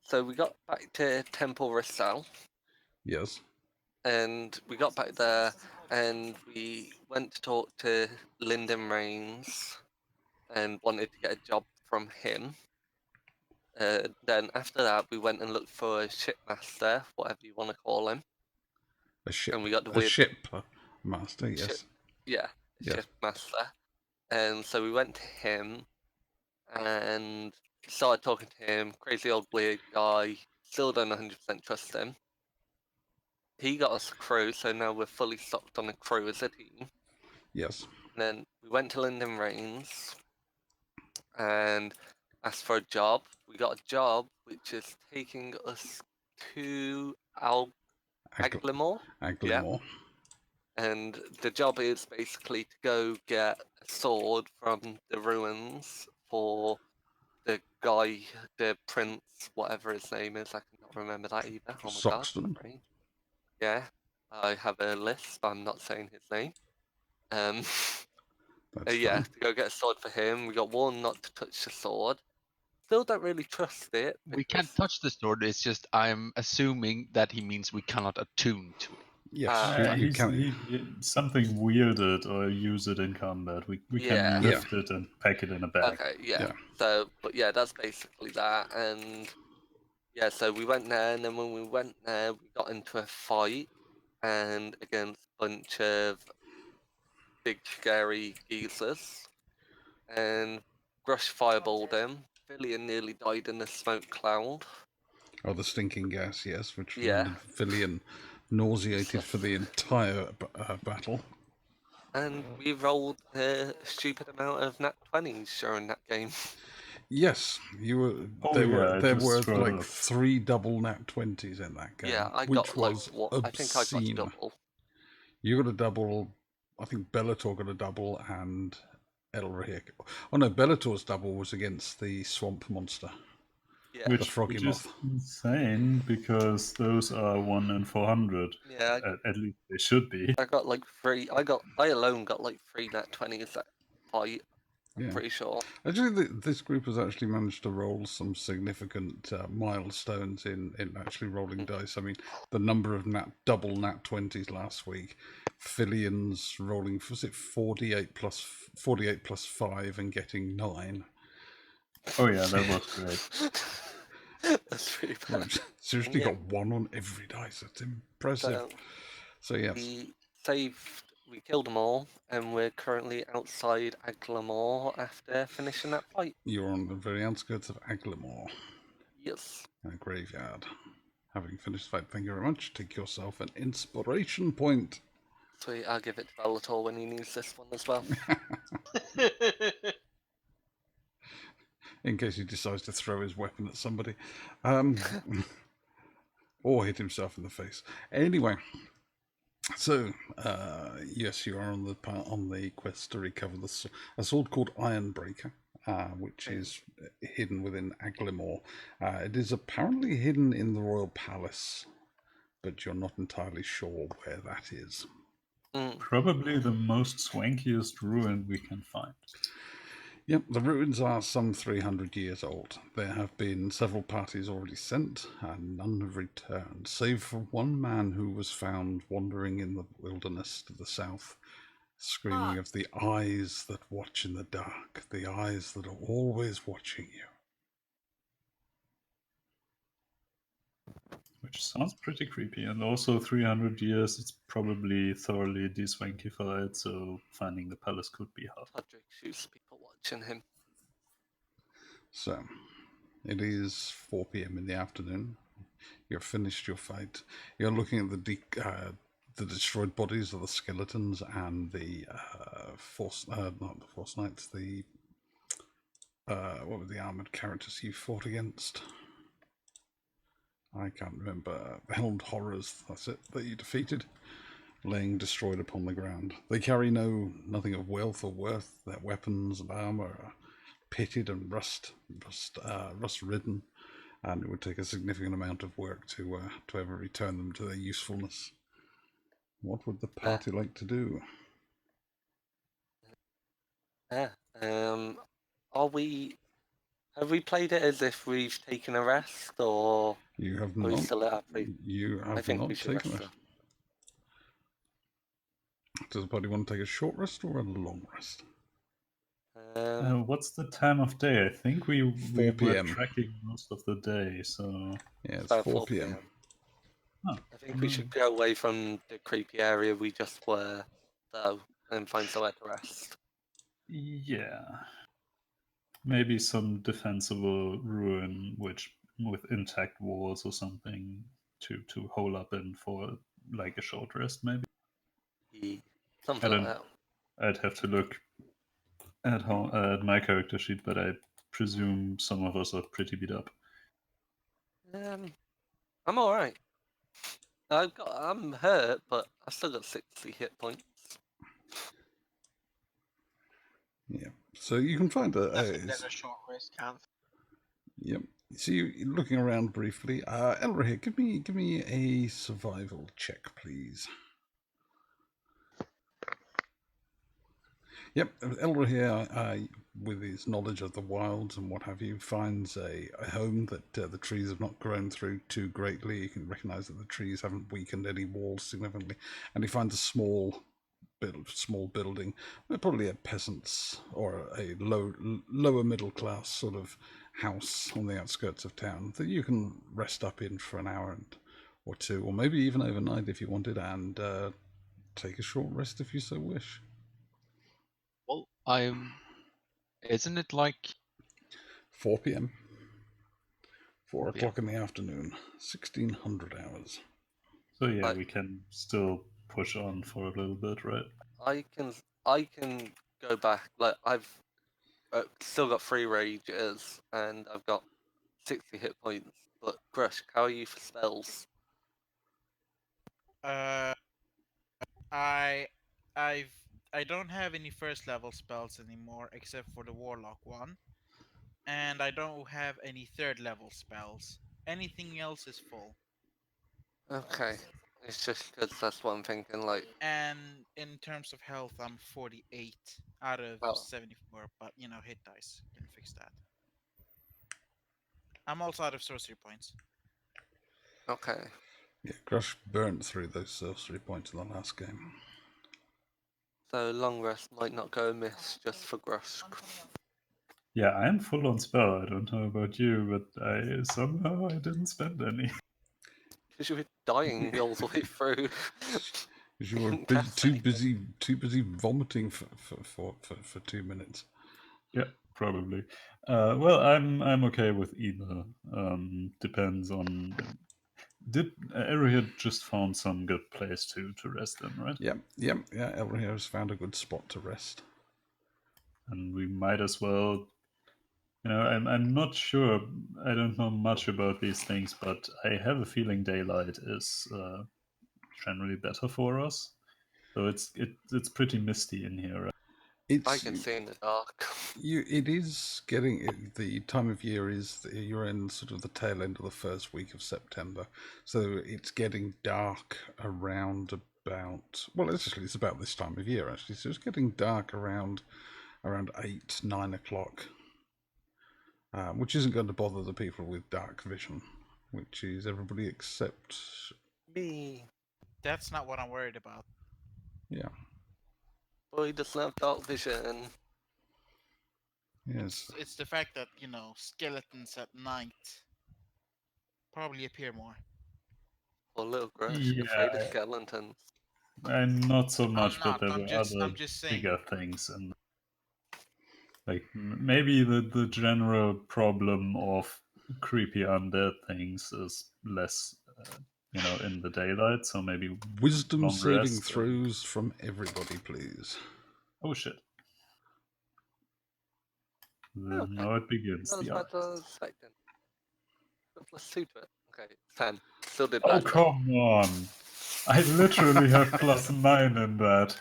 So we got back to Temple Rissell, Yes. and we got back there, and we went to talk to Lyndon Rains, and wanted to get a job from him. Then after that, we went and looked for a shipmaster, whatever you want to call him. A ship. And we got the A weird ship master. ship, Yes. yeah, Yes. shipmaster. And so we went to him and started talking to him. Crazy old weird guy. Still don't 100% trust him. He got us a crew, so now we're fully stocked on a crew as a team. Yes. And then we went to Lyndon Rains and asked for a job. We got a job which is taking us to Aglamore. Yeah. Aglamore. And the job is basically to go get a sword from the ruins for the guy, the prince, whatever his name is. I cannot remember that either. Oh my god, my Soxton. brain. Yeah, I have a list, but I'm not saying his name. Um, That's yeah, fine. to go get a sword for him. We got warned not to touch the sword. Still don't really trust it. We can't touch the sword. It's just I'm assuming that he means we cannot attune to it. Yes. You can. Something wielded or use it in combat. We Yeah. can lift it and pack it in a bag. Okay, yeah. Yeah. So, but yeah, that's basically that. And yeah, so we went there, and then when we went there, we got into a fight, and against a bunch of big scary geezers, and Grush fireballed him. Fillion nearly died in a smoke cloud. Oh, the stinking gas. Yes, which Yeah. rendered Fillion nauseated for the entire battle. And we rolled a stupid amount of nat 20s during that game. Yes, you were. Oh, there yeah, were it there was were thrown like up. 3 double nat 20s in that game. Yeah, I which got like was what? I think I got obscene. double. You got a double. I think Bellator got a double, and Elric. Oh no, Bellator's double was against the swamp monster. Yeah. The froggy Which moth. is insane because those are 1 in 400. Yeah, At least they should be. I got like 3. I alone got like 3 nat 20s that fight. I'm Yeah. pretty sure. Actually, this group has actually managed to roll some significant milestones in actually rolling dice. I mean, the number of double nat 20s last week. Fillion's rolling, was it 48 plus 5 and getting 9? Oh yeah, that was great. That's pretty bad. Right. Seriously, Yeah. got 1 on every dice. That's impressive. So yes. We killed them all, and we're currently outside Aglamore after finishing that fight. You're on the very outskirts of Aglamore. Yes. A graveyard. Having finished the fight, thank you very much. Take yourself an inspiration point. Sweet, I'll give it to Bellator when he needs this one as well. In case he decides to throw his weapon at somebody. Or hit himself in the face. Anyway. So, yes, you are on the quest to recover a sword called Ironbreaker, which is hidden within Aglimore. It is apparently hidden in the Royal Palace, but you're not entirely sure where that is. Probably the most swankiest ruin we can find. Yep, the ruins are some 300 years old. There have been several parties already sent, and none have returned, save for one man who was found wandering in the wilderness to the south, screaming of the eyes that watch in the dark, the eyes that are always watching you. Which sounds pretty creepy, and also 300 years, it's probably thoroughly deswankified, so finding the palace could be hard. Roderick shoots people watching him. So, it is 4 p.m. in the afternoon. You've finished your fight. You're looking at the destroyed bodies of the skeletons and the not the Force Knights, what were the armored characters you fought against? I can't remember. The Helmed Horrors, that's it, that you defeated, laying destroyed upon the ground. They carry nothing of wealth or worth. Their weapons and armor are pitted and rust-ridden, and it would take a significant amount of work to ever return them to their usefulness. What would the party like to do? Are we Have we played it as if we've taken a rest, or You have are we not. still at our pre? You I have think we not should taken rest. it. Does anybody want to take a short rest or a long rest? What's the time of day? I think we 4 were p.m. tracking most of the day, so Yeah, it's about 4 4 p.m. oh, I think we should go away from the creepy area we just were, though, and find somewhere to rest. yeah, maybe some defensible ruin which with intact walls or something to hole up in for like a short rest. Maybe I Something like don't. that. I'd have to look at at my character sheet, but I presume some of us are pretty beat up. I'm alright. I'm hurt, but I still got 60 hit points. Yeah. So you can find Nothing that a short rest can't. Yep. So you're looking around briefly. Elra here, give me a survival check, please. Yep, Elra here, with his knowledge of the wilds and what have you, finds a home that the trees have not grown through too greatly. You can recognise that the trees haven't weakened any walls significantly, and he finds a small building, probably a peasant's or a lower middle class sort of house on the outskirts of town that you can rest up in for an hour or two, or maybe even overnight if you wanted, and take a short rest if you so wish. Well, isn't it like 4 p.m. 4 p.m.? o'clock in the afternoon, 1600 hours. So yeah, Like- we can still push on for a little bit, right? I can go back. Like I've still got 3 rages, and I've got 60 hit points. But Grush, how are you for spells? I I've I don't have any first level spells anymore except for the warlock one, and I don't have any third level spells. Anything else is full. Okay, it's just because that's what I'm thinking. Like, And in terms of health, I'm 48 out of well, 74, but you know, hit dice can fix that. I'm also out of sorcery points. okay. Yeah, Crush burnt through those sorcery points in the last game. So long rest might not go amiss just for Grush. Yeah, I'm full on spell. I don't know about you, but I somehow I didn't spend any. Because you were dying all the way through. You were Didn't cast too anything. busy vomiting for 2 minutes. Yeah, probably. Well, I'm okay with either. Depends on. Did Arrowhead just found some good place to rest in, right? Yeah. Elra here has found a good spot to rest. And we might as well. You know, I'm not sure. I don't know much about these things, but I have a feeling daylight is generally better for us. So it's pretty misty in here. Right? I can see in the dark. It is getting the time of year is you're in sort of the tail end of the first week of September, so it's getting dark around about it's about this time of year actually. So it's getting dark around 8-9 o'clock, which isn't going to bother the people with dark vision, which is everybody except Me. That's not what I'm worried about. yeah. Boy doesn't have dark vision. Yes. It's the fact that, you know, skeletons at night probably appear more. Or little Grush, afraid of Yeah, skeletons. and not so I'm much, but not. there I'm were just. other I'm just saying. bigger things, and like maybe the general problem of creepy undead things is less, in the daylight. So maybe Wisdom long saving rest. throws from everybody, please. Oh shit! Okay. Now it begins. That was The what I was expecting. Plus 2 to it. Okay, 10. Still did Oh bad. come on! I literally have +9 in that.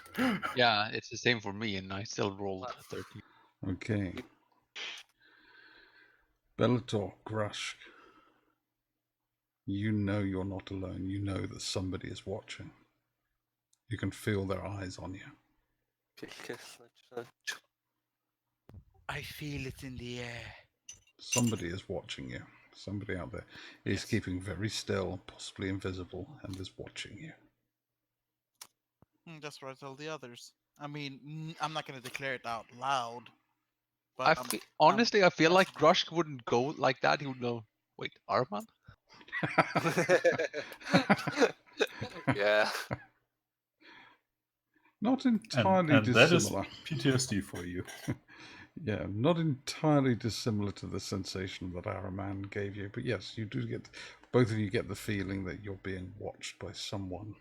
Yeah, it's the same for me, and I still rolled 13. Okay. Bellator, Grush, you know you're not alone. You know that somebody is watching. You can feel their eyes on you. I feel it in the air. Somebody is watching you. Somebody out there is Yes. keeping very still, possibly invisible, and is watching you. That's what I tell the others. I mean, I'm not gonna declare it out loud, but Honestly, I feel like guessing. Grush wouldn't go like that. He would go, "Wait, Arman?" Yeah. Not And entirely that is dissimilar. PTSD for you. Yeah, not entirely dissimilar to the sensation that our man gave you, but yes, you do get, both of you get the feeling that you're being watched by someone.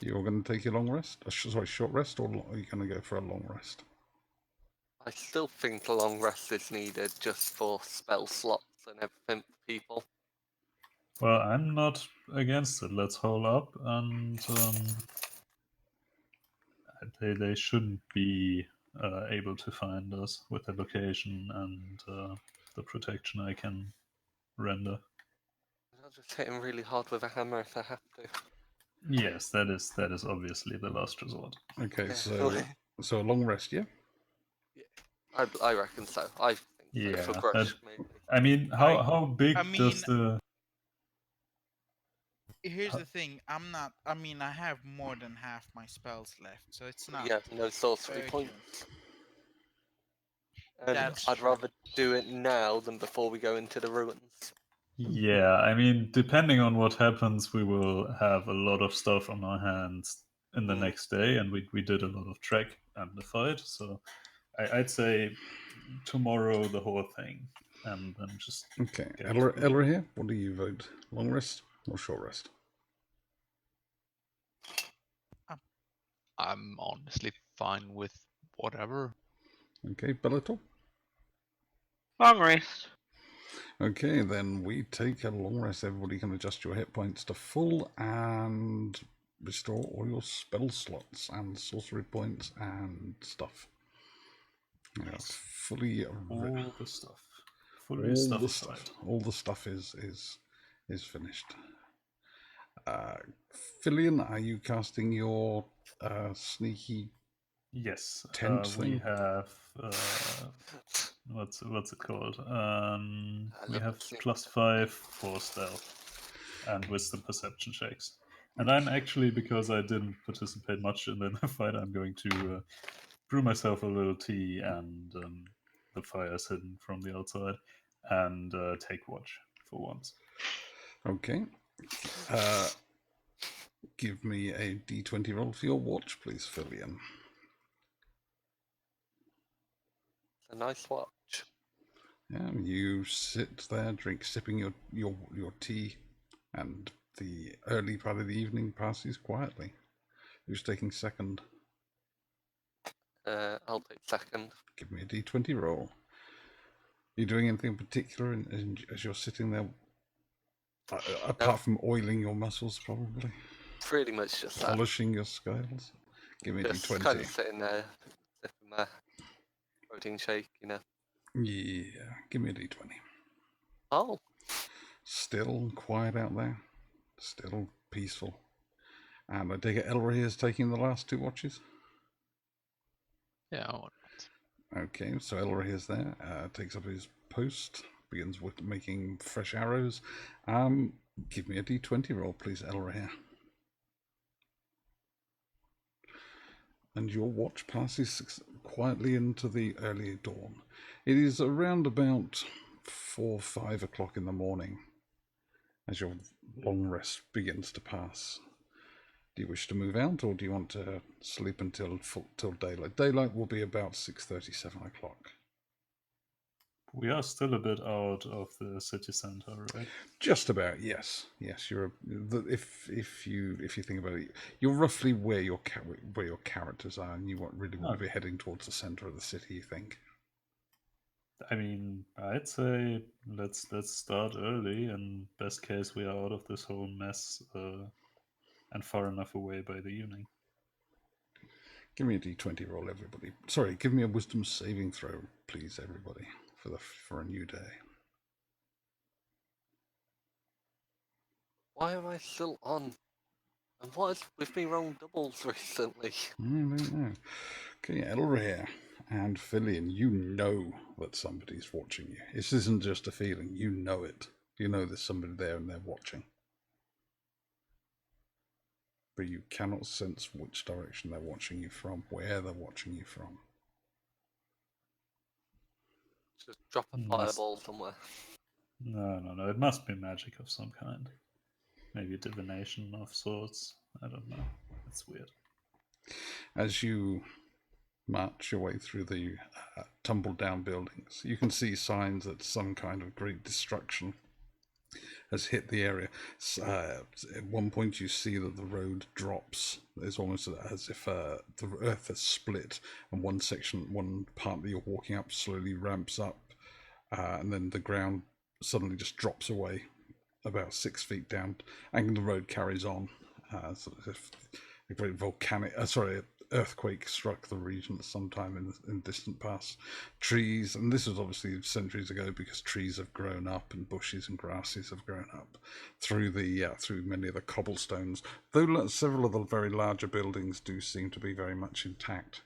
You're going to take your long rest? Sorry, short rest, or are you going to go for a long rest? I still think a long rest is needed just for spell slots and everything for people. Well, I'm not against it. Let's hold up, and they shouldn't be able to find us with the location and the protection I can render. I'll just hit him really hard with a hammer if I have to. Yes, that is obviously the last resort. Okay, Yeah. so a long rest, yeah? I reckon so. I think so. Yeah, For Grush, maybe. I mean, how big I does mean, the here's the thing. I'm not. I mean, I have more than half my spells left, so it's not You have no sorcery urgent. points. And That's I'd true. rather do it now than before we go into the ruins. Yeah, I mean, depending on what happens, we will have a lot of stuff on our hands in the next day, and we did a lot of trek and the fight. So I'd say tomorrow the whole thing, and then just Okay, get through. Ella here, what do you vote? Long rest or short rest? I'm honestly fine with whatever. Okay, Bellator? Long rest. Okay, then we take a long rest. Everybody can adjust your hit points to full and restore all your spell slots and sorcery points and stuff. Yeah, fully All the stuff, fully stuffified. all the stuff is finished. Filian, are you casting your sneaky Yes, tense we thing? have what's it called? We love have the sneak +5 for stealth and wisdom perception checks. And I'm actually, because I didn't participate much in the fight, I'm going to brew myself a little tea, and the fire's hidden from the outside, and take watch for once. Okay. Give me a d20 roll for your watch, please, Filian. It's a nice watch. Yeah, you sit there, sipping your tea, and the early part of the evening passes quietly. Who's taking second? I'll take second. Give me a d20 roll. Are you doing anything in particular as you're sitting there? Apart from oiling your muscles, probably. Pretty much just that. Polishing your scales. Give me a Just d20. kind of sitting there, sipping my protein shake, you know. Yeah, give me a d20. Oh, Still quiet out there. Still peaceful. And I take it Elroy is taking the last two watches. Yeah. Okay, so Elroy is there. Takes up his post. Begins with making fresh arrows. Give me a d20 roll, please, Elroy. And your watch passes quietly into the early dawn. It is around about 4 or 5 o'clock in the morning as your long rest begins to pass. Do you wish to move out, or do you want to sleep until daylight? Daylight will be about 6:30, 7 o'clock. We are still a bit out of the city center, right? Just about, yes. Yes, if you think about it, you're roughly where your characters are, and you won't really want to be heading towards the center of the city. You think? I mean, I'd say let's start early, and best case we are out of this whole mess and far enough away by the evening. Give me a d20 roll, everybody. Sorry, give me a wisdom saving throw, please, everybody, for a new day. why am I still on? And what is with me rolling doubles recently? I don't know. Okay, Elrare and Filian, you know that somebody's watching you. This isn't just a feeling, you know it. You know there's somebody there and they're watching. But you cannot sense which direction they're watching you from, where they're watching you from. Just drop a Must- fireball somewhere. No. It must be magic of some kind. Maybe divination of sorts. I don't know. It's weird. As you march your way through the tumbled down buildings, you can see signs that some kind of great destruction has hit the area. At one point you see that the road drops. It's almost as if the earth has split, and one part that you're walking up slowly ramps up, and then the ground suddenly just drops away about 6 feet down, and the road carries on. Sort of if a great earthquake struck the region sometime in distant past. Trees, and this was obviously centuries ago because trees have grown up and bushes and grasses have grown up through many of the cobblestones, though several of the very larger buildings do seem to be very much intact.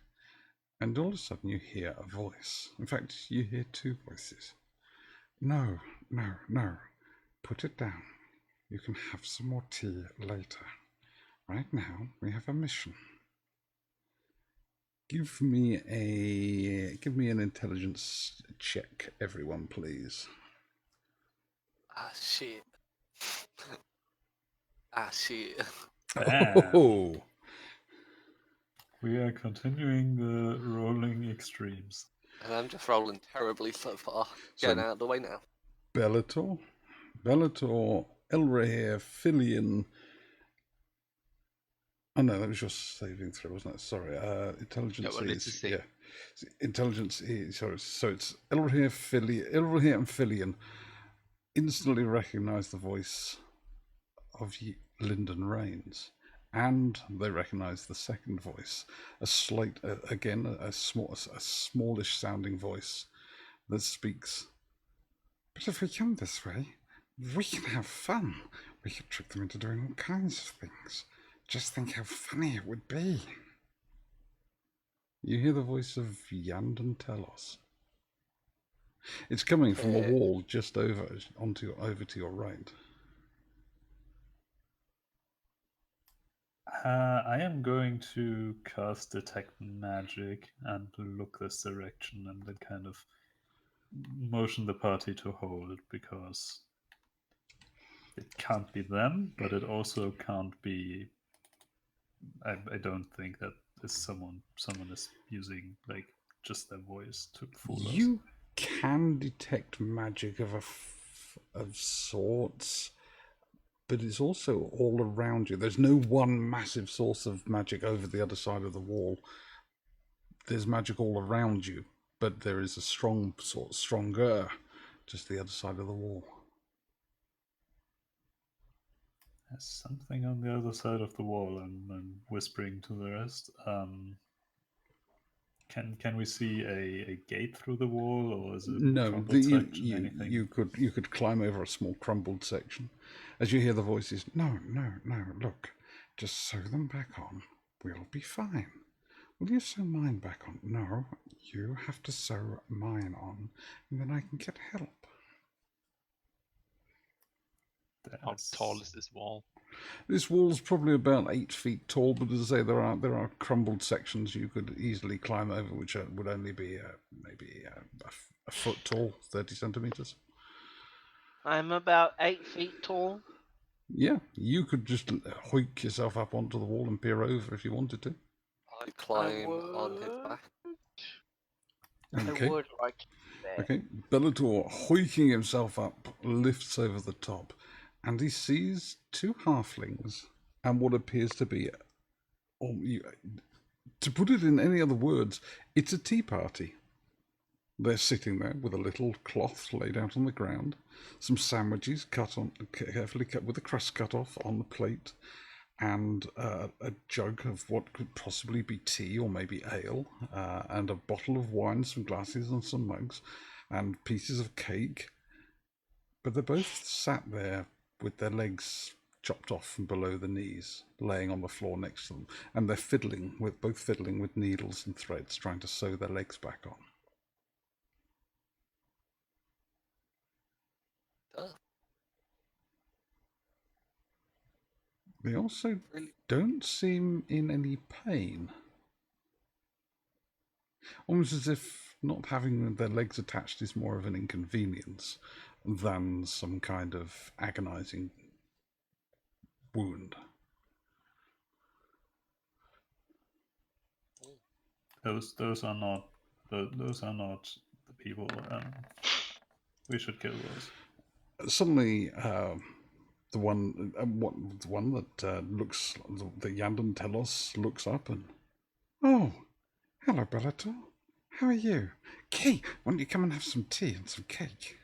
And all of a sudden you hear a voice. In fact, you hear two voices. No. Put it down. You can have some more tea later. Right now, we have a mission. Give me an intelligence check, everyone, please. Ah, shit. Ah, shit. Oh, We are continuing the rolling extremes. And I'm just rolling terribly so far. So- Getting out of the way now. Bellator, Elrahir, Filian. Oh no, that was your saving throw, wasn't it? Sorry, intelligence well, it's the is same. intelligence is sorry. So it's Elrahir and Filian instantly recognise the voice of Lyndon Rains, and they recognise the second voice, a smallish sounding voice that speaks. But if we come this way, we can have fun. We could trick them into doing all kinds of things. Just think how funny it would be. You hear the voice of Yandan Telos. It's coming from a wall just over to your right. I am going to cast Detect Magic and look this direction and then kind of motion the party to hold, because it can't be them, but it also can't be. I don't think that is someone is using like just their voice to fool us. You can detect magic of sorts, but it's also all around you. There's no one massive source of magic over the other side of the wall. There's magic all around you, but there is a stronger, just the other side of the wall. There's something on the other side of the wall. I'm whispering to the rest. Can we see a gate through the wall, or is it No, crumbled section? Anything? you could climb over a small crumbled section. As you hear the voices, no, look, just sew them back on. We'll be fine. Will you sew mine back on? No, you have to sew mine on, and then I can get help. How tall is this wall? This wall's probably about 8 feet tall, but as I say, there are crumbled sections you could easily climb over, which would only be maybe a foot tall, 30 centimeters. I'm about 8 feet tall. Yeah, you could just hoik yourself up onto the wall and peer over if you wanted to. I climb on his back. Okay. I would like that. Okay, Bellator, hoiking himself up, lifts over the top, and he sees two halflings and what appears to be, to put it in any other words, it's a tea party. They're sitting there with a little cloth laid out on the ground, some sandwiches carefully cut with the crust cut off on the plate, and a jug of what could possibly be tea or maybe ale, and a bottle of wine, some glasses and some mugs, and pieces of cake. But they're both sat there with their legs chopped off from below the knees, laying on the floor next to them, and they're fiddling with needles and threads, trying to sew their legs back on. Oh, They also really? don't seem in any pain. Almost as if not having their legs attached is more of an inconvenience than some kind of agonizing wound. Those are not the people. We should kill those. Suddenly, the one that looks that Yandan Telos looks up and, oh, hello, Bellator. How are you? Kay, why don't you come and have some tea and some cake?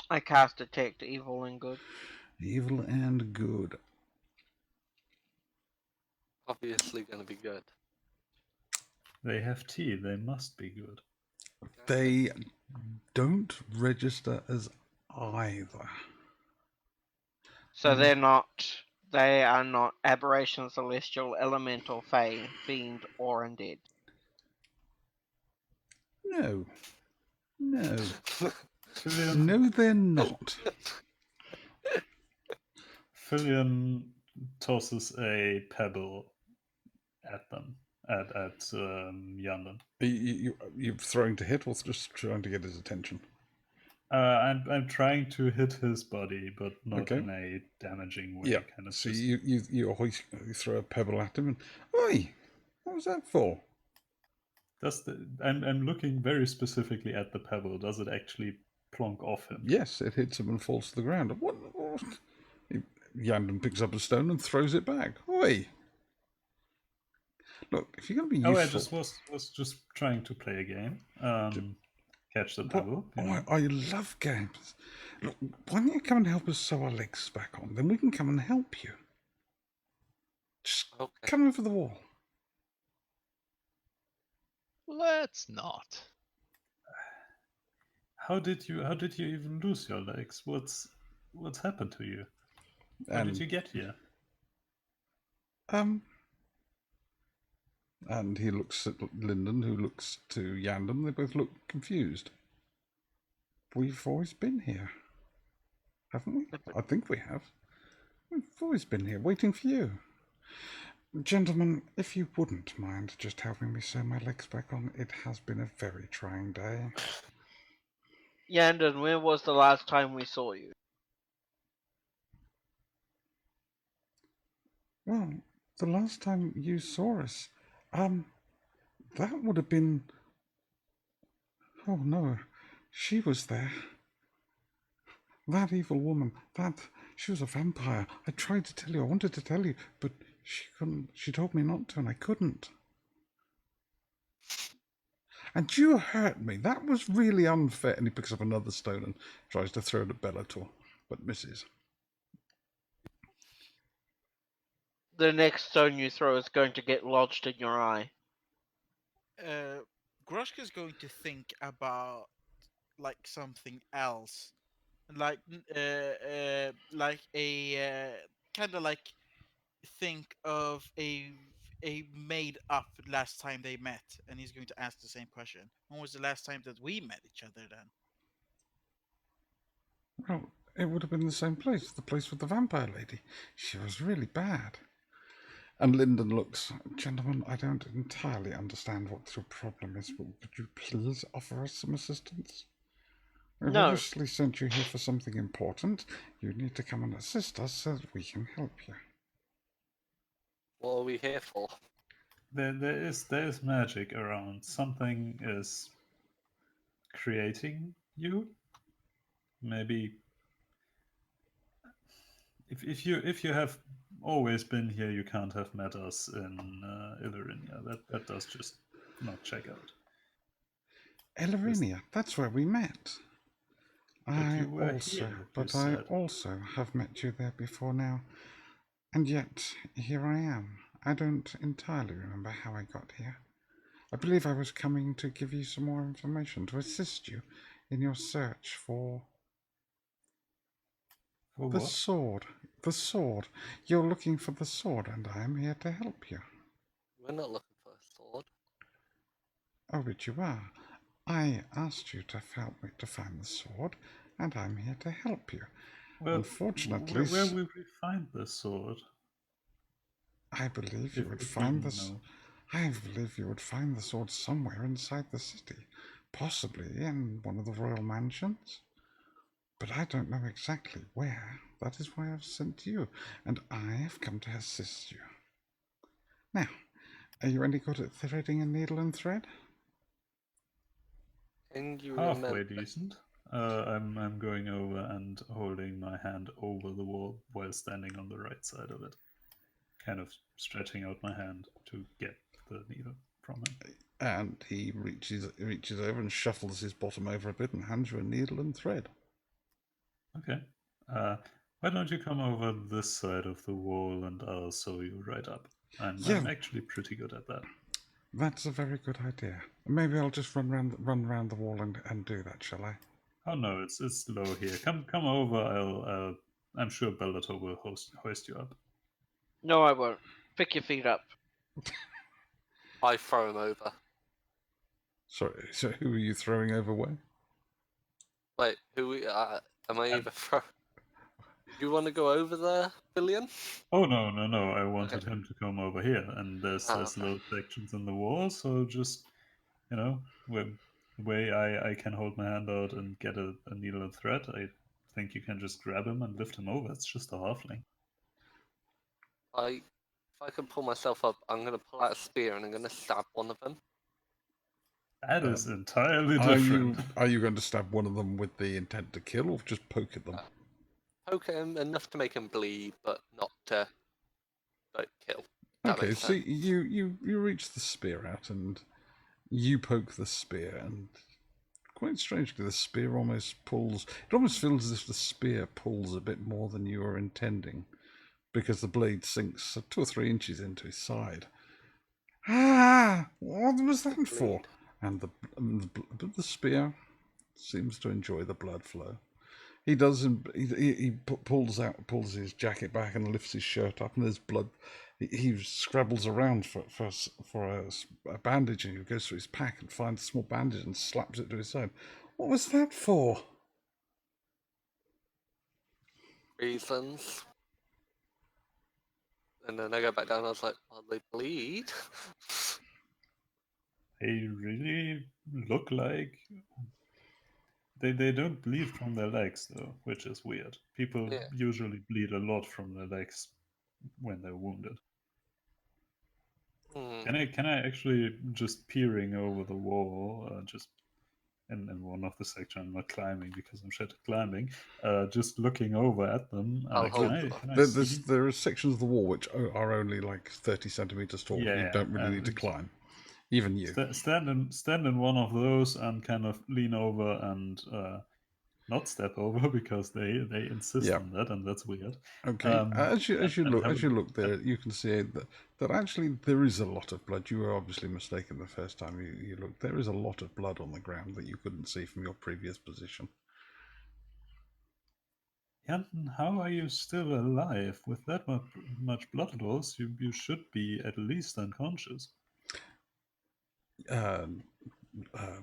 I cast Detect Evil and Good. Evil and good. Obviously going to be good. They have tea. They must be good. They don't register as either. So they're not. They are not aberration, celestial, elemental, fey, fiend, or undead. No. No. Fillion, No, they're not. Fillion tosses a pebble at them, at Yandan. You're throwing to hit or just trying to get his attention? I'm trying to hit his body, but not Okay. in a damaging way. Yeah. Kind of So just... you throw a pebble at him and, oi, what was that for? I'm looking very specifically at the pebble. Does it actually plonk off him? Yes, it hits him and falls to the ground. What? Yandan picks up a stone and throws it back. Oi! Look, if you're going to be useful... I just was just trying to play a game. Catch the pebble. I love games. Look, why don't you come and help us sew our legs back on? Then we can come and help you. Just Okay. come over the wall. Let's not. How did you even lose your legs? What's happened to you? How did you get here? And he looks at Lyndon, who looks to Yandan. They both look confused. We've always been here, haven't we? I think we have. We've always been here, waiting for you. Gentlemen, if you wouldn't mind just helping me sew my legs back on, it has been a very trying day. Yandan, when was the last time we saw you? Well, the last time you saw us, that would have been... Oh no, she was there. That evil woman, she was a vampire. I tried to tell you, I wanted to tell you, but she couldn't. She told me not to, and I couldn't. And you hurt me. That was really unfair. And he picks up another stone and tries to throw it at Bellator, but misses. The next stone you throw is going to get lodged in your eye. Grushka's going to think about like something else, like kind of like think of a made up last time they met, and he's going to ask the same question. When was the last time that we met each other then? Well, it would have been the same place, the place with the vampire lady. She was really bad. And Lyndon looks, gentlemen, I don't entirely understand what your problem is, but would you please offer us some assistance? We've No. obviously sent you here for something important. You need to come and assist us so that we can help you. What are we here for? There is magic around. Something is creating you. Maybe if you have always been here, you can't have met us in Illyria. That does just not check out. Illyria, that's where we met. I you were also, here, you but I said. also have met you there before now. And yet, here I am. I don't entirely remember how I got here. I believe I was coming to give you some more information to assist you in your search for... For The what? sword. The sword. You're looking for the sword, and I'm here to help you. We're not looking for a sword. Oh, but you are. I asked you to help me to find the sword, and I'm here to help you. Well, Unfortunately, where will we find the sword? I believe you would If we find this. know. I believe you would find the sword somewhere inside the city, possibly in one of the royal mansions. But I don't know exactly where. That is why I've sent you, and I have come to assist you. Now, are you any good at threading a needle and thread? Can you Halfway remember? decent. I'm going over and holding my hand over the wall while standing on the right side of it, kind of stretching out my hand to get the needle from him. And he reaches over and shuffles his bottom over a bit and hands you a needle and thread. Okay. Why don't you come over this side of the wall and I'll sew you right up? Yeah, I'm actually pretty good at that. that's a very good idea. Maybe I'll just run round the wall and do that, shall I? Oh no, it's low here. Come over. I'm sure Bellator will hoist you up. No, I won't. Pick your feet up. I throw him over. Sorry, so who are you throwing over where? Wait, am I either throw? You want to go over there, Billion? Oh no! I wanted him to come over here, and there's Okay. little sections in the wall, so just the way I can hold my hand out and get a needle and thread, I think you can just grab him and lift him over. It's just a halfling. If I can pull myself up, I'm gonna pull out a spear and I'm gonna stab one of them. That is entirely Are different. you going to stab one of them with the intent to kill, or just poke at them? Poke him enough to make him bleed, but not to kill. That Okay, makes so sense. you reach the spear out and you poke the spear, and quite strangely, the spear almost pulls. It almost feels as if the spear pulls a bit more than you were intending, because the blade sinks 2 or 3 inches into his side. Ah! What was that for? Bleed. And the spear seems to enjoy the blood flow. He does. He pulls his jacket back and lifts his shirt up, and there's blood. He scrabbles around for a bandage, and he goes through his pack and finds a small bandage and slaps it to his side. What was that for? Reasons. And then I go back down. I was like, "Well, they bleed." They really look like they don't bleed from their legs though, which is weird. People Yeah. usually bleed a lot from their legs when they're wounded. Hmm. Can I actually just peering over the wall, just in one of the sections, I'm not climbing because I'm shit at climbing, just looking over at them. I'll hold Can I see? There are sections of the wall which are only like 30 centimeters tall. You Yeah, don't really need to climb, even you. stand in one of those and kind of lean over and not step over because they insist Yeah. on that, and that's weird. Okay. As you And look there, you can see that actually there is a lot of blood. You were obviously mistaken the first time you looked. There is a lot of blood on the ground that you couldn't see from your previous position. Janten, how are you still alive with that much blood loss? You should be at least unconscious. Uh, uh,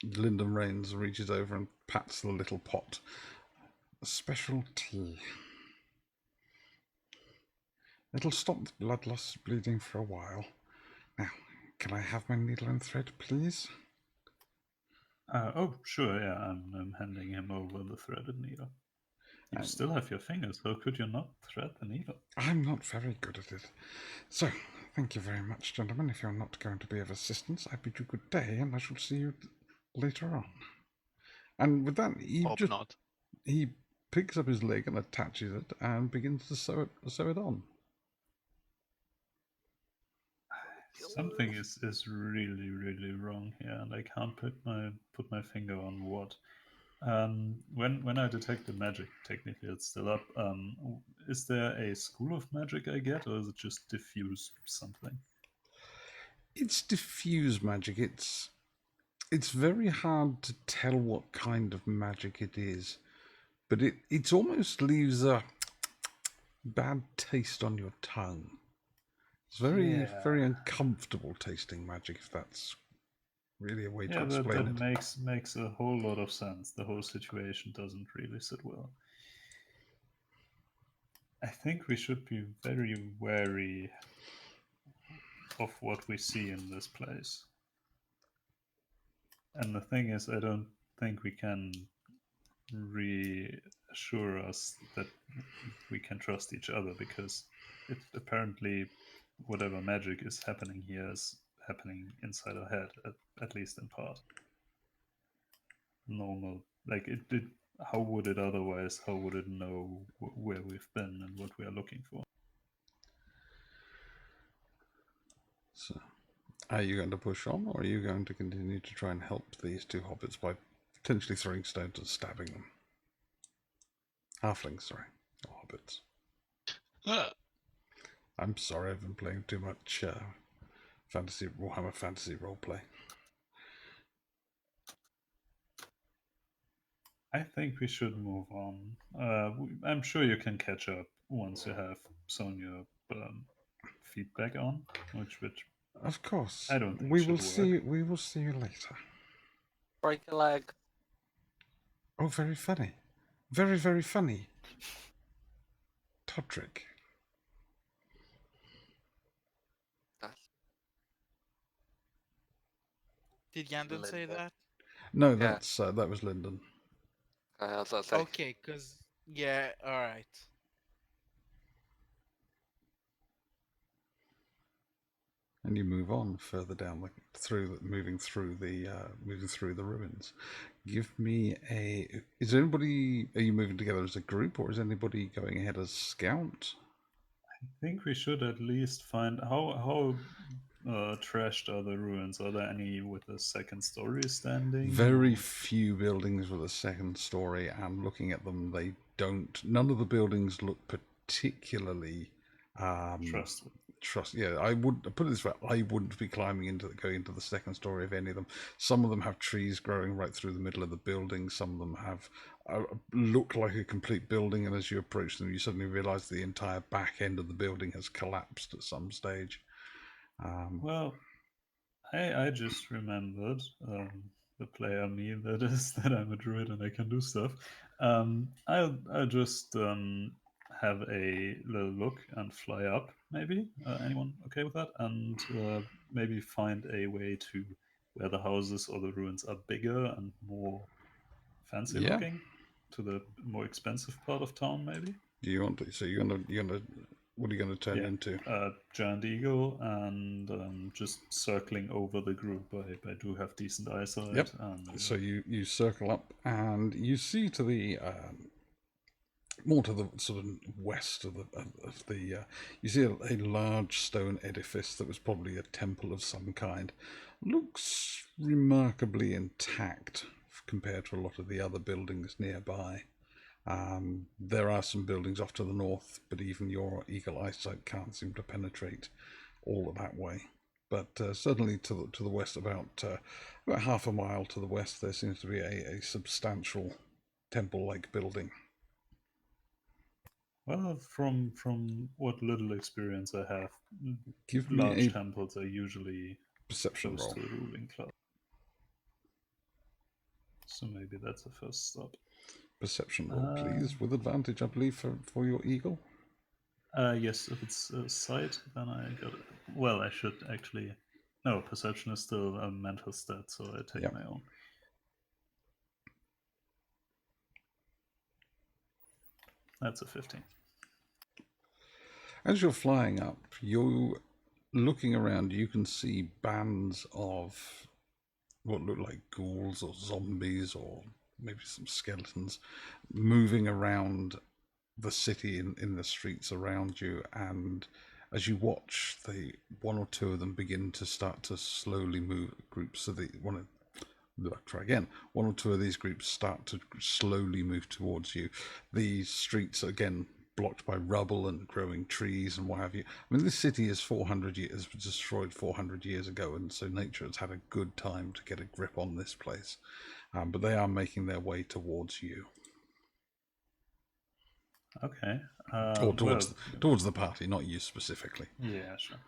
Lyndon Rains reaches over and pats the little pot. A special tea. It'll stop the blood loss bleeding for a while. Now, can I have my needle and thread, please? Oh, sure, yeah, I'm handing him over the threaded needle. You And still have your fingers, so could you not thread the needle? I'm not very good at it. So, thank you very much, gentlemen. If you're not going to be of assistance, I bid you good day, and I shall see you later on. And with that, Hope not. he picks up his leg and attaches it and begins to sew it on. Something is really wrong here, and I can't put my finger on what. When I detect the magic, technically it's still up. Is there a school of magic I get, or is it just diffuse something? It's diffuse magic. It's very hard to tell what kind of magic it is, but it almost leaves a bad taste on your tongue. It's very very uncomfortable tasting magic, if that's really a way to explain it. Makes a whole lot of sense. The whole situation doesn't really sit well. I think we should be very wary of what we see in this place. And the thing is, I don't think we can reassure us that we can trust each other, because it apparently whatever magic is happening here is happening inside our head, at least in part. Normal, like it. How would it otherwise? How would it know where we've been and what we are looking for? So, are you going to push on, or are you going to continue to try and help these two hobbits by potentially throwing stones and stabbing them? Halflings, sorry, or hobbits. I'm sorry, I've been playing too much Warhammer Fantasy roleplay. I think we should move on. I'm sure you can catch up once you have Sonia feedback on, which Of course. I don't think we should will work. see. We will see you later. Break a leg. Oh, very funny. Very, very funny. Todrick. Did Yandon say Linda. that? No, Yeah. that's that was Lyndon. I was gonna say. Okay, cause yeah, all right. And you move on further down moving through the ruins. Give me a. Is anybody? Are you moving together as a group, or is anybody going ahead as scout? I think we should at least find how trashed are the ruins. Are there any with a second story standing? Very few buildings with a second story, and looking at them, they don't. None of the buildings look particularly Trustworthy. Yeah, I would put it this way: I wouldn't be going into the second story of any of them. Some of them have trees growing right through the middle of the building. Some of them have look like a complete building, and as you approach them, you suddenly realise the entire back end of the building has collapsed at some stage. Well, I just remembered the player me that is that I'm a druid and I can do stuff. I'll just have a little look and fly up. Maybe anyone okay with that? And maybe find a way to where the houses or the ruins are bigger and more fancy looking, to the more expensive part of town. Maybe. Do you want to? So you're gonna. What are you going to turn into? Giant eagle, and just circling over the group. I do have decent eyesight. Yep. So you circle up, and you see to the more to the sort of west of the you see a large stone edifice that was probably a temple of some kind. Looks remarkably intact compared to a lot of the other buildings nearby. There are some buildings off to the north, but even your eagle eyesight can't seem to penetrate all of that way. But certainly to the west, about half a mile to the west, there seems to be a substantial temple-like building. Well, from what little experience I have, Give large me a temples are usually perception close roll. to the ruling class. So maybe that's the first stop. Perception roll, please, with advantage, I believe, for your eagle. Yes, if it's sight, then I got it. Well, I should actually. No, perception is still a mental stat, so I take my own. That's a 15. As you're flying up, you're looking around, you can see bands of what look like ghouls or zombies or maybe some skeletons moving around the city in the streets around you. And as you watch, one or two of them begin to start to slowly move groups. So one or two of these groups start to slowly move towards you. The streets again blocked by rubble and growing trees and what have you. I mean, this city is 400 years, was destroyed 400 years ago, and so nature has had a good time to get a grip on this place. But they are making their way towards you. Okay. Or towards the party, not you specifically. Yeah, sure.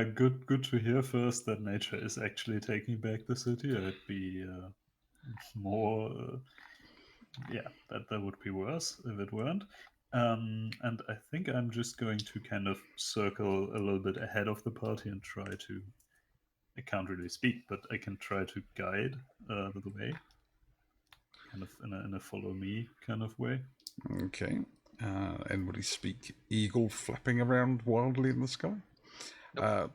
Good to hear first that nature is actually taking back the city. I'd be more, yeah, that would be worse if it weren't. And I think I'm just going to kind of circle a little bit ahead of the party and try to. I can't really speak, but I can try to guide the way, kind of in a follow me kind of way. Okay. Anybody speak eagle flapping around wildly in the sky? Okay.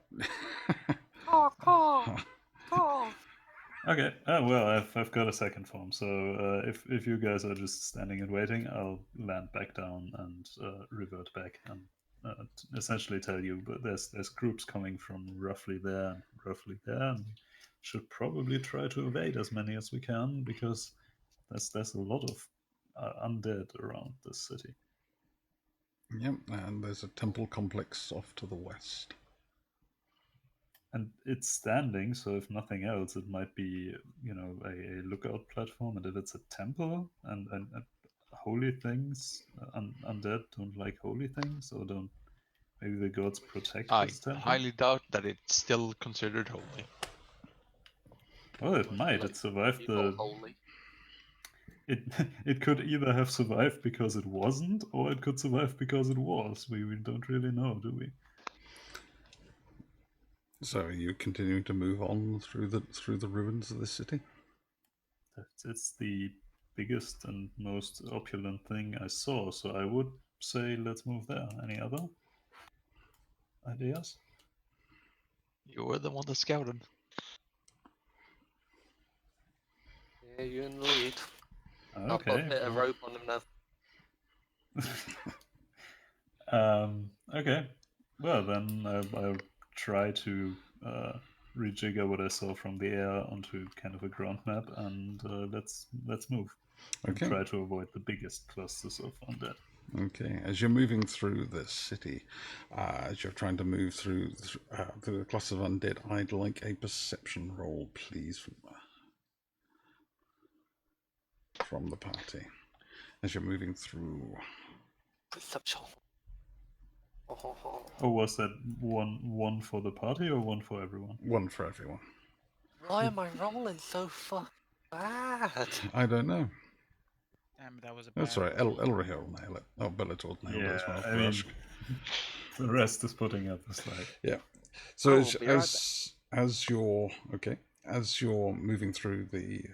Well, I've got a second form, so if you guys are just standing and waiting, I'll land back down and revert back and essentially tell you. But there's groups coming from roughly there and roughly there, and we should probably try to evade as many as we can because there's a lot of undead around this city. Yep, and there's a temple complex off to the west. And it's standing, so if nothing else, it might be, a lookout platform. And if it's a temple and holy things, undead don't like holy things, or don't maybe the gods protect I this temple. highly doubt that it's still considered holy. Well, it might. It survived the. Holy. It could either have survived because it wasn't, or it could survive because it was. We don't really know, do we? So are you continuing to move on through the ruins of the city? It's the biggest and most opulent thing I saw, so I would say let's move there. Any other ideas? You were the one that scouted. Yeah, you're in the lead. I'll Okay. put a bit of rope on him now. Okay. Well, then I'll try to rejigger what I saw from the air onto kind of a ground map, and let's move. Okay. And try to avoid the biggest clusters of undead. Okay, as you're moving through the city, as you're trying to move through the cluster of undead, I'd like a perception roll, please, from the party. As you're moving through. Perception. Oh, was that one for the party or one for everyone? One for everyone. Why am I rolling so fucking bad? I don't know. Damn, that was a That's bad right. Elrihir will nail it. Oh, Bellator will nail it as well. I mean, the rest is putting up a slide. Yeah. So as you're moving through the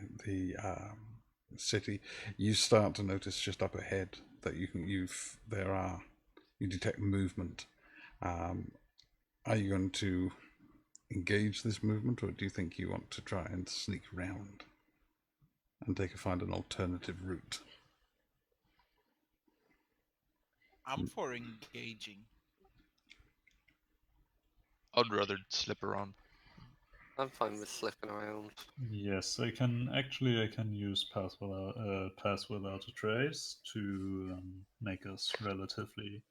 city, you start to notice just up ahead that you detect movement. Are you going to engage this movement, or do you think you want to try and sneak round and find an alternative route? I'm for engaging. I'd rather slip around. I'm fine with slipping around. Yes, I can use pass without a trace to make us relatively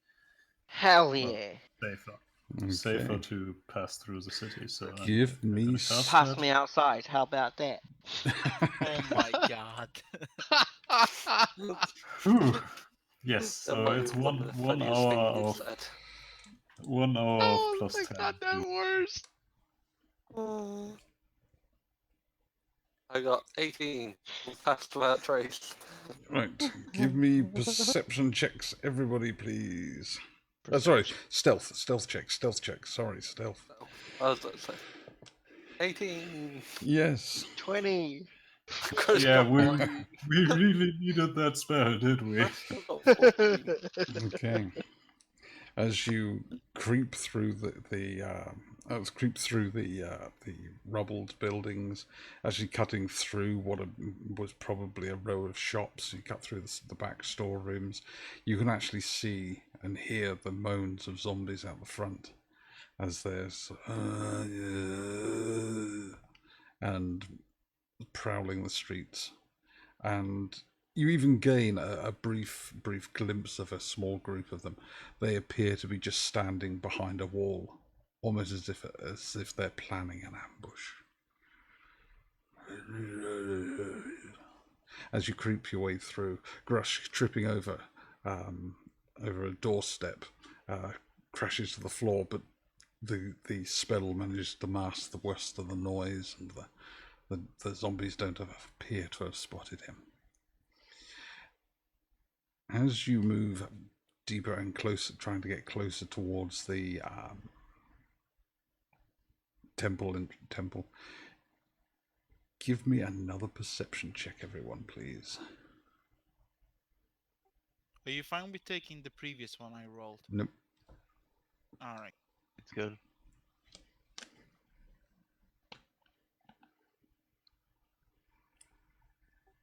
Hell yeah. safer. Okay. Safer to pass through the city. So give me pass me outside. How about that? Oh my god. Yes, so it's one hour of 10. God, that worst. I got 18. Passed without trace. Right, give me perception checks, everybody, please. Sorry, stealth checks. Sorry, stealth. I was about to say 18. Yes. 20. Yeah, we really needed that spell, did we? Okay. As you creep through the rubbled buildings, actually cutting through what was probably a row of shops, you cut through the back storerooms, you can actually see and hear the moans of zombies out the front as there's and prowling the streets, and you even gain a brief glimpse of a small group of them. They appear to be just standing behind a wall, almost as if they're planning an ambush. As you creep your way through, Grush tripping over over a doorstep, crashes to the floor, but the spell manages to mask the worst of the noise, and the zombies don't appear to have spotted him. As you move deeper and closer, trying to get closer towards the temple, give me another perception check, everyone, please. Are you fine with taking the previous one I rolled? Nope. All right. It's good.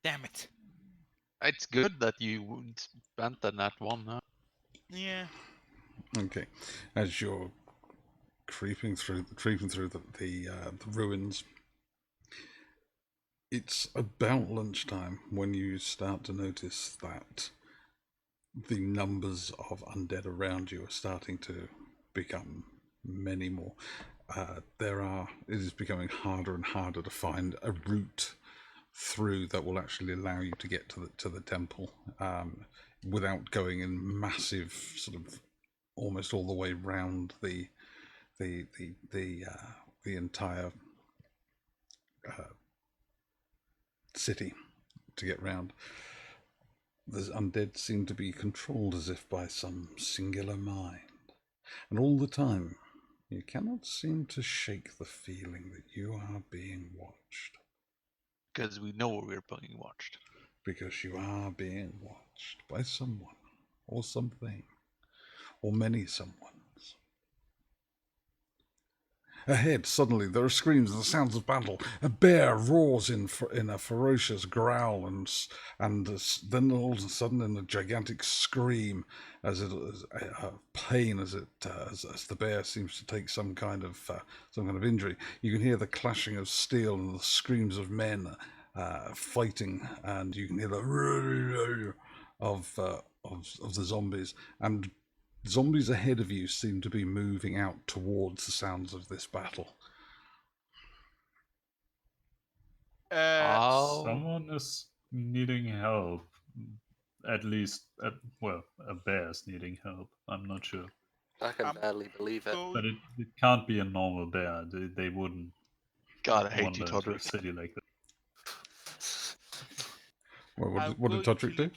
Damn it. It's good that you spent the nat one, huh? Yeah. Okay, as you're creeping through the ruins, it's about lunchtime when you start to notice that the numbers of undead around you are starting to become many more. It is becoming harder and harder to find a route through that will actually allow you to get to the temple without going in massive sort of almost all the way round the entire city to get round. The undead seem to be controlled as if by some singular mind, and all the time you cannot seem to shake the feeling that you are being watched. Because we know we're being watched. Because you are being watched by someone, or something, or many someones. Ahead, suddenly, there are screams and the sounds of battle. A bear roars in a ferocious growl, and then all of a sudden, in a gigantic scream, as pain as the bear seems to take some kind of injury. You can hear the clashing of steel and the screams of men fighting, and you can hear the of the zombies, and zombies ahead of you seem to be moving out towards the sounds of this battle. Someone is needing help. At least, a bear's needing help. I'm not sure. I can barely believe it. But it can't be a normal bear. They wouldn't God, I hate you, wander into a Toddrick. city like that. Well, what did Toddrick do?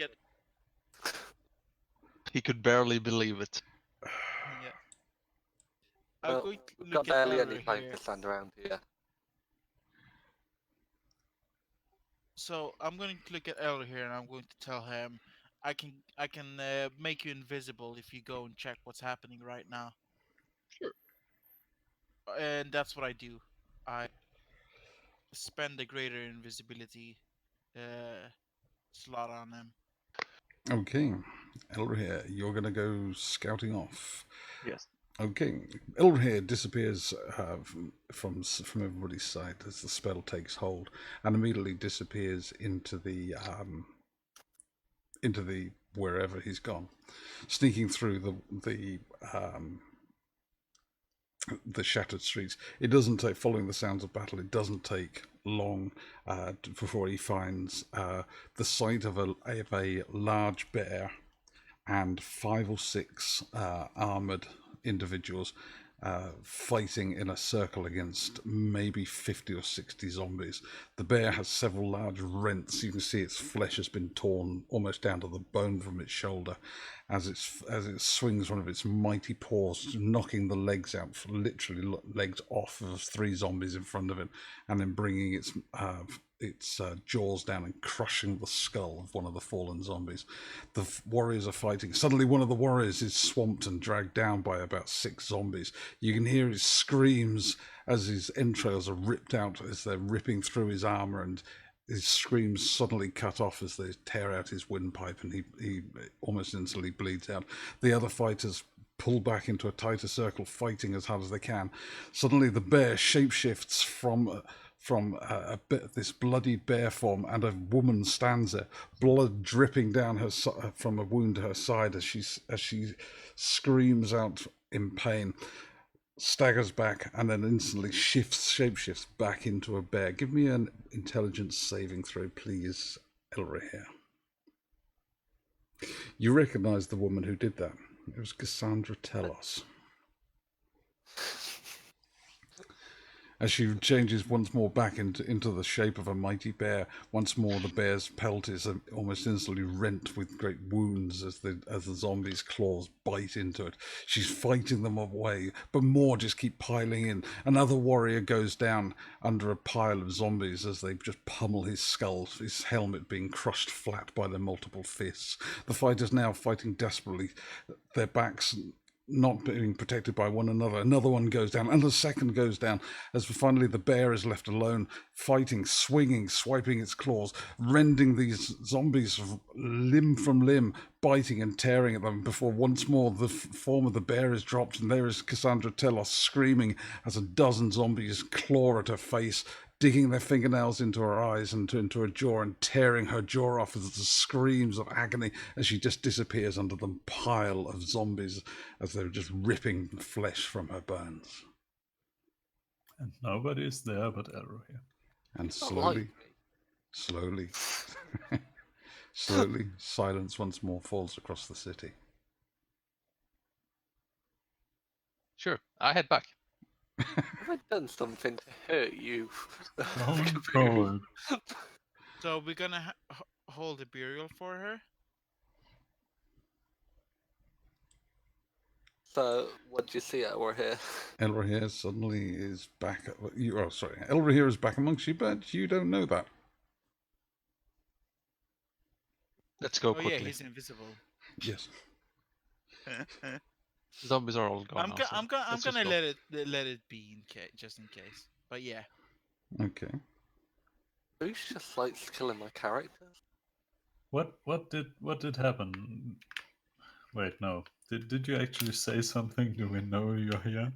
He could barely believe it. Yeah. I'm Well, going to we've look got at barely Elder any time here. to stand around here. So I'm going to look at Elder here, and I'm going to tell him, I can make you invisible if you go and check what's happening right now. Sure. And that's what I do. I spend a greater invisibility slot on them. Okay, Elder here, you're going to go scouting off. Yes. Okay, Elder here disappears from everybody's sight as the spell takes hold, and immediately disappears into the wherever he's gone, sneaking through the shattered streets. It doesn't take, following the sounds of battle, it doesn't take long before he finds the sight of a large bear and 5 or 6 armored individuals fighting in a circle against maybe 50 or 60 zombies. The bear has several large rents. You can see its flesh has been torn almost down to the bone from its shoulder as it swings one of its mighty paws, knocking the legs out, literally legs off of 3 zombies in front of it, and then bringing its jaws down and crushing the skull of one of the fallen zombies. The warriors are fighting. Suddenly one of the warriors is swamped and dragged down by about 6 zombies. You can hear his screams as his entrails are ripped out as they're ripping through his armor, and his screams suddenly cut off as they tear out his windpipe, and he almost instantly bleeds out. The other fighters pull back into a tighter circle, fighting as hard as they can. Suddenly the bear shapeshifts from this bloodied bear form, and a woman stands there, blood dripping down from a wound to her side as she screams out in pain, staggers back, and then instantly shapeshifts back into a bear. Give me an intelligence saving throw, please, Elrahir. You recognise the woman who did that. It was Cassandra Telos. As she changes once more back into the shape of a mighty bear, once more the bear's pelt is almost instantly rent with great wounds as the zombies' claws bite into it. She's fighting them away, but more just keep piling in. Another warrior goes down under a pile of zombies as they just pummel his skull, his helmet being crushed flat by their multiple fists. The fighters now fighting desperately, their backs not being protected by one another. Another one goes down, and the second goes down, as finally the bear is left alone, fighting, swinging, swiping its claws, rending these zombies limb from limb, biting and tearing at them, before once more the form of the bear is dropped, and there is Cassandra Telos screaming as a dozen zombies claw at her face, digging their fingernails into her eyes and into her jaw and tearing her jaw off as the screams of agony as she just disappears under the pile of zombies as they're just ripping flesh from her bones. And nobody is there but Arrow here. And Not like me. slowly, slowly, silence once more falls across the city. Sure, I head back. Have I done something to hurt you? Stone cold. So we're gonna hold a burial for her. So, what do you see at we're here? Elrohir suddenly is back. Elrohir is back amongst you, but you don't know that. Let's go Oh quickly. yeah, he's invisible. Yes. Zombies are all gone. I'm gonna let it be just in case. But yeah. Okay. Who's just likes killing my characters? What did happen? Wait, no. Did you actually say something? Do we know you're here?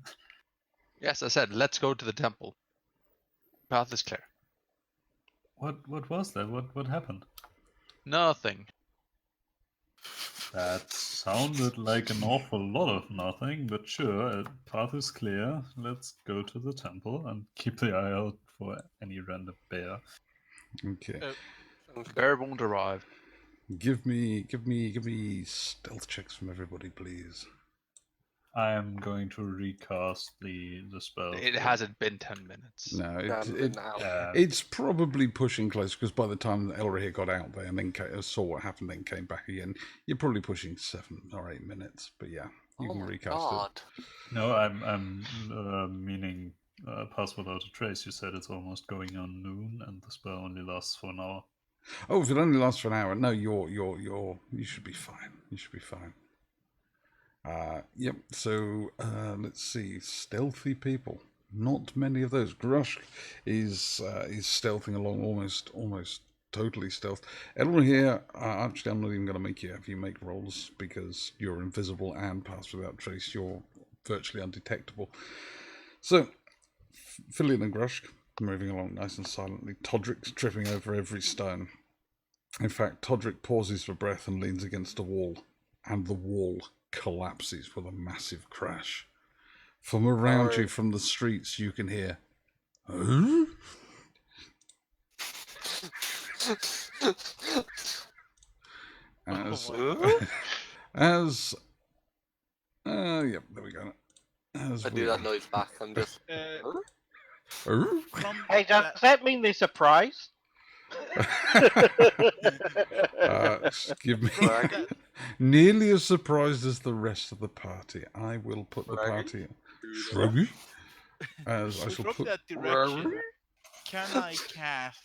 Yes, I said let's go to the temple. Path is clear. What was that? What happened? Nothing. That sounded like an awful lot of nothing, but sure, path is clear. Let's go to the temple and keep the eye out for any random bear. Okay. Sounds good. Bear won't arrive. Give me stealth checks from everybody, please. I am going to recast the spell. It hasn't been 10 minutes. No, Now. it's probably pushing close, because by the time Elrohir got out there and then saw what happened, then came back again, you're probably pushing 7 or 8 minutes. But yeah, you can my recast God. No, I'm meaning pass without a trace. You said it's almost going on noon, and the spell only lasts for an hour. it. Oh, if it only lasts for an hour, no, you should be fine. You should be fine. Yep. So let's see, stealthy people. Not many of those. Grushk is stealthing along, almost totally stealth. Elrohir, actually, I'm not even going to have you make rolls because you're invisible and pass without trace. You're virtually undetectable. So, Filion and Grushk moving along nice and silently. Todric's tripping over every stone. In fact, Todric pauses for breath and leans against a wall, and the wall collapses with a massive crash. From around you, from the streets, you can hear, "Huh?" Yep, there we go. I do that noise back. I'm just. Hey, does that mean they're surprised? Give me nearly as surprised as the rest of the party. I will put the party shruggy as I shall From put. that direction, can I cast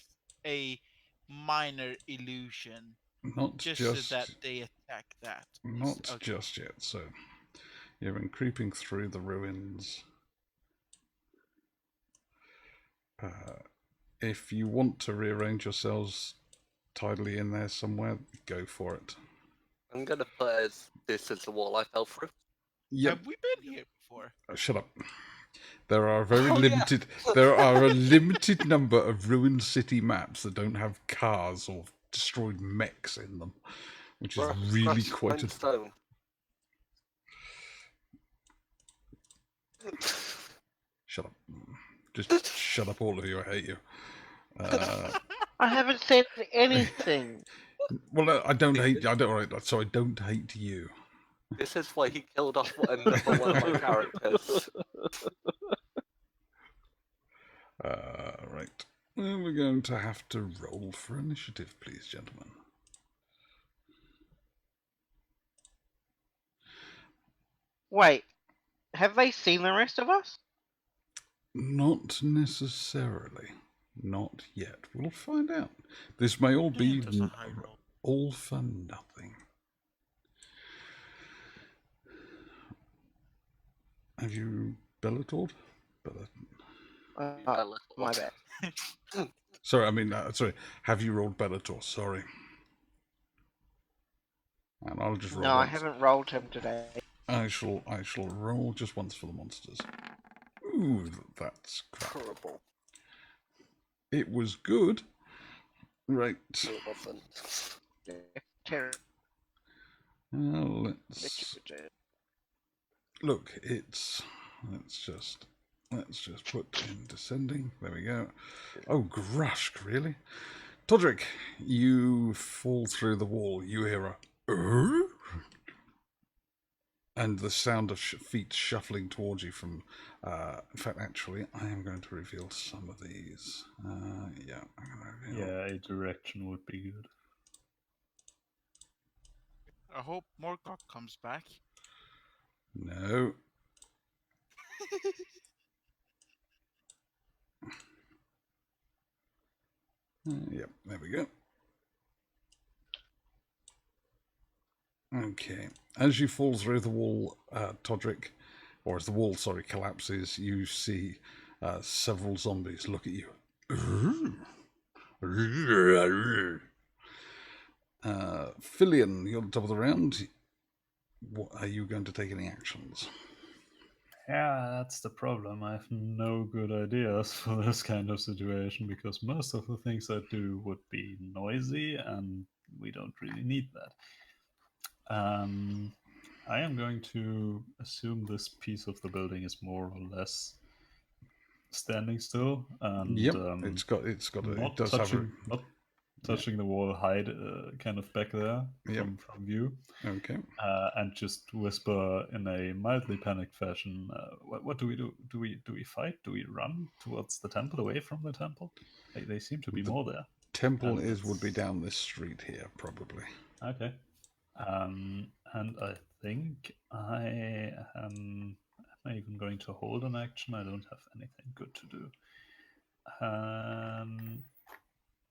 a minor illusion Not just so that they attack that? Not just yet. So you've been creeping through the ruins. If you want to rearrange yourselves tidily in there somewhere, go for it. I'm gonna put this as the wall I fell through. Yep. Have we been here before? Shut up. There are There are a limited number of ruined city maps that don't have cars or destroyed mechs in them, which is really quite a. Stone. Shut up. Just shut up, all of you. I hate you. I haven't said anything. Well, I don't hate. I don't. So I don't hate you. This is why he killed off another one of my characters. Right. Well, we're going to have to roll for initiative, please, gentlemen. Wait, have they seen the rest of us? Not necessarily. Not yet. We'll find out. This may all be That's a high roll. all for nothing. Have you Bellator? My bad. Sorry, I mean, sorry. Have you rolled Bellator? Sorry. And I'll just roll No, I once. haven't rolled him today. I shall roll just once for the monsters. Ooh, that's crap. Horrible. It was good. Right. It wasn't. Terrible. Let's look. Let's just put in descending. There we go. Oh, Grushk, really? Todrick, you fall through the wall. You hear a and the sound of feet shuffling towards you from... in fact, actually, I am going to reveal some of these. Yeah, I'm going to reveal... Yeah, a direction would be good. I hope Morcock comes back. No. Yep, there we go. Okay. As you fall through the wall, Todrick, or as the wall, sorry, collapses, you see several zombies look at you. Filion, you're at the top of the round. What, are you going to take any actions? Yeah, that's the problem. I have no good ideas for this kind of situation because most of the things I do would be noisy and we don't really need that. I am going to assume this piece of the building is more or less standing still and Yep, it not does touching, have not touching the wall, hide kind of back there Yep. from view. Okay. And just whisper in a mildly panicked fashion, what do we do? Do we fight? Do we run towards the temple, away from the temple? They seem to be more there. Temple would be down this street here, probably. Okay. And I think I am even going to hold an action. I don't have anything good to do.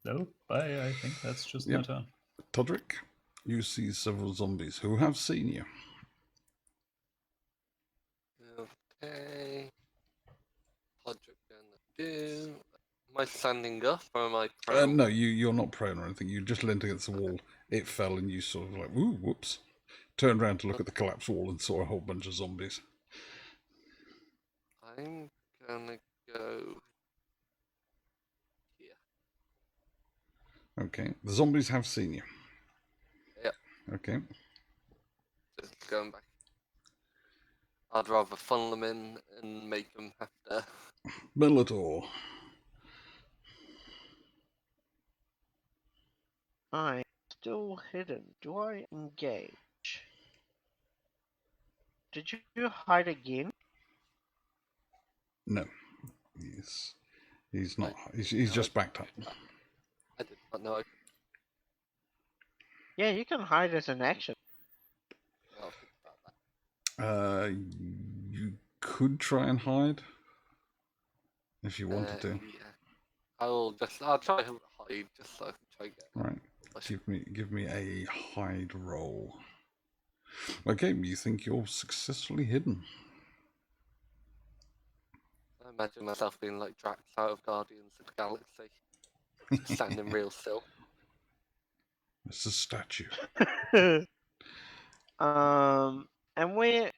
No, bye. I think that's just my turn. Todrick, you see several zombies who have seen you. Okay. Podrick gonna do. Am I standing up or am I prone? No, you're not prone or anything. You just leant against the wall. It fell and you sort of like, ooh, whoops. Turned around to look at the collapsed wall and saw a whole bunch of zombies. I'm gonna go here. Okay. The zombies have seen you. Yep. Okay. Just going back. I'd rather funnel them in and make them have to. Bellator. I'm still hidden. Do I engage? Did you hide again? No. He's not. He's just backed up. I did not know I could. Yeah, you can hide as an action. I'll think about that. You could try and hide if you wanted to. Yeah. I'll try to hide just so I can try and get. Right. Give me a hide roll. Okay, you think you're successfully hidden. I imagine myself being like Drax out of Guardians of the Galaxy, just standing real still. It's a statue. And where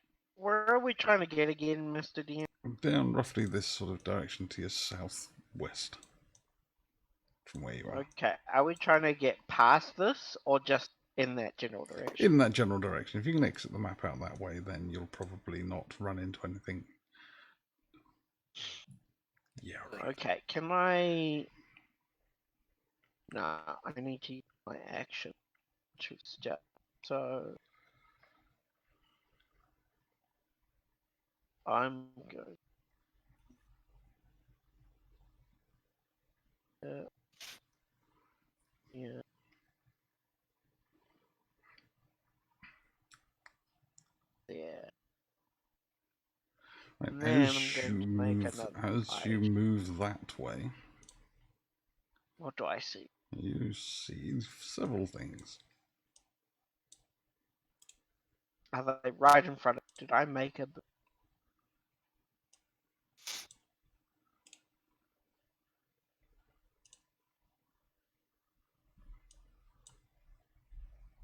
are we trying to get again, Mr. DM? Down roughly this sort of direction to your southwest from where you are. Okay, are we trying to get past this or just in that general direction? In that general direction. If you can exit the map out that way, then you'll probably not run into anything. Yeah, right. Okay, can I Nah, I need to use my action to step. So I'm going. Yeah. Yeah. Right, And then I'm as going you to make move, another as you page. move that way, What do I see? you see several things. Are they right in front of? Did I make a?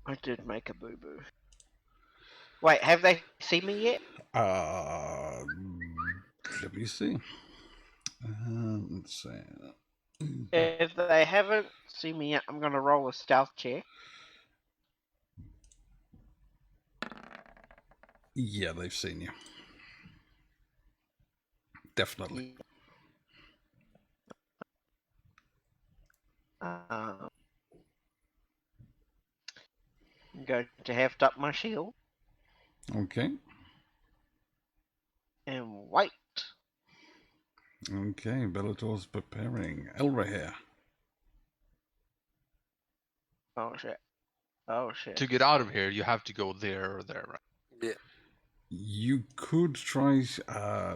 I did make a boo boo. Wait, have they seen me yet? Let me see. Let's see. If they haven't seen me yet, I'm gonna roll a stealth check. Yeah, they've seen you. Definitely. I'm going to heft up my shield Okay. and wait. Okay, Bellator's preparing. Elra here. Oh shit. Oh shit. To get out of here, you have to go there or there, right? Yeah. You could try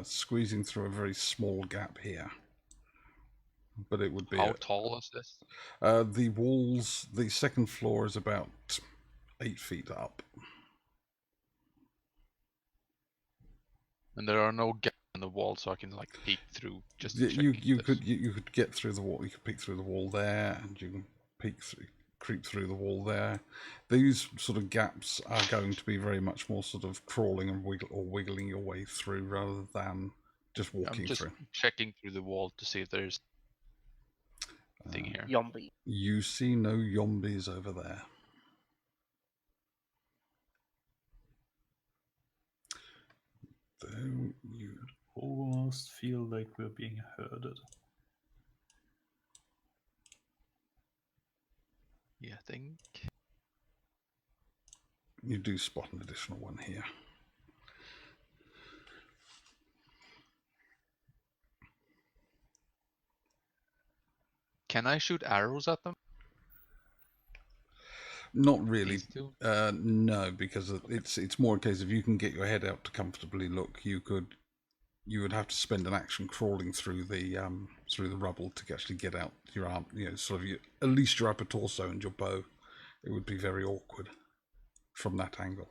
squeezing through a very small gap here, but it would be How tall is this? the walls. The second floor is about 8 feet up. And there are no gaps in the wall, so I can like peek through. Just You checking this. could get through the wall. You could peek through the wall there, and you can creep through the wall there. These sort of gaps are going to be very much more sort of crawling and wiggling your way through rather than just walking I'm just through. checking through the wall to see if there's thing here. Yombi. You see no zombies over there. Though you Almost feel like we're being herded. Yeah, I think. you do spot an additional one here. Can I shoot arrows at them? Not really. These two? No, because it's more a case of you can get your head out to comfortably look. You would have to spend an action crawling through the rubble to actually get out your arm. You know, sort of at least your upper torso and your bow. It would be very awkward from that angle.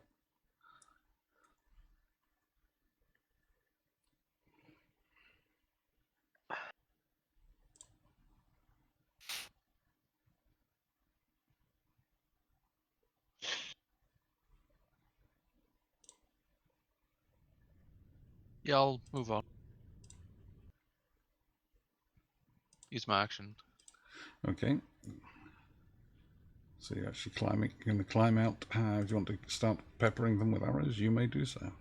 Yeah, I'll move on. Use my action. Okay. So you're actually going to climb out. If you want to start peppering them with arrows, you may do so.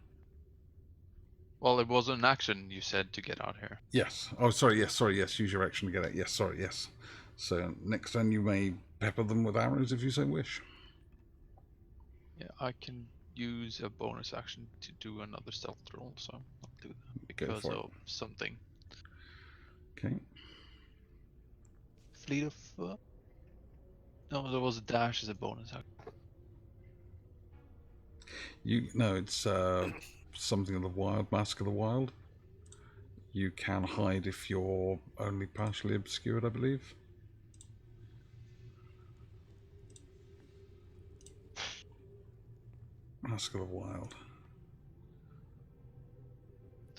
Well, it was an action you said to get out here. Yes. Oh, sorry. Yes. Sorry. Yes. Use your action to get out. Yes. Sorry. Yes. So next turn you may pepper them with arrows if you so wish. Yeah, I can use a bonus action to do another stealth roll, so I'll do that because for it. of something. Okay. Fleet of foot? No, there was a dash as a bonus action. It's something of the wild, Mask of the Wild. You can hide if you're only partially obscured, I believe. Mask of the Wild.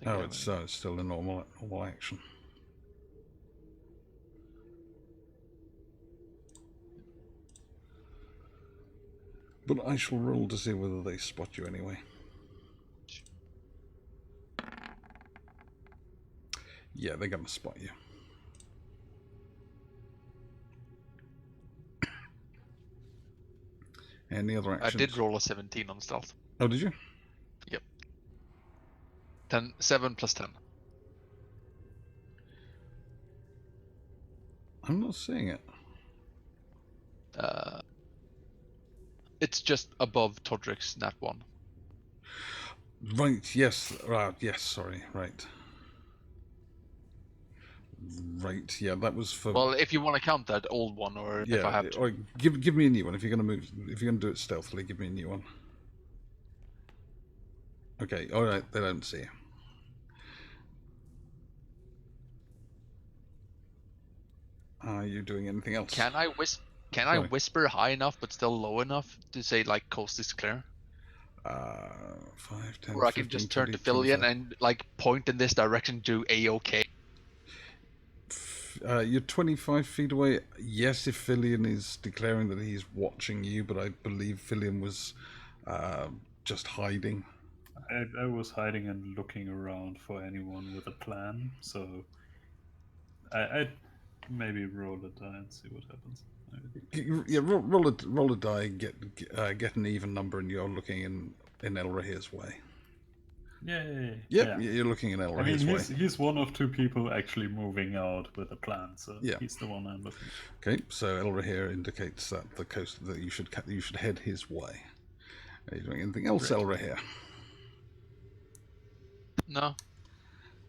Oh, it's still a normal action. But I shall roll to see whether they spot you anyway. Yeah, they're going to spot you. Any other actions? I did roll a 17 on stealth. Oh, did you? Yep. 7 plus 10. I'm not seeing it. It's just above Todrick's nat 1. Right, yes, yes, sorry, right. Right, yeah, that was for... Well, if you want to count that old one, or if I have to. Or give me a new one. If you're going to move, if you're going to do it stealthily, give me a new one. Okay, alright, they don't see you. Are you doing anything else? Can I whisper high enough but still low enough to say like coast is clear? 5, 10, Or I can 15, just turn 20, to Fillion 25. and like point in this direction to A-OK. You're 25 feet away. Yes, if Fillion is declaring that he's watching you, but I believe Fillion was just hiding. I was hiding and looking around for anyone with a plan, so I'd maybe roll a die and see what happens. Yeah, roll a die, get an even number, and you're looking in Elrahir's way. Yay! Yep, Yeah. you're looking in I mean, Elrahir's way. he's one of two people actually moving out with a plan, so Yeah. he's the one I'm looking. Okay, so Elrahir indicates that the coast that you should head his way. Are you doing anything else, Right. Elrahir? No.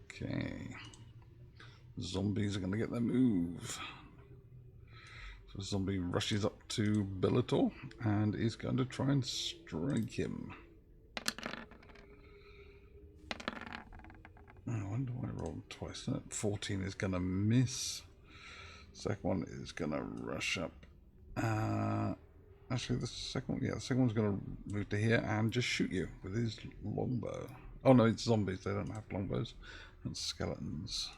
Okay. Zombies are going to get their move. So zombie rushes up to Bellator and is going to try and strike him. Oh, when do I roll twice? That 14 is going to miss. Second one is going to rush up. Actually, the second one's going to move to here and just shoot you with his longbow. Oh no, it's zombies. They don't have longbows. And skeletons.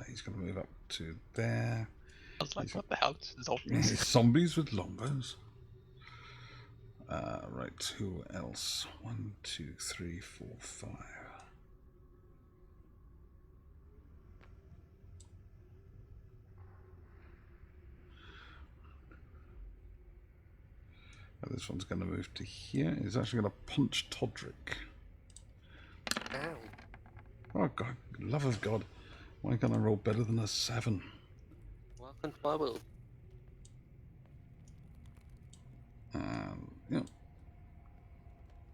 He's going to move up to there. I was like, what the hell? Zombies. Zombies with longbows. Right, who else? 1, 2, 3, 4, 5. This one's going to move to here. He's actually going to punch Todrick. Ow. Oh God, love of God. Why can't I roll better than a 7? Welcome to my world. Yep.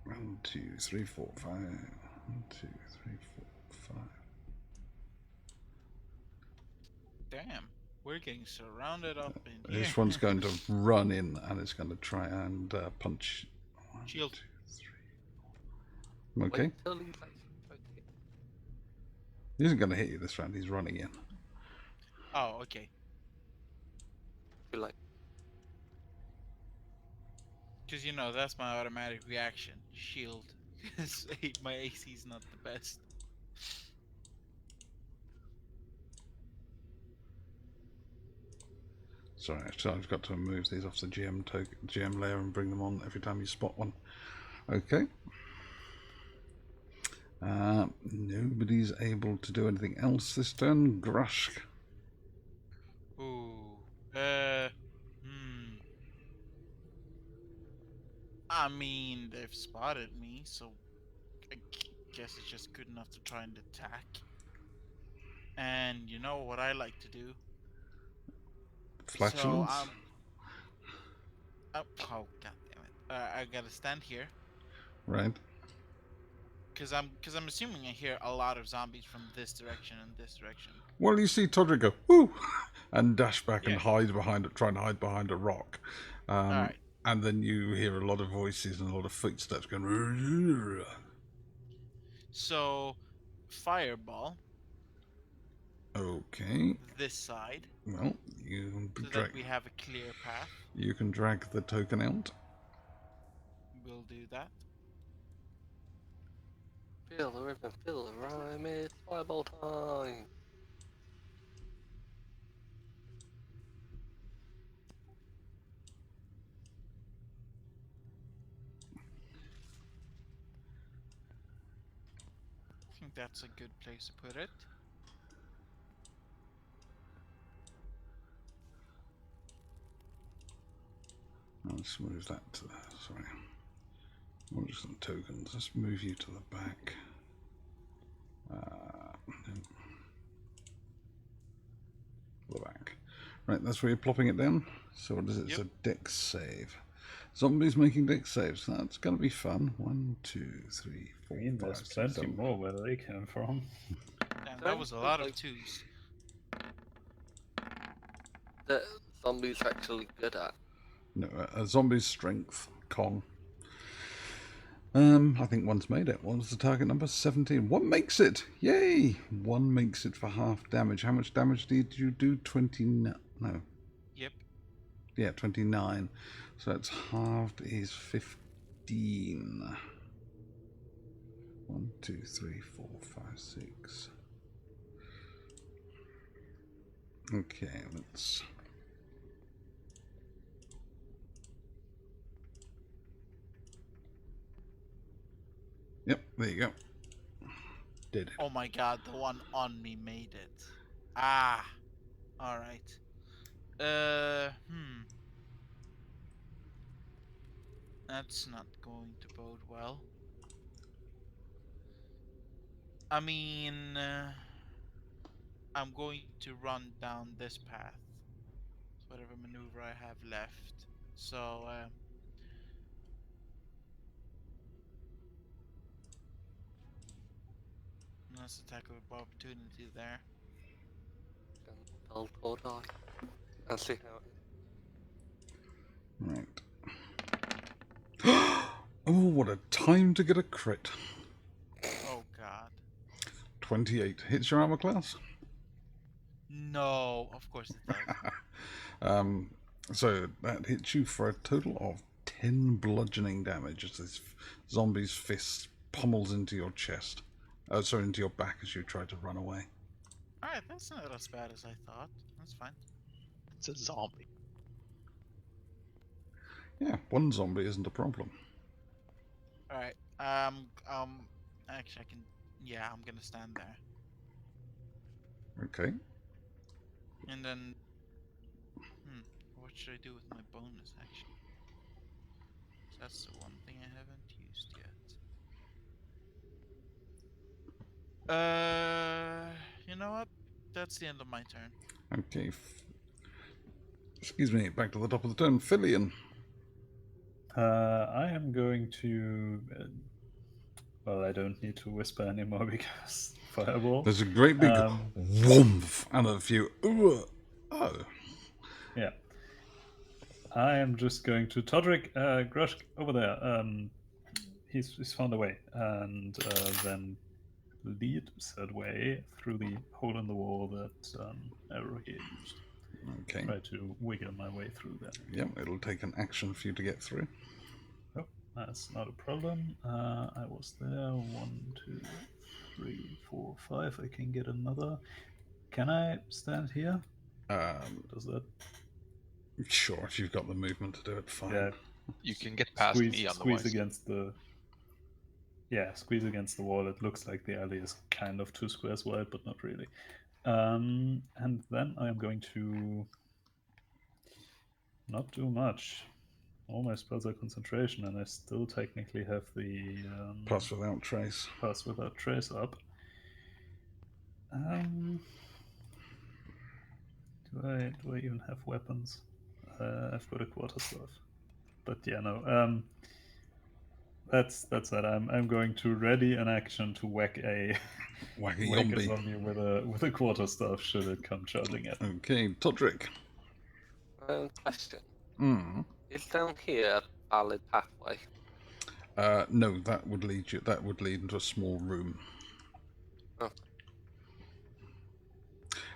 1, 2, 3, 4, 5. 1, 2, 3, 4, 5. Damn, we're getting surrounded up in here. This one's going to run in and it's going to try and punch. 1, Shield. 2, 3. Okay. Wait till he's actually okay. He isn't going to hit you this round. He's running in. Oh, okay. Be like, Because, you know, that's my automatic reaction. Shield. Because my AC is not the best. Sorry, actually, I've got to move these off the GM layer and bring them on every time you spot one. Okay. Nobody's able to do anything else this turn. Grushk. Ooh. I mean, they've spotted me, so I guess it's just good enough to try and attack. And you know what I like to do? Flatulence? So, oh, god damn it. I gotta stand here. Right. Because I'm assuming I hear a lot of zombies from this direction and this direction. Well, you see Todrick go, whoo, and dash back and Yeah. hide behind it, try and hide behind a rock. Alright. And then you hear a lot of voices and a lot of footsteps going. So, fireball Okay. this side, Well, you can so that we have a clear path. You can drag the token out. We'll do that. feel the rhythm, feel the rhyme, it's fireball time. I think that's a good place to put it. I'll just move that to the, sorry. What are some tokens? Let's move you to the back. The back. Right, that's where you're plopping it down. So what is it? It's a dex save. Zombies making deck saves. That's going to be fun. 1, 2, 3, 4, I mean, 5, there's 6, plenty 7. more where they came from. Damn, So that was a lot of like, twos. the zombies are actually good at. No, a zombie's strength. Con. I think one's made it. What was the target number? 17. One makes it. Yay! One makes it for half damage. How much damage did you do? 29. No. Yep. Yeah, 29. So it's halved is 15. 1, 2, 3, 4, 5, 6. Okay, let's. Yep, there you go. Did it. Oh my god, the one on me made it. Ah. Alright. That's not going to bode well. I mean, I'm going to run down this path. Whatever maneuver I have left. So, let's attack of opportunity there. Build or die. I'll see how it is. Right. Oh, what a time to get a crit. Oh god. 28. Hits your armor class? No, of course it does. So that hits you for a total of 10 bludgeoning damage as this zombie's fist pummels into your chest. Oh, sorry, into your back as you try to run away. Alright, that's not as bad as I thought. That's fine. It's a zombie. Yeah, one zombie isn't a problem. Alright. Actually, I can. Yeah, I'm gonna stand there. Okay. And then. What should I do with my bonus action? That's the one thing I haven't used yet. You know what? That's the end of my turn. Okay. Excuse me, back to the top of the turn. Fillion. I am going to. Well, I don't need to whisper anymore because fireball. There's a great big woomph and a few. Oh. Yeah. I am just going to Todrick, Grush over there. He's found a way, and then lead said way through the hole in the wall that Arrow here used. Okay. Try to wiggle my way through there. Yep, it'll take an action for you to get through. Oh, that's not a problem. I was there. 1, 2, 3, 4, 5. I can get another. Can I stand here? Does that? Sure, if you've got the movement to do it, fine. Yeah. You can get past me otherwise. Squeeze against the. Yeah, squeeze against the wall. It looks like the alley is kind of 2 squares wide, but not really. And then I am going to not do much. All my spells are concentration, and I still technically have the Pass without trace. pass without trace up. Do I even have weapons? I've got a quarterstaff, but yeah, no. That's it. I'm going to ready an action to whack a Whack a whack a zombie. zombie with a quarterstaff should it come charging at me. Okay, Todrick. Question. Mm. Is down here a valid pathway? No, that would lead you. That would lead into a small room. Oh.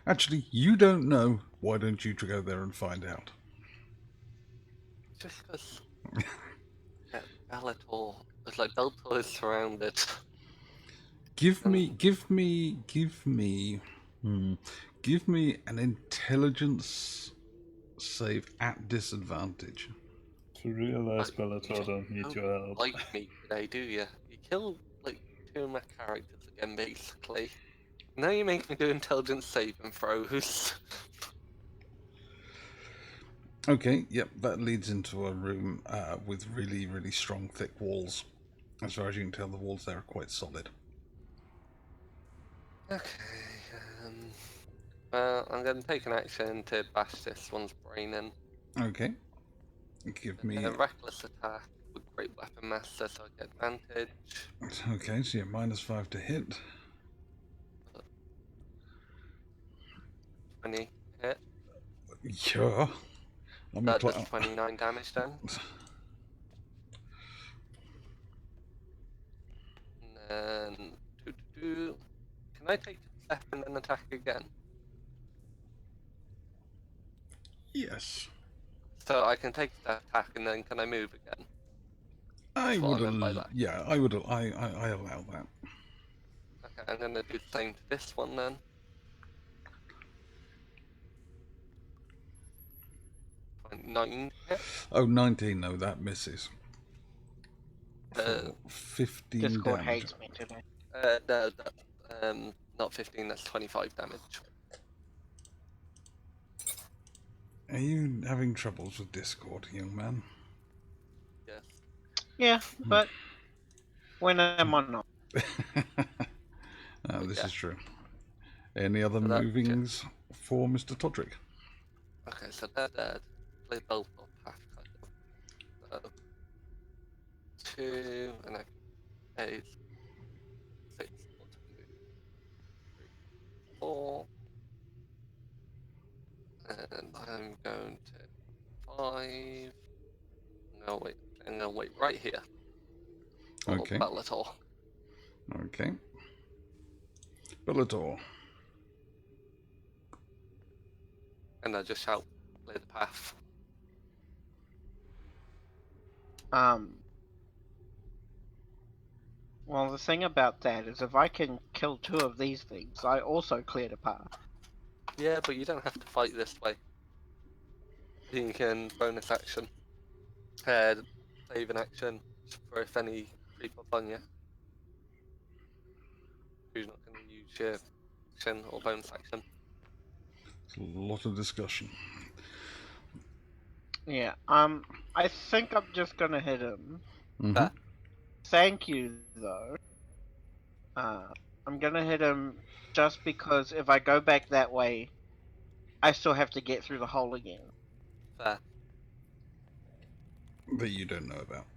Actually, you don't know. Why don't you go there and find out? Just because. Yeah, Bellator. It's like Bellator is surrounded. Give me an intelligence save at disadvantage. To realize You Bellator don't need don't your help. like me today, do you? You killed like 2 of my characters again, basically. Now you make me do intelligence saving throws. Okay, yep, that leads into a room with really, really strong, thick walls. As far as you can tell, the walls there are quite solid. Okay. I'm going to take an action to bash this one's brain in. Okay. Give me. A reckless attack with great weapon master, so I get advantage. Okay, so you're -5 to hit. 20 hit. Yeah. That does 29 damage then. And then can I take a step and then attack again? Yes. So I can take the attack and then can I move again? I That's what would. I meant by that. Yeah, I would. I allow that. Okay, I'm gonna do the same to this one then. Nine hit. Oh, 19. No, that misses. Uh, For 15 Discord damage. hates me today. No, not 15. That's 25 damage. Are you having troubles with Discord, young man? Yes. Yeah, but when am I not? This Yeah. is true. Any other So that- movings for Mr. Todrick? Okay, so they're dead. Play both of half kind of. So 2 and I 8, 6, 4, and I'm going to 5. No wait, I'm gonna wait right here. Okay. Bellator. Okay. Bellator. And I just shout, play the path. Well, the thing about that is if I can kill 2 of these things, I also cleared a path. Yeah, but you don't have to fight this way. You can bonus action. Save an action for if any creep up on you. Who's not going to use your action or bonus action. It's a lot of discussion. Yeah, I think I'm just gonna hit him. Mm-hmm. Thank you, though. I'm gonna hit him just because if I go back that way, I still have to get through the hole again. Fair. That you don't know about.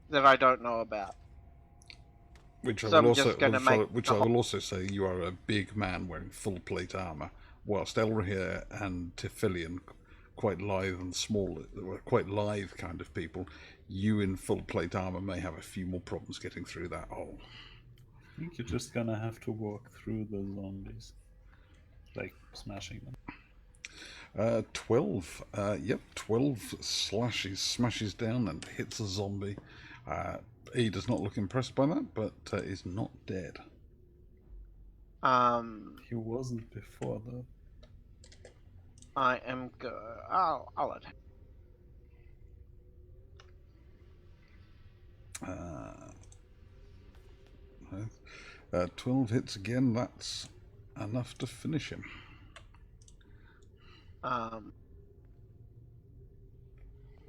That I don't know about. Which I So will I'm just gonna make which the I will also say you are a big man wearing full plate armor, whilst Elrahir and Tifilian, quite lithe and small, quite lithe kind of people, you in full plate armor may have a few more problems getting through that hole. I think you're just gonna have to walk through the zombies, like smashing them. 12. Yep, 12 smashes down and hits a zombie. He does not look impressed by that, but is not dead. He wasn't before, though. I am I'll attack. 12 hits again, that's enough to finish him. And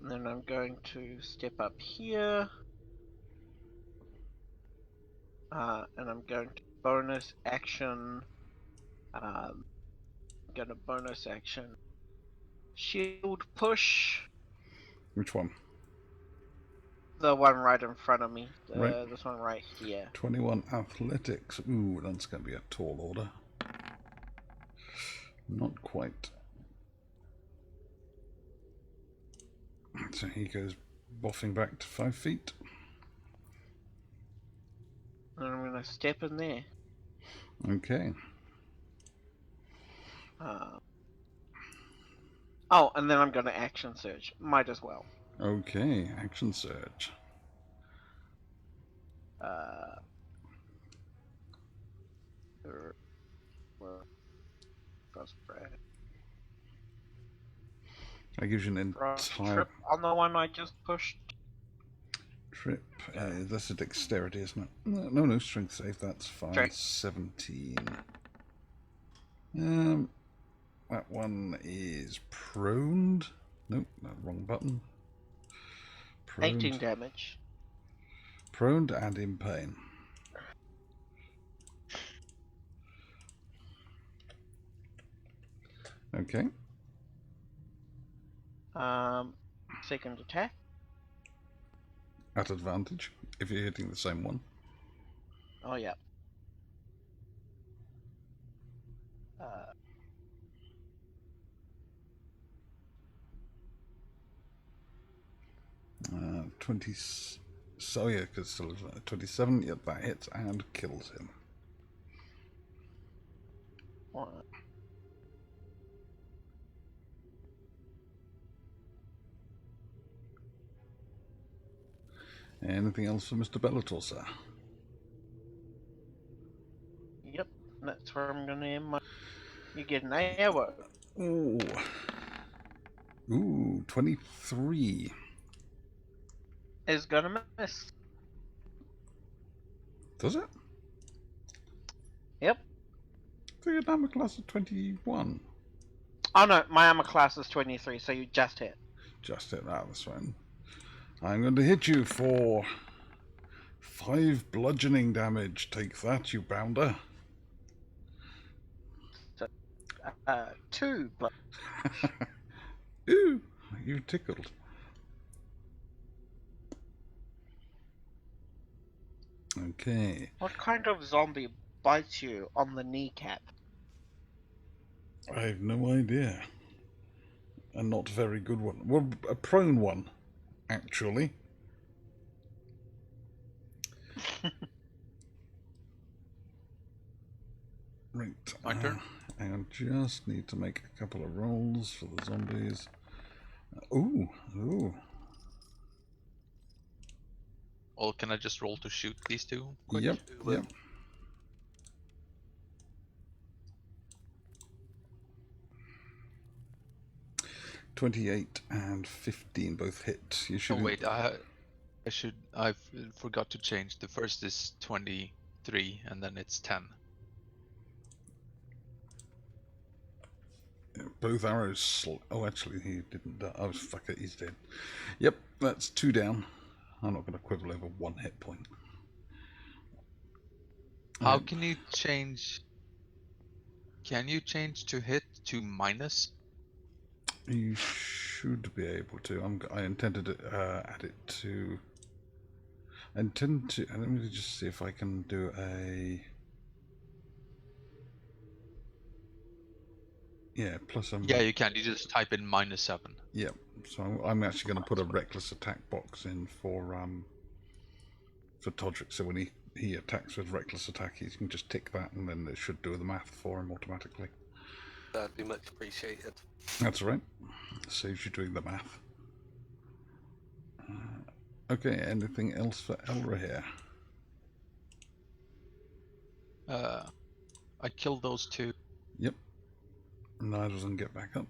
then I'm going to step up here. And I'm going to bonus action. I'm gonna bonus action. Shield push. Which one? The one right in front of me. Right. This one right here. 21 athletics. Ooh, that's going to be a tall order. Not quite. So he goes boffing back to 5 feet. And I'm gonna step in there. Okay. Oh, and then I'm gonna action surge. Might as well. Okay, action surge. That gives you an entire trip on the one I just pushed. trip. That's a dexterity, isn't it? No, strength save. That's fine. Strength. 17. That one is proned. Nope, no, wrong button. Proned. 18 damage. Proned and in pain. Okay. second attack. At advantage, if you're hitting the same one. Oh yeah. 20. So yeah, because still 27. Yep, that hits and kills him. One. Anything else for Mr. Bellator, sir? Yep, that's where I'm gonna end my. You get an arrow. Ooh. Ooh, 23. Is gonna miss. Does it? Yep. So your armor class of 21. Oh no, my armor class is 23, so you just hit. Just hit that, that's right. I'm going to hit you for 5 bludgeoning damage. Take that, you bounder. So, 2, but Ooh, you tickled. Okay. what kind of zombie bites you on the kneecap? I have no idea. A not very good one. Well, a prone one, actually. Right. My turn? I just need to make a couple of rolls for the zombies. Ooh, ooh. Or can I just roll to shoot these two? Quick? Yep, yep. $28 and 15 both hit. You should. Oh wait, I forgot to change. The first is 23 and then it's 10. Both arrows. Oh, actually, he didn't die. Oh, fuck it, he's dead. Yep, that's 2 down. I'm not going to quibble over 1 hit point. How can you change? Can you change to hit to minus? You should be able to. I intended to add it to. I intend to. Let me just see if I can do a. Yeah, plus Yeah, you can. You just type in -7. Yep. So I'm actually going to put a reckless attack box in for Todrick. So when he attacks with reckless attack, he can just tick that, and then it should do the math for him automatically. That'd be much appreciated. That's right. Saves you doing the math. Okay. Anything else for Elra here? I killed those two. Yep. Neither doesn't get back up.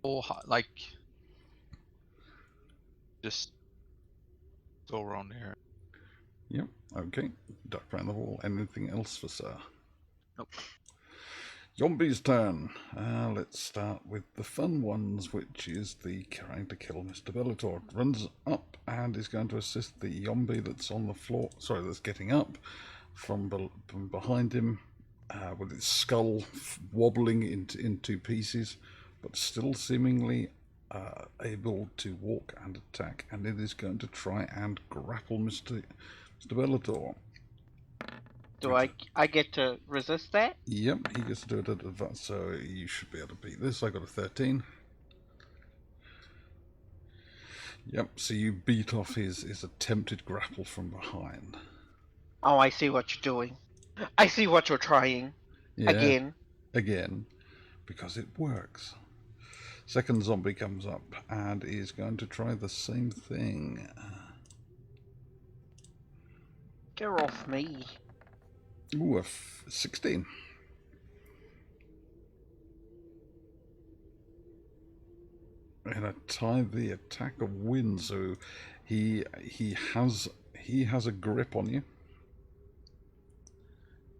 Oh, like just go around here. Yep. Okay. Duck around the wall. Anything else for Sir? Nope. Zombie's turn. Let's start with the fun ones, which is the trying to kill Mr. Bellator. Runs up and is going to assist the zombie that's on the floor. Sorry, that's getting up from behind him, with its skull wobbling in 2 pieces, but still seemingly able to walk and attack. And it is going to try and grapple Mr. Bellator. Do I get to resist that? Yep, he gets to do it at advance, so you should be able to beat this. I got a 13. Yep, so you beat off his attempted grapple from behind. Oh, I see what you're doing. I see what you're trying. Yeah, Again. because it works. Second zombie comes up and is going to try the same thing. Get off me. Ooh, 16. And I tie the attacker wins, so he has a grip on you.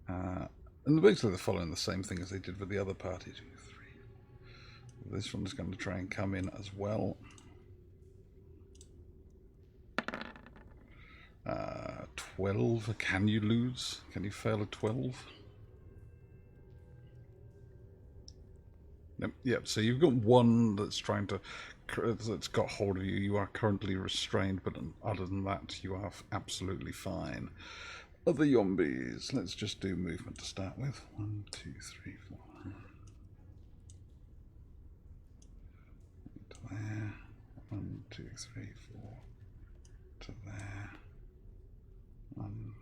And basically they're following the same thing as they did with the other party. 2, 3. This one's going to try and come in as well. 12. Can you lose? Can you fail a 12? Yep. So you've got one that's trying to, that's got hold of you. You are currently restrained, but other than that, you are absolutely fine. Other zombies. Let's just do movement to start with. 1, 2, 3, 4. To there. 1, 2, 3, 4. To there. 1,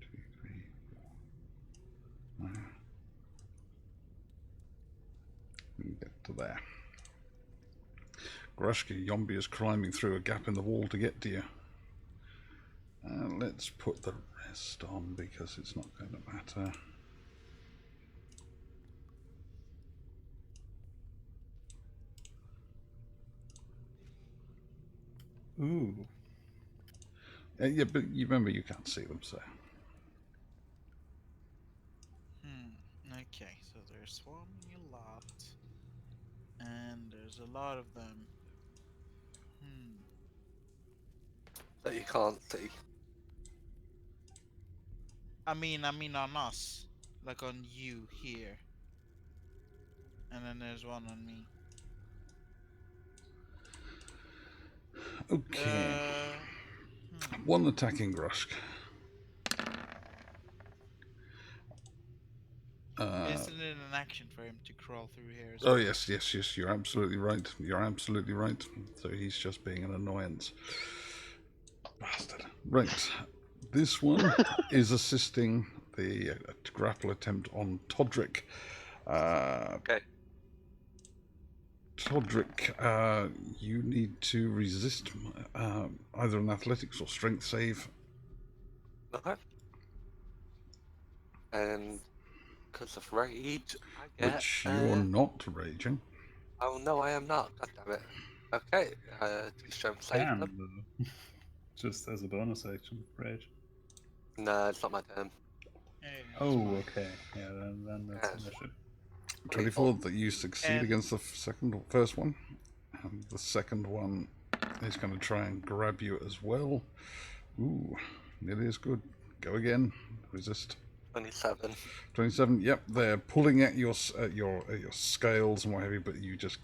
2, 3, 4. There. And get to there. Grushka Yombi is climbing through a gap in the wall to get to you. Let's put the rest on because it's not going to matter. Ooh. Yeah, but you remember you can't see them, so. Okay, so they're swarming a lot. And there's a lot of them. That you can't see. I mean on us. Like on you here. And then there's one on me. Okay. Hmm. One attacking Grushk. Isn't it an action for him to crawl through here as Oh, well? yes. You're absolutely right. You're absolutely right. So he's just being an annoyance. Bastard. Right. This one is assisting the grapple attempt on Todrick. Okay. Todrick, you need to resist either an athletics or strength save. Okay. And because of rage, I get. Which you're not raging. Oh no, I am not. God damn it. Okay. 2 strength save Can, them. though. Just as a bonus action, rage. No, it's not my turn. Yeah, it's Oh, fine. okay. Yeah, then that's an Yes. issue. 24 that you succeed And- against the first one. And the second one is going to try and grab you as well. Ooh, it is good. Go again. Resist. 27. 27. Yep, they're pulling at your scales and what have you, but you just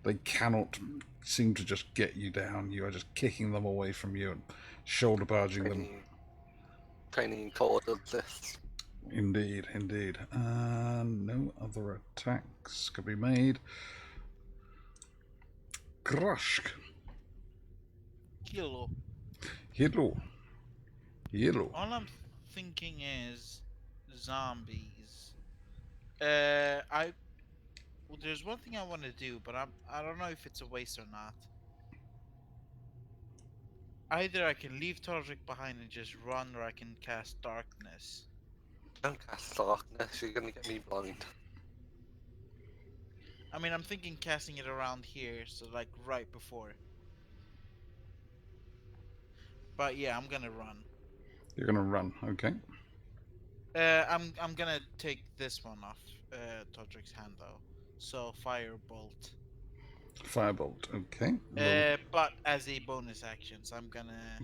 they cannot seem to just get you down. You are just kicking them away from you and shoulder barging them. Training core does this. Indeed. No other attacks can be made. Grushk. Kilo. Yellow. All I'm thinking is zombies. There's one thing I want to do, but I don't know if it's a waste or not. Either I can leave Todrick behind and just run, or I can cast darkness. Don't cast darkness, you're gonna get me blind. I mean, I'm thinking casting it around here, so like right before. But yeah, I'm gonna run. You're gonna run, okay? I'm gonna take this one off Todrick's hand though. So firebolt. Firebolt, okay. But as a bonus action, so I'm gonna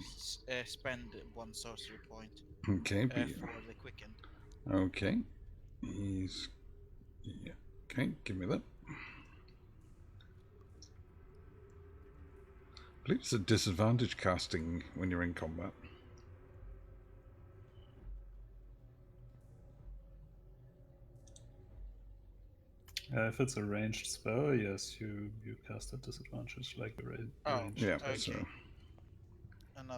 spend 1 sorcery point Okay, for the quicken. okay. He's yeah. Okay, give me that. I believe it's a disadvantage casting when you're in combat. If it's a ranged spell, yes, you cast at disadvantage, like a range. Yeah, Okay. so. And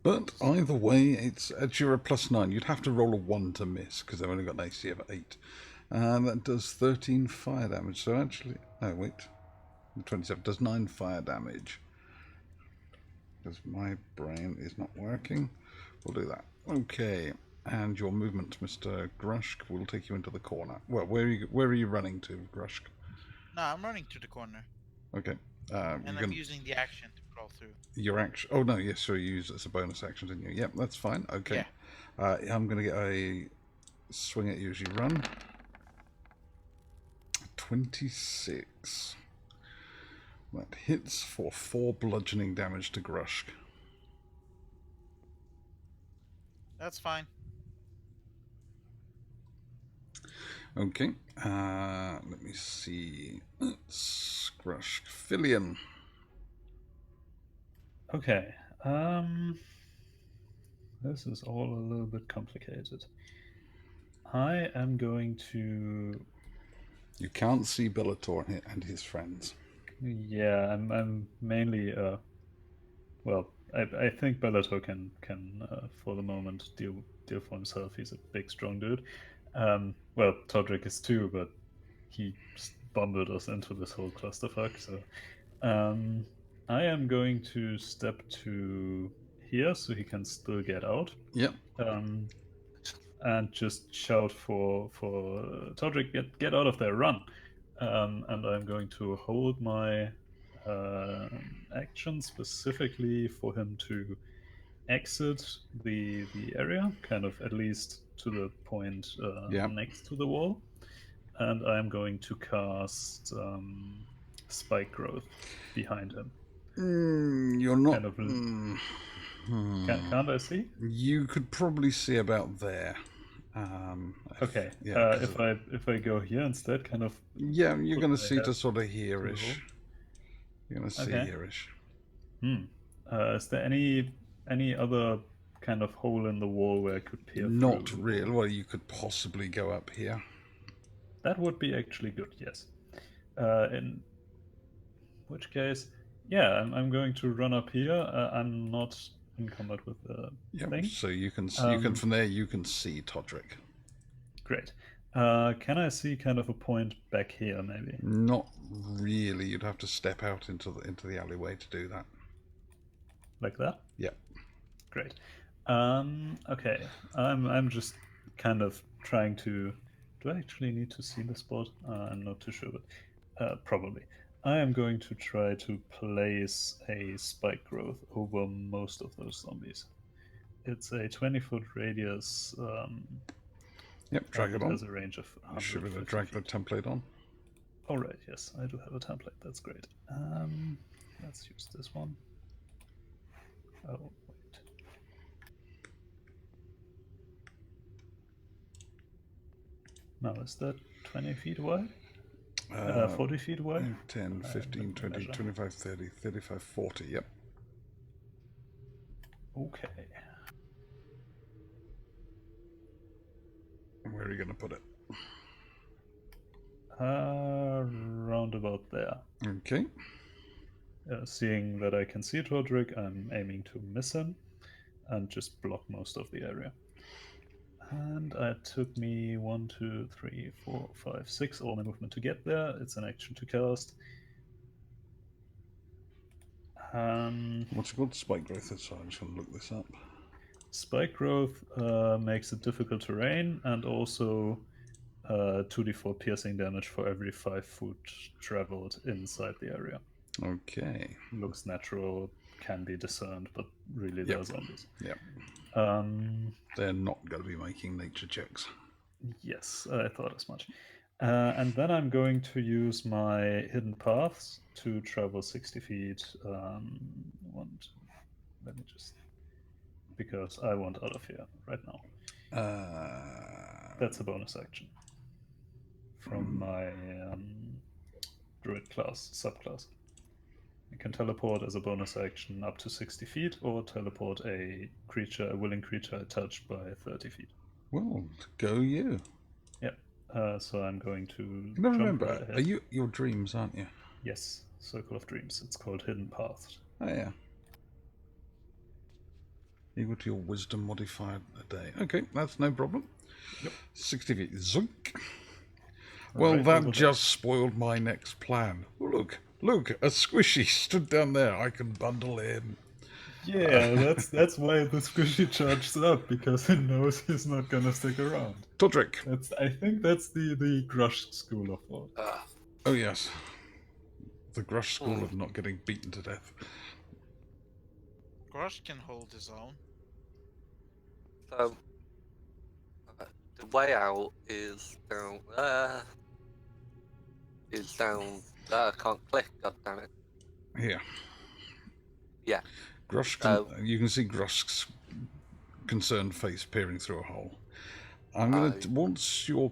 But either way, it's you're a +9. You'd have to roll a 1 to miss because they've only got an AC of 8. That does 13 fire damage. So actually, no, wait, 27 does 9 fire damage. Because my brain is not working. We'll do that. Okay, and your movement, Mr. Grushk, will take you into the corner. Well, where are you running to, Grushk? no, I'm running to the corner, Okay. and I'm using the action to crawl through. Your action. Oh no, yes, sure. You use it as a bonus action, didn't you? Yep, that's fine. Okay. Yeah. I'm going to get a swing at you as you run. 26. That hits for 4 bludgeoning damage to Grushk. That's fine. Okay. Let me see. It's Grush Filion. Okay. This is all a little bit complicated. I am going to. You can't see Bellator and his friends. Yeah, I'm mainly. Well, I think Bellator can for the moment deal for himself. He's a big, strong dude. Well, Todrick is too, but he just bumbled us into this whole clusterfuck. So, I am going to step to here so he can still get out. Yep. And just shout for Todrick, get out of there, run! And I'm going to hold my action specifically for him to exit the area, kind of at least to the point Yeah. next to the wall. And I'm going to cast Spike Growth behind him. You're not. Kind of. Can't I see? You could probably see about there. Okay. Yeah. If I go here instead, kind of. Yeah, you're put going my to see head to sort of to the here-ish. wall. You're going to see Okay. here-ish. Is there any other kind of hole in the wall where I could peer Not through? real. Well, you could possibly go up here. That would be actually good. Yes. In which case, yeah, I'm going to run up here. I'm not in combat with the thing. So you can Um, from there you can see Todrick. Great. Can I see kind of a point back here, maybe? Not really. You'd have to step out into the alleyway to do that. Like that? Yep. Great. Okay. I'm just kind of trying to. Do I actually need to see the spot? I'm not too sure, but probably. I am going to try to place a spike growth over most of those zombies. It's a 20-foot radius. Yep. Drag it on. Has a range of 100. Should we drag the template on? All right. Yes, I do have a template. That's great. Let's use this one. Oh, wait. Now, is that 20 feet wide? 40 feet wide? 10, 15, 20, 25, 30, 35, 40. Yep. Okay. Where are you going to put it? Round about there. Okay. Seeing that I can see Todrick, I'm aiming to miss him and just block most of the area. And it took me 1, 2, 3, 4, 5, 6 all my movement to get there. It's an action to cast. What's it called? Spike growth. So I'm just going to look this up. Spike growth makes it difficult terrain and also 2d4 piercing damage for every 5 foot traveled inside the area. Okay. Looks natural, can be discerned, but really they're zombies. Yep. They're not going to be making nature checks. Yes, I thought as much. And then I'm going to use my hidden paths to travel 60 feet. Let me just... Because I want out of here right now. That's a bonus action. From my druid class, subclass. I can teleport as a bonus action up to 60 feet, or teleport a willing creature I touch by 30 feet. Well, go you. Yep. So I'm going to. No, remember, are you your dreams, aren't you? Yes, Circle of Dreams. It's called Hidden Paths. Oh yeah. Equal to your wisdom modifier a day. Okay, that's no problem. Yep. 60 feet. Zoink. Well, Right, that just spoiled my next plan. Oh, look, a squishy stood down there. I can bundle in. Yeah, that's why the squishy charges up, because he knows he's not gonna stick around. Todrick. I think that's the Grush school of thought. Oh yes, the Grush school of not getting beaten to death. Grush can hold his own. So the way out is down there. Is down there. I can't click. God damn it. Here. Yeah. Grush. You can see Grush's concerned face peering through a hole. I'm gonna. What's your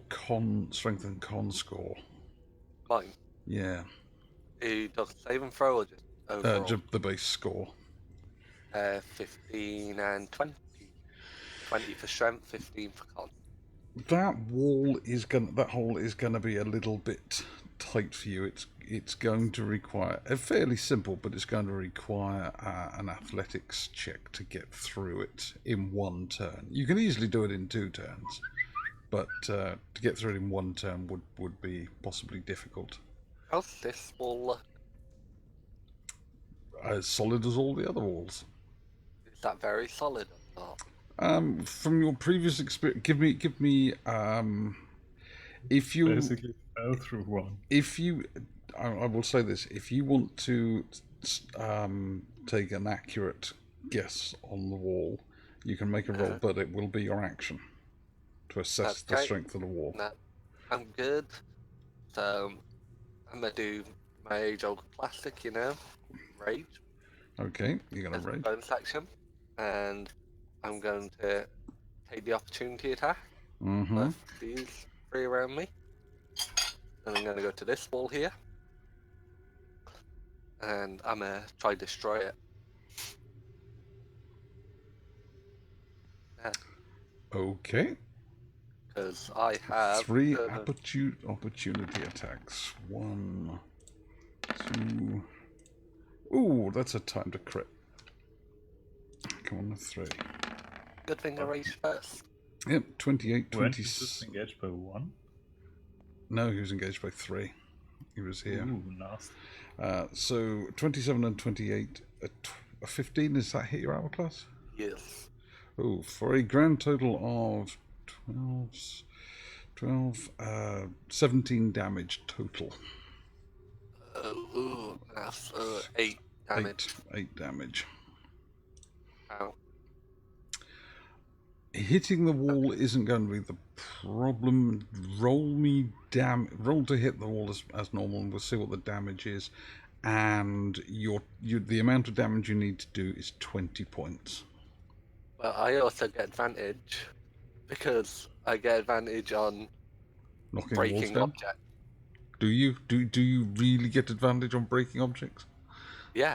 strength and con score? Mine. Yeah. Who does save and throw or just overall? Just the base score. 15 and 20. 20 for strength, 15 for con. That hole is gonna be a little bit tight for you. It's going to require a fairly simple, but it's going to require an athletics check to get through it in one turn. You can easily do it in 2 turns, but to get through it in 1 turn would be possibly difficult. How's this wall look? As solid as all the other walls. Is that very solid or not? From your previous experience, give me if you basically fell through one. I will say this: if you want to take an accurate guess on the wall, you can make a roll, but it will be your action to assess the strength of the wall. No, I'm good. So I'm gonna do my age-old classic, rage. Okay, you're gonna As a rage. bonus action, and I'm going to take the opportunity attack. Both these 3 around me, and I'm gonna go to this wall here, and I'm gonna try to destroy it. Okay. Because I have 3 opportunity attacks. 1, 2. Ooh, that's a time to crit. Come on, 3. Good thing I raged first. Yep, 28, 20. When is this engaged by 1? No, he was engaged by 3. He was here. Ooh, nasty. So 27 and 28. A 15, is that hit your armor class? Yes. Oh, for a grand total of 17 damage total. That's 8 damage. 8 damage. Ow. Hitting the wall isn't going to be the problem. Roll to hit the wall as normal, and we'll see what the damage is. And the amount of damage you need to do is 20 points. Well, I also get advantage because I get advantage on Knocking breaking walls down. objects. Do you? Do you really get advantage on breaking objects? Yeah,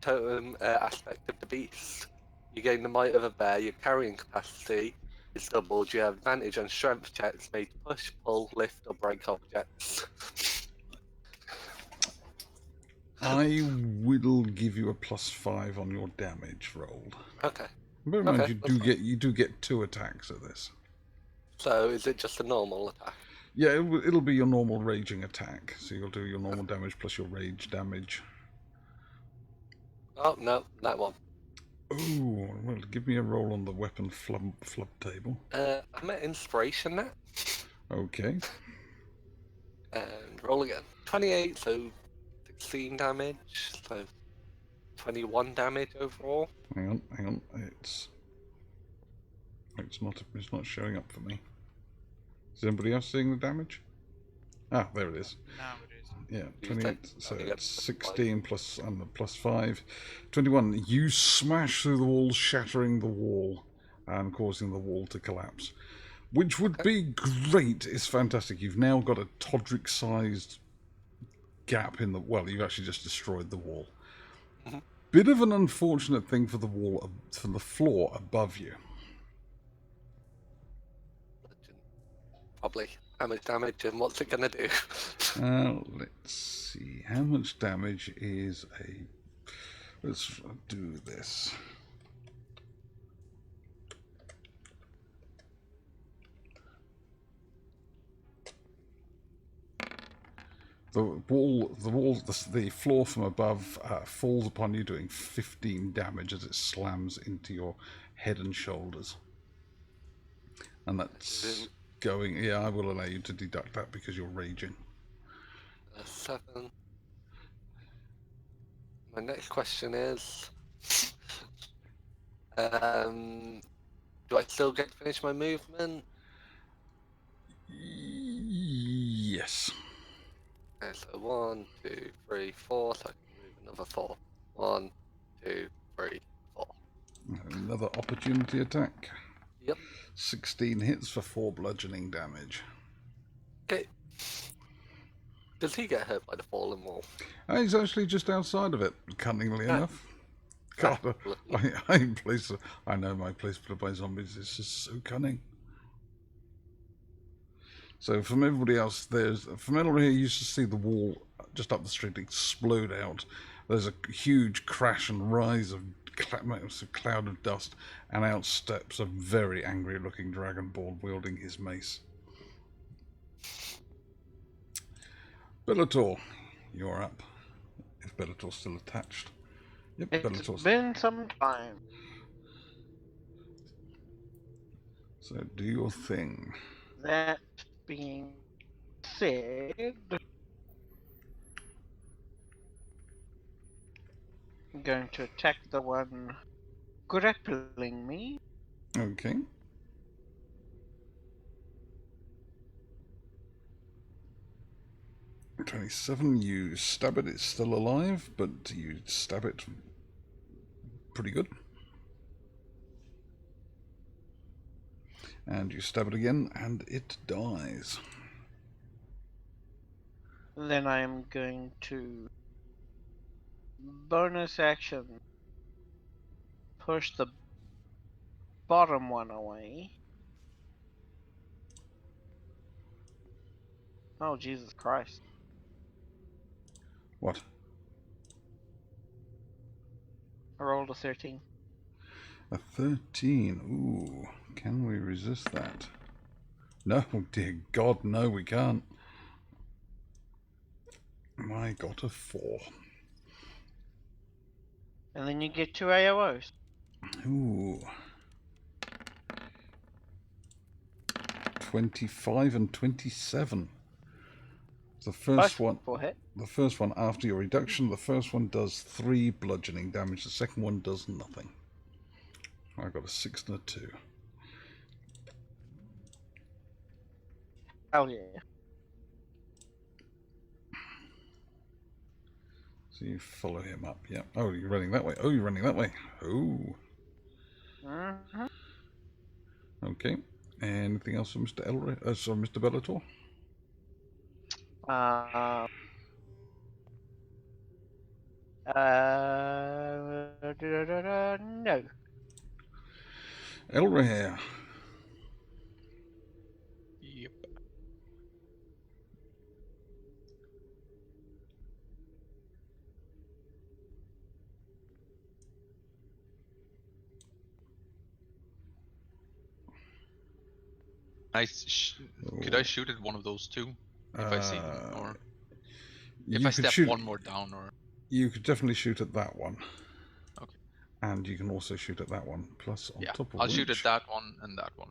totem aspect of the beast. You gain the might of a bear, your carrying capacity is doubled, you have advantage on strength checks made to push, pull, lift, or break objects. I will give you a +5 on your damage rolled. Okay. Bear in mind, you do get 2 attacks at this. So is it just a normal attack? Yeah, it'll be your normal raging attack. So you'll do your normal damage plus your rage damage. Oh, no, that one. Oh, well, give me a roll on the weapon flub table. I'm at inspiration now. Okay. And roll again. 28, so 16 damage, so 21 damage overall. Hang on. It's not showing up for me. Is anybody else seeing the damage? Ah, there it is. Now it is. Yeah, 28. So it's 16 plus +5. 21. You smash through the wall, shattering the wall and causing the wall to collapse. Which would be great. It's fantastic. You've now got a Todrick-sized gap in the... Well, you've actually just destroyed the wall. Bit of an unfortunate thing for the wall, for the floor above you. Probably. How much damage and what's it gonna do? Let's see. How much damage is a... Let's do this. The floor from above falls upon you, doing 15 damage as it slams into your head and shoulders. And that's going... Yeah, I will allow you to deduct that because you're raging. 7. My next question is... do I still get to finish my movement? Yes. Okay, so 1, 2, 3, 4, so I can move another 4. 1, 2, 3, 4. Another opportunity attack. Yep. 16 hits for 4 bludgeoning damage. Okay. Does he get hurt by the fallen wall? He's actually just outside of it, cunningly Ah. enough. God, Lucky. I know my place for by zombies is just so cunning. So from everybody else, from everyone here, you used to see the wall just up the street explode out. There's a huge crash and rise of a cloud of dust, and out steps a very angry-looking dragonborn wielding his mace. Bellator, you're up. If Bellator's still attached. Yep, It's Bellator's. been some time. So do your thing. That being said, I'm going to attack the one grappling me. Okay. $27, you stab it, it's still alive, but you stab it pretty good. And you stab it again, and it dies. Then I am going to bonus action push the bottom one away. Oh, Jesus Christ. What? I rolled a 13. A 13. Ooh, can we resist that? No, dear God, no, we can't. I got a 4. And then you get 2 AOs. Ooh. 25 and 27. The first one, Both hit. the first one after your reduction, the first one does 3 bludgeoning damage, the second one does nothing. I got a 6 and a 2. Oh yeah. So you follow him up, yeah. Oh, you're running that way. Oh, you're running that way. Oh. Mm-hmm. Okay. Anything else from Mr. Elray? Sorry, Mr. Bellator? No. Elray. Yep. Could I shoot at one of those two if I see them, or if I step one more down, or You could definitely shoot at that one. Okay. And you can also shoot at that one. Plus, on top of I'll shoot which, at that one and that one.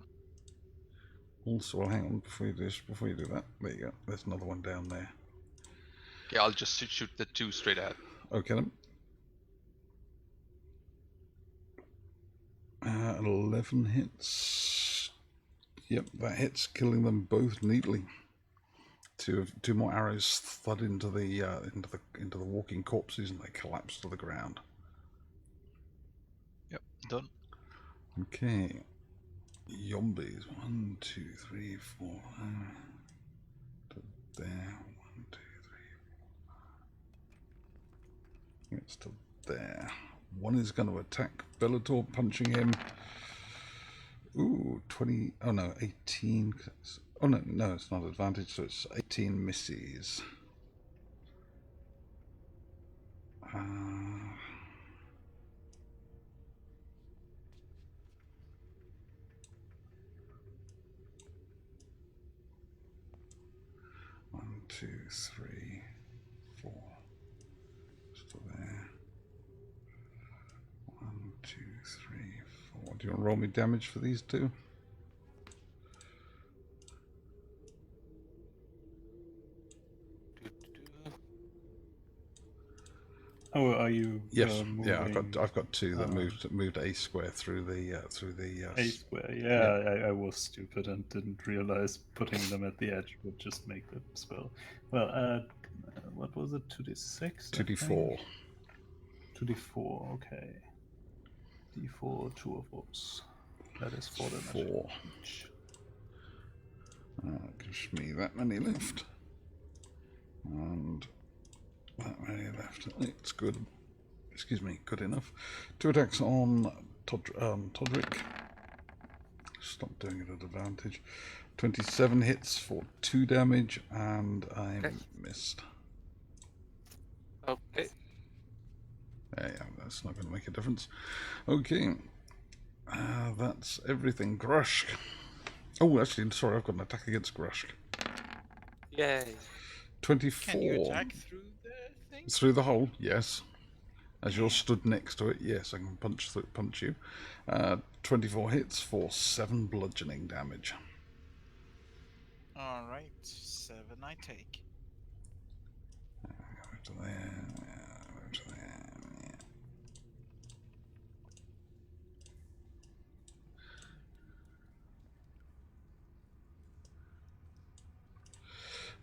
Also, well, hang on before you do that. There you go. There's another one down there. Okay, I'll just shoot the two straight ahead. Okay then. 11 hits. Yep, that hits, killing them both neatly. Two more arrows thud into the walking corpses, and they collapse to the ground. Yep, done. Okay. Zombies. 1, 2, 3, 4. There. 1, 2, 3, 4. It's to there. One is going to attack Bellator, punching him. Ooh, 20. Oh no, 18. Oh no, it's not advantage, so it's 18 misses. One, 2, 3, 4. Still there. 1, 2, 3, 4. Do you want to roll me damage for these two? Oh, are you? Yes. Moving, Yeah, I've got two that moved a square through the a square. Yeah, I was stupid and didn't realize putting them at the edge would just make the spell. Well, what was it? 2d6. 2d4. 2d4. Okay. D4, 2 of those. That is 4 damage. 4. Gives me that many left. And that many left. It's good. Excuse me, good enough. 2 attacks on Todrick. Stop doing it at advantage. 27 hits for 2 damage, and I missed. Okay. Yeah, that's not going to make a difference. Okay. That's everything. Grushk. Oh, actually, sorry, I've got an attack against Grushk. Yay. 24. Can you attack through the thing? Through the hole, yes. As you're stood next to it, yes, I can punch you. 24 hits for 7 bludgeoning damage. Alright, 7 I take. Over to there, over to there,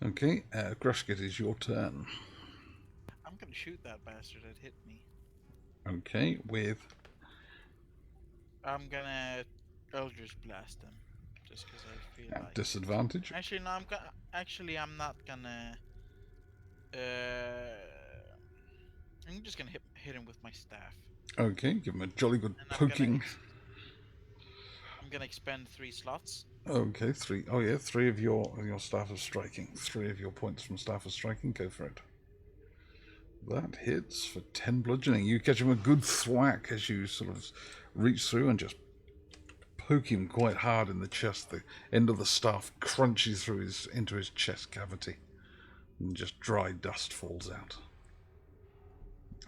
yeah. Okay, Grushk, it is your turn. I'm gonna shoot that bastard that hit me. Okay, with... I'm gonna Eldritch Blast him. Just because I feel at like disadvantage. Actually, no, I'm not gonna... I'm just gonna hit him with my staff. Okay, give him a jolly good And poking. I'm gonna expend 3 slots. Okay, 3. Oh yeah, 3 of your staff of striking. 3 of your points from staff of striking. Go for it. That hits for 10 bludgeoning. You catch him a good thwack as you sort of reach through and just poke him quite hard in the chest. The end of the staff crunches through into his chest cavity, and just dry dust falls out.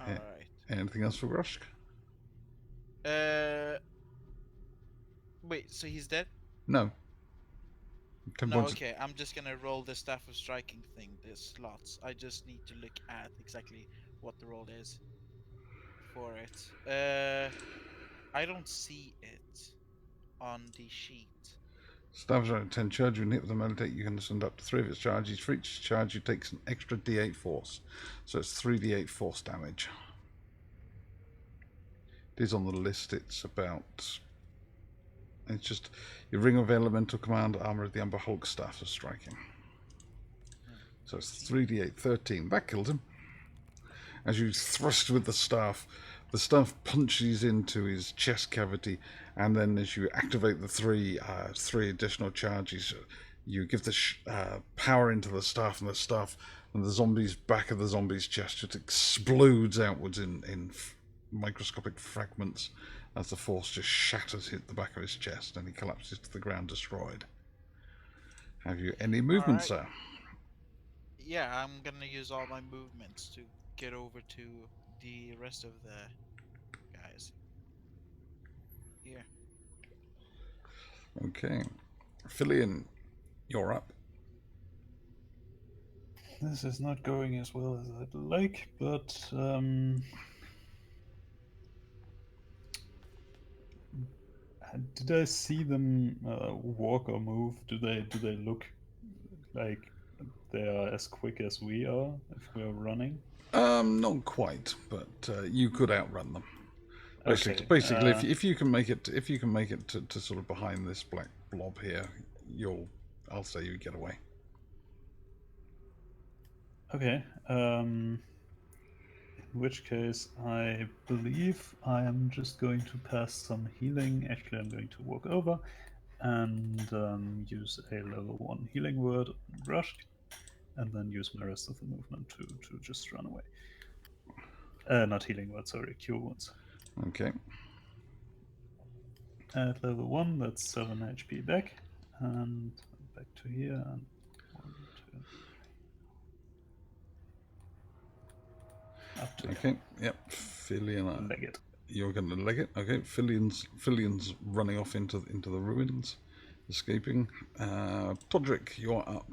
Alright. Anything else for Grushk? Wait, so he's dead? No. 10 No, points. okay, I'm just gonna roll the Staff of Striking thing, the slots. I just need to look at exactly what the roll is for it. I don't see it on the sheet. Staffs are at 10 charge. When hit with a melee attack, you can send up to 3 of its charges. For each charge, you take an extra d8 force. So it's 3d8 force damage. It is on the list. It's about... It's just your Ring of Elemental Command, Armor of the Amber Hulk, Staff of Striking. So it's 3d8, 13. That killed him. As you thrust with the staff punches into his chest cavity, and then as you activate the 3 additional charges, you give the power into the staff, and the zombie's back of the zombie's chest just explodes outwards in microscopic fragments as the force just shatters hit the back of his chest, and he collapses to the ground destroyed. Have you any movement, Alright. sir? Yeah, I'm gonna use all my movements to get over to the rest of the guys. Here. Okay. Fillion, you're up. This is not going as well as I'd like, but did I see them walk or move? Do they look like they are as quick as we are if we're running? Not quite, but you could outrun them. Basically, Okay, if you can make it, to sort of behind this black blob here, I'll say you get away. Okay. In which case, I believe I am just going to pass some healing. Actually, I'm going to walk over and use a level 1 healing word on Grushk, and then use my rest of the movement to just run away. Not healing word, sorry, cure wounds. Okay. At level 1, that's 7 HP back, and back to here, and 1, 2, 3. Up to Okay. Yep. Fillion, leg it. you're going to leg it. Okay. Fillion's running off into the ruins, escaping. Todrick, you're up.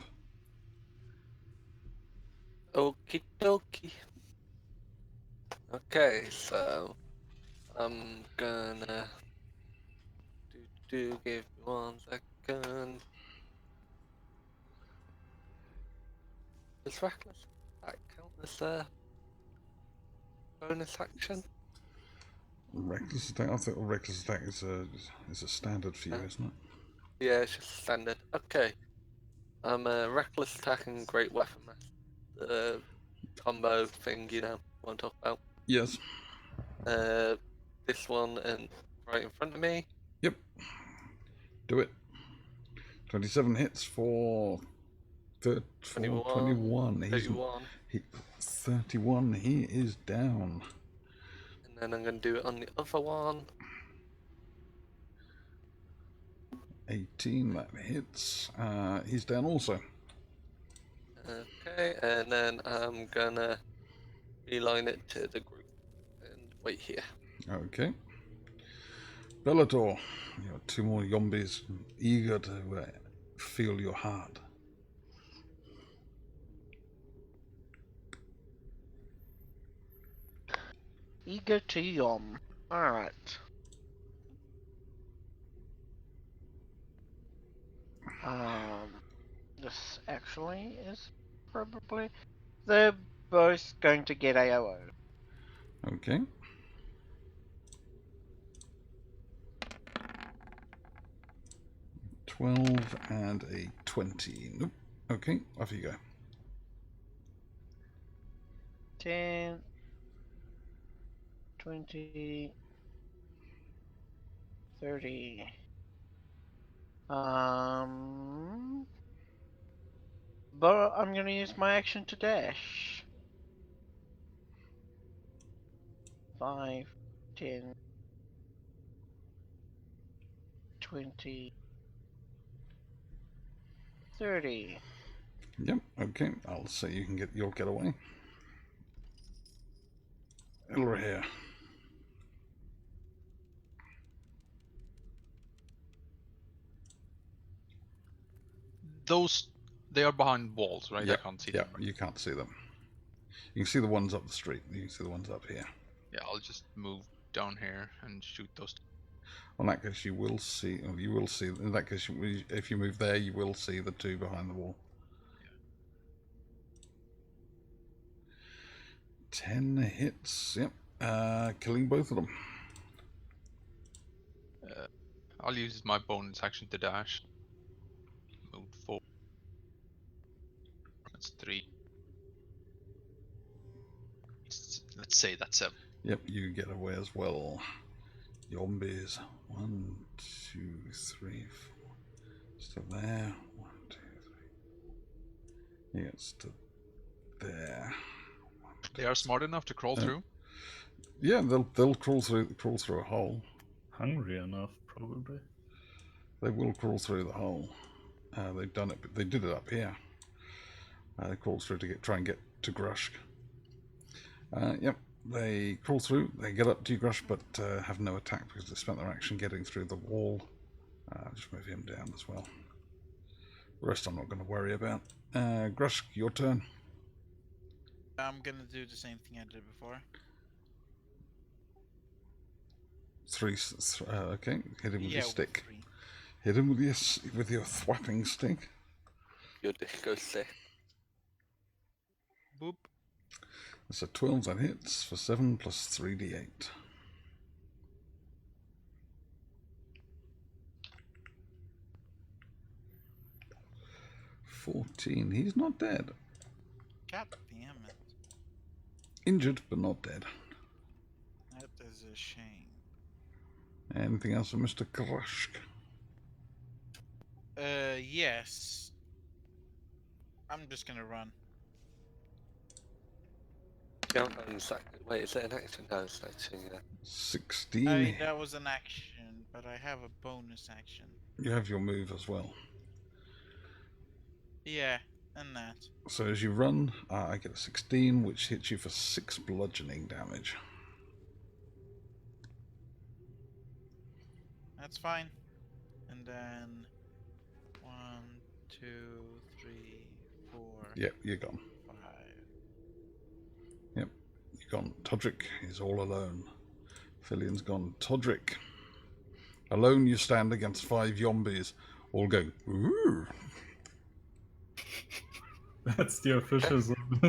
Okie dokie. Okay, so I'm gonna give me 1 second. Does reckless attack count as a bonus action? Reckless attack. I thought reckless attack is a standard for you, isn't it? Yeah, it's just standard. Okay. I'm a reckless attack and great weapon master. Combo thing, you know what I'm talking about. Yes. This one and right in front of me. Yep. Do it. 27 hits for 21. He's 31. 31. He is down. And then I'm going to do it on the other one. 18. That hits. He's down also. Okay, and then I'm going to beeline it to the group and wait here. Okay. Bellator, you have 2 more zombies eager to feel your heart. Eager to yom. Alright. This actually is probably... They're both going to get AOO. Okay. $12 and a 20. Nope. Okay, off you go. 10, 20, 30. But I'm gonna use my action to dash. 5, 10, 20, 30. Yep. Okay. I'll say you'll get away. Elra. Those, they are behind walls, right? Yep. I can't see Yep. them. You can't see them. You can see the ones up the street. You can see the ones up here. Yeah, I'll just move down here and shoot those. Well, in that case, you will see. Or you will see. In that case, if you move there, you will see the 2 behind the wall. Yeah. 10 hits. Yep. Killing both of them. I'll use my bonus action to dash. Move 4. That's 3. Let's say that's 7. Yep. You get away as well. Zombies. 1, 2, 3, 4. Still there. 1, 2, 3. He gets to there. They are smart enough to crawl through. Yeah, they'll crawl through a hole. Hungry enough, probably. They will crawl through the hole. They've done it. They did it up here. They crawl through to try and get to Grushk. Yep, they crawl through. They get up to Grushk, but have no attack because they spent their action getting through the wall. Just move him down as well. The rest I'm not going to worry about. Grushk, your turn. I'm gonna do the same thing I did before. 3. Okay, hit him with your with stick. 3. Hit him with your thwapping stick. Your disco stick. Boop. That's a 12 that hits for 7 plus 3d8. 14. He's not dead. God damn it. Injured, but not dead. That is a shame. Anything else for Mr. Grushk? Yes. I'm just gonna run. Wait, is it an action? No, it's an action, yeah. 16. That was an action, but I have a bonus action. You have your move as well. Yeah, and that. So as you run, I get a 16, which hits you for 6 bludgeoning damage. That's fine. And then 1, 2, 3, 4. Yep, you're gone. 5. Yep, you're gone. Todrick is all alone. Fillion's gone. Todrick. Alone you stand against 5 zombies. All go, ooh. That's the official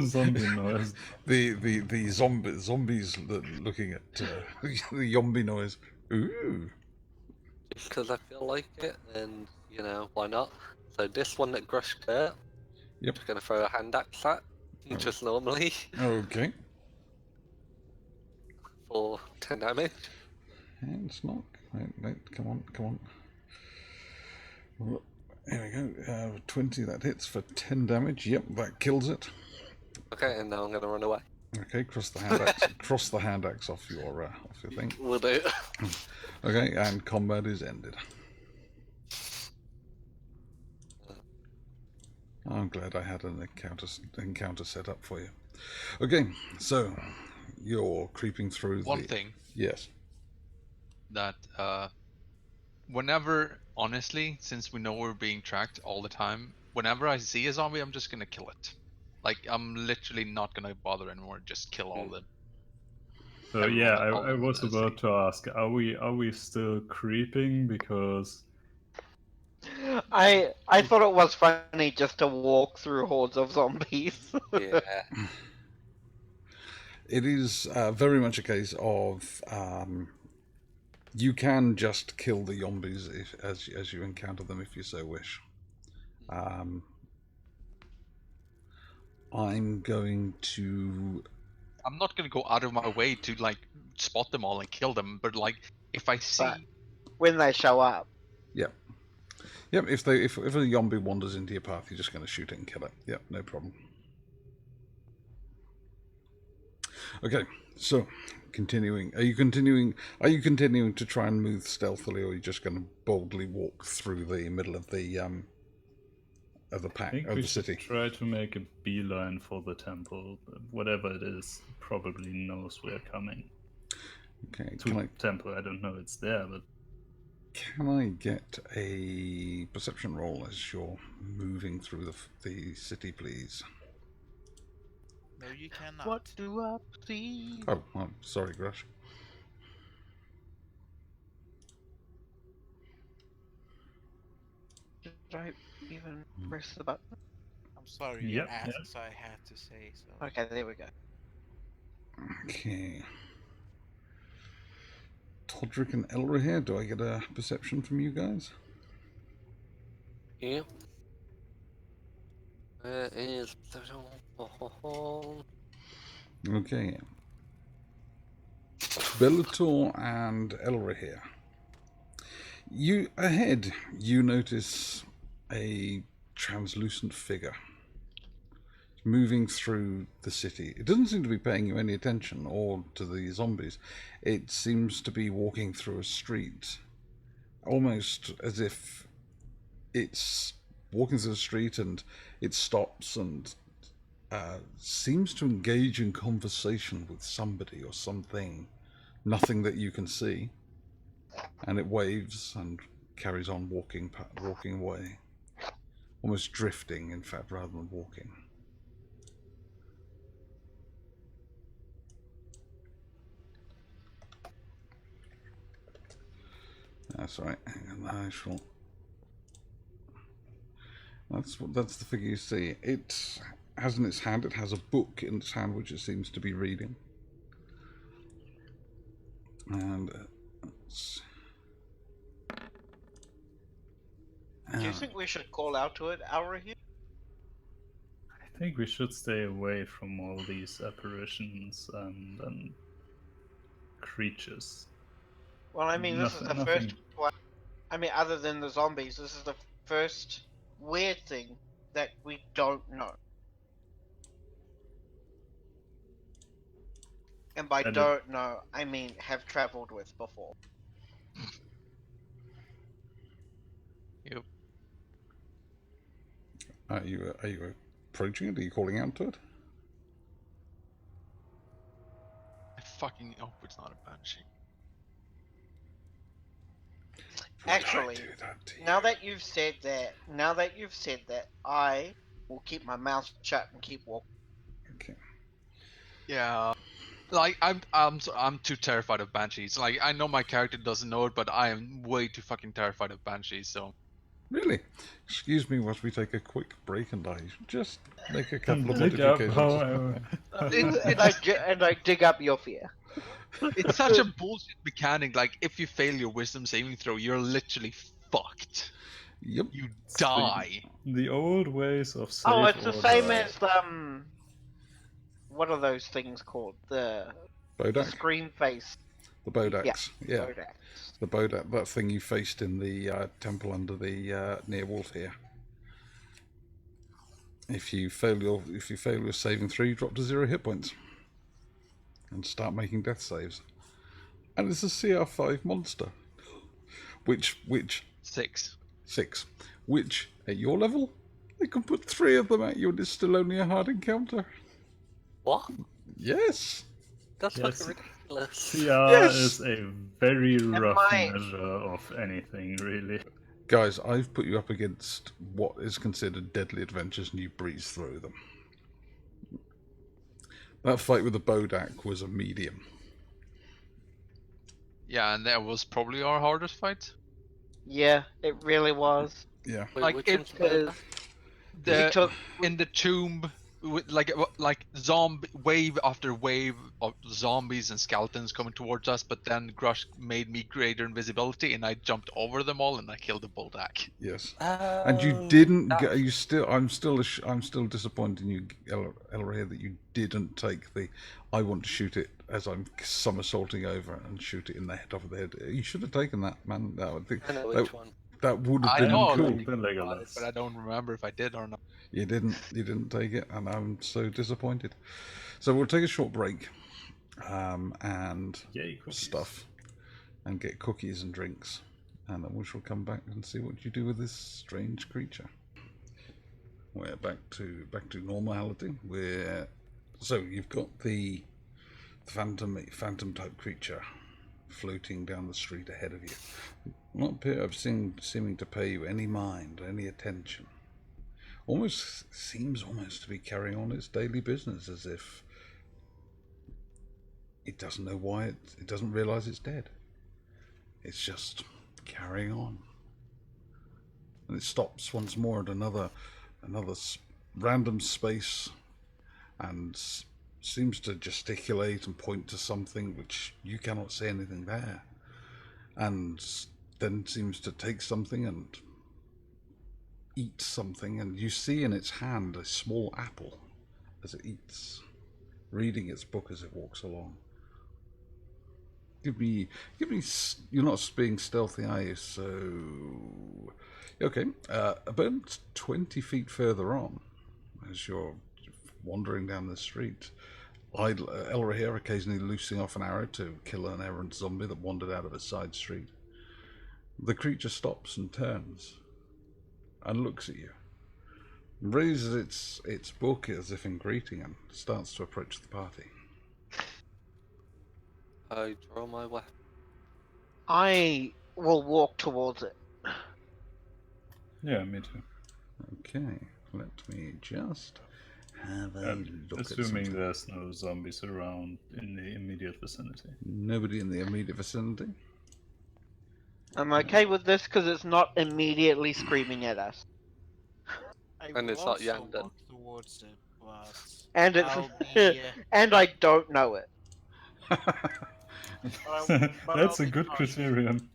zombie noise. The zombies looking at the zombie noise. Ooh. Just because I feel like it, and why not? So this one that Grush Kurt, Yep. just gonna throw a hand axe at, just normally Okay. for 10 damage. And it's not. Wait, come on. Here we go. 20, that hits for 10 damage. Yep, that kills it. Okay, and now I'm gonna run away. Okay, cross the hand axe off your thing. Will do. Okay, and combat is ended. I'm glad I had an encounter set up for you. Okay, so you're creeping through One thing Yes. that whenever, honestly, since we know we're being tracked all the time, whenever I see a zombie, I'm just gonna kill it. Like, I'm literally not gonna bother anymore. Just kill all the. So everyone yeah, all I in was the about city. to ask, are we still creeping? Because I thought it was funny just to walk through hordes of zombies. Yeah. It is very much a case of you can just kill the zombies as you encounter them if you so wish. I'm going to. I'm not gonna go out of my way to like spot them all and kill them, but like if I see. But when they show up, Yep. If a zombie wanders into your path, you're just going to shoot it and kill it. Yep, no problem. Okay, so continuing. Are you continuing to try and move stealthily, or are you just going to boldly walk through the middle of the I think of we the should city? try to make a beeline for the temple. Whatever it is, probably knows we're coming. Okay, To temple, I don't know it's there, but can I get a perception roll as you're moving through the city, please? No, you cannot. what do I see? Oh, sorry, Grush. Did I even press the button? I'm sorry you Yep, asked, yep. so I had to say so. Okay, there we go. Okay. Todrick and Elra here. Do I get a perception from you guys? Yeah. There is. Okay. Bellator and Elra here. You notice a translucent figure moving through the city. It doesn't seem to be paying you any attention or to the zombies. It seems to be walking through a street, almost as if it's walking through the street and it stops and seems to engage in conversation with somebody or something. Nothing that you can see. And it waves and carries on walking away. Almost drifting, in fact, rather than walking. That's right. Hang on, I shall. That's the figure you see. It has in its hand. It has a book in its hand, which it seems to be reading. And Do you think we should call out to it, Aura here? I think we should stay away from all these apparitions and creatures. Well, I mean, this is the Nothing- first one. I mean, other than the zombies, this is the first weird thing that we don't know. And by don't know, I mean have traveled with before. Yep. are you approaching it? Are you calling out to it? I fucking hope it's not a banshee. Actually, Would I do that to you? now that you've said that, I will keep my mouth shut and keep walking. Okay. Yeah. Like I'm too terrified of banshees. Like I know my character doesn't know it, but I am way too fucking terrified of banshees. So Really? Excuse me whilst we take a quick break and I just make a And couple of dig up modifications. and I dig up your fear. It's such a bullshit mechanic. Like, if you fail your wisdom saving throw, you're literally fucked. Yep. You die. The old ways of save Oh, it's the or same die. as what are those things called? The Bodak? screen face. The Bodaks. Yeah. Rodderics. The Bodak, that thing you faced in the temple under the near wolf here. If you fail your saving throw, you drop to 0 hit points. And start making death saves. And it's a CR5 monster. Which 6. 6. Which, at your level, they can put 3 of them at you and it's still only a hard encounter. What? Yes. That's Yes. fucking ridiculous. CR Yes! is a very rough my- measure of anything, really. Guys, I've put you up against what is considered deadly adventures and you breeze through them. That fight with the Bodak was a medium. Yeah, and that was probably our hardest fight. Yeah, it really was. Yeah. Wait, Like, which it- one's better? We took In the tomb, with like zombie wave after wave of zombies and skeletons coming towards us, but then Grush made me greater invisibility, and I jumped over them all, and I killed the Buldak. Yes. And you didn't get. You still. I'm still disappointed in you, Elrahir, that you didn't take the. I want to shoot it as I'm somersaulting over and shoot it in the top of the head. You should have taken that, man. That would be. I know which one. That would have I been know, cool. like, Then Legolas. but I don't remember if I did or not. You didn't take it, and I'm so disappointed. So we'll take a short break, and Yay, cookies. stuff, and get cookies and drinks, and then we shall come back and see what you do with this strange creature. We're back to normality. So you've got the phantom type creature floating down the street ahead of you. Not appear of seeming to pay you any mind, any attention. Seems to be carrying on its daily business as if it doesn't know why it doesn't realize it's dead. It's just carrying on. And it stops once more at another random space and seems to gesticulate and point to something which you cannot see anything there. And then seems to take something and eat something, and you see in its hand a small apple as it eats, reading its book as it walks along. Give me. You're not being stealthy, are you? So, okay. About 20 feet further on, as you're wandering down the street, Elrahir occasionally loosing off an arrow to kill an errant zombie that wandered out of a side street. The creature stops and turns and looks at you, raises its book as if in greeting, and starts to approach the party. I draw my weapon. I will walk towards it. Yeah, me too. Okay, let me just have a look at Assuming something. there's no zombies around in the immediate vicinity. Nobody in the immediate vicinity. I'm okay with this because it's not immediately screaming at us, I And will it's not also Yanden. walk towards it, but and it's I'll be, and I don't know it. but That's I'll a be good cautious. criterion.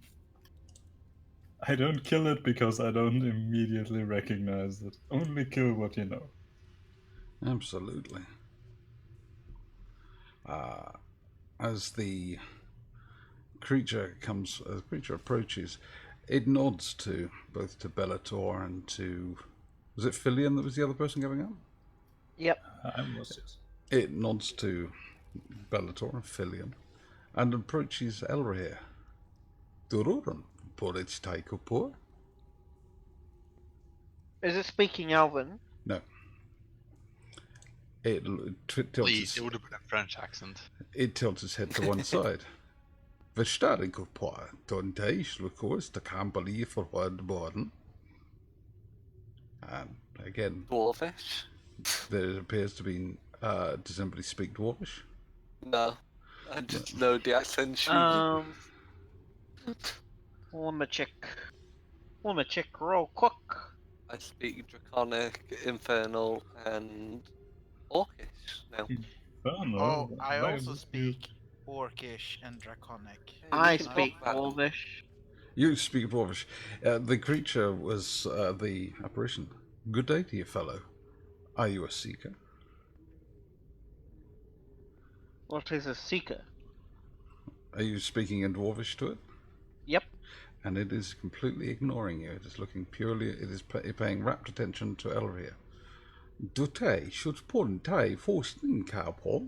I don't kill it because I don't immediately recognize it. Only kill what you know. Absolutely. As the creature approaches, it nods to both to Bellator and to, was it Filion that was the other person going up? Yep. I was just. It nods to Bellator and Filion and approaches Elrahir. Dururan, porridge taikupur. Is it speaking Elven? No. It tilts Please, its, it would have been a French accent. it tilts its head to one side. Verstadigupur, tonteis, lucors, to can't believe for word born. And again, Dwarvish? there appears to be. Does anybody speak Dwarvish? No. I just know the accent she Let me check. Let me check real quick. I speak Draconic, Infernal, and Orcish now. Oh, Infernal? I Why also would you? speak Orcish and Draconic. Hey, we I can talk speak about them. Dwarvish. You speak Dwarvish. The creature was the apparition. Good day to you, fellow. Are you a seeker? What is a seeker? Are you speaking in Dwarvish to it? Yep. And it is completely ignoring you. It is looking purely. It is paying rapt attention to Elria. Dute should ponte forsten cowpaw.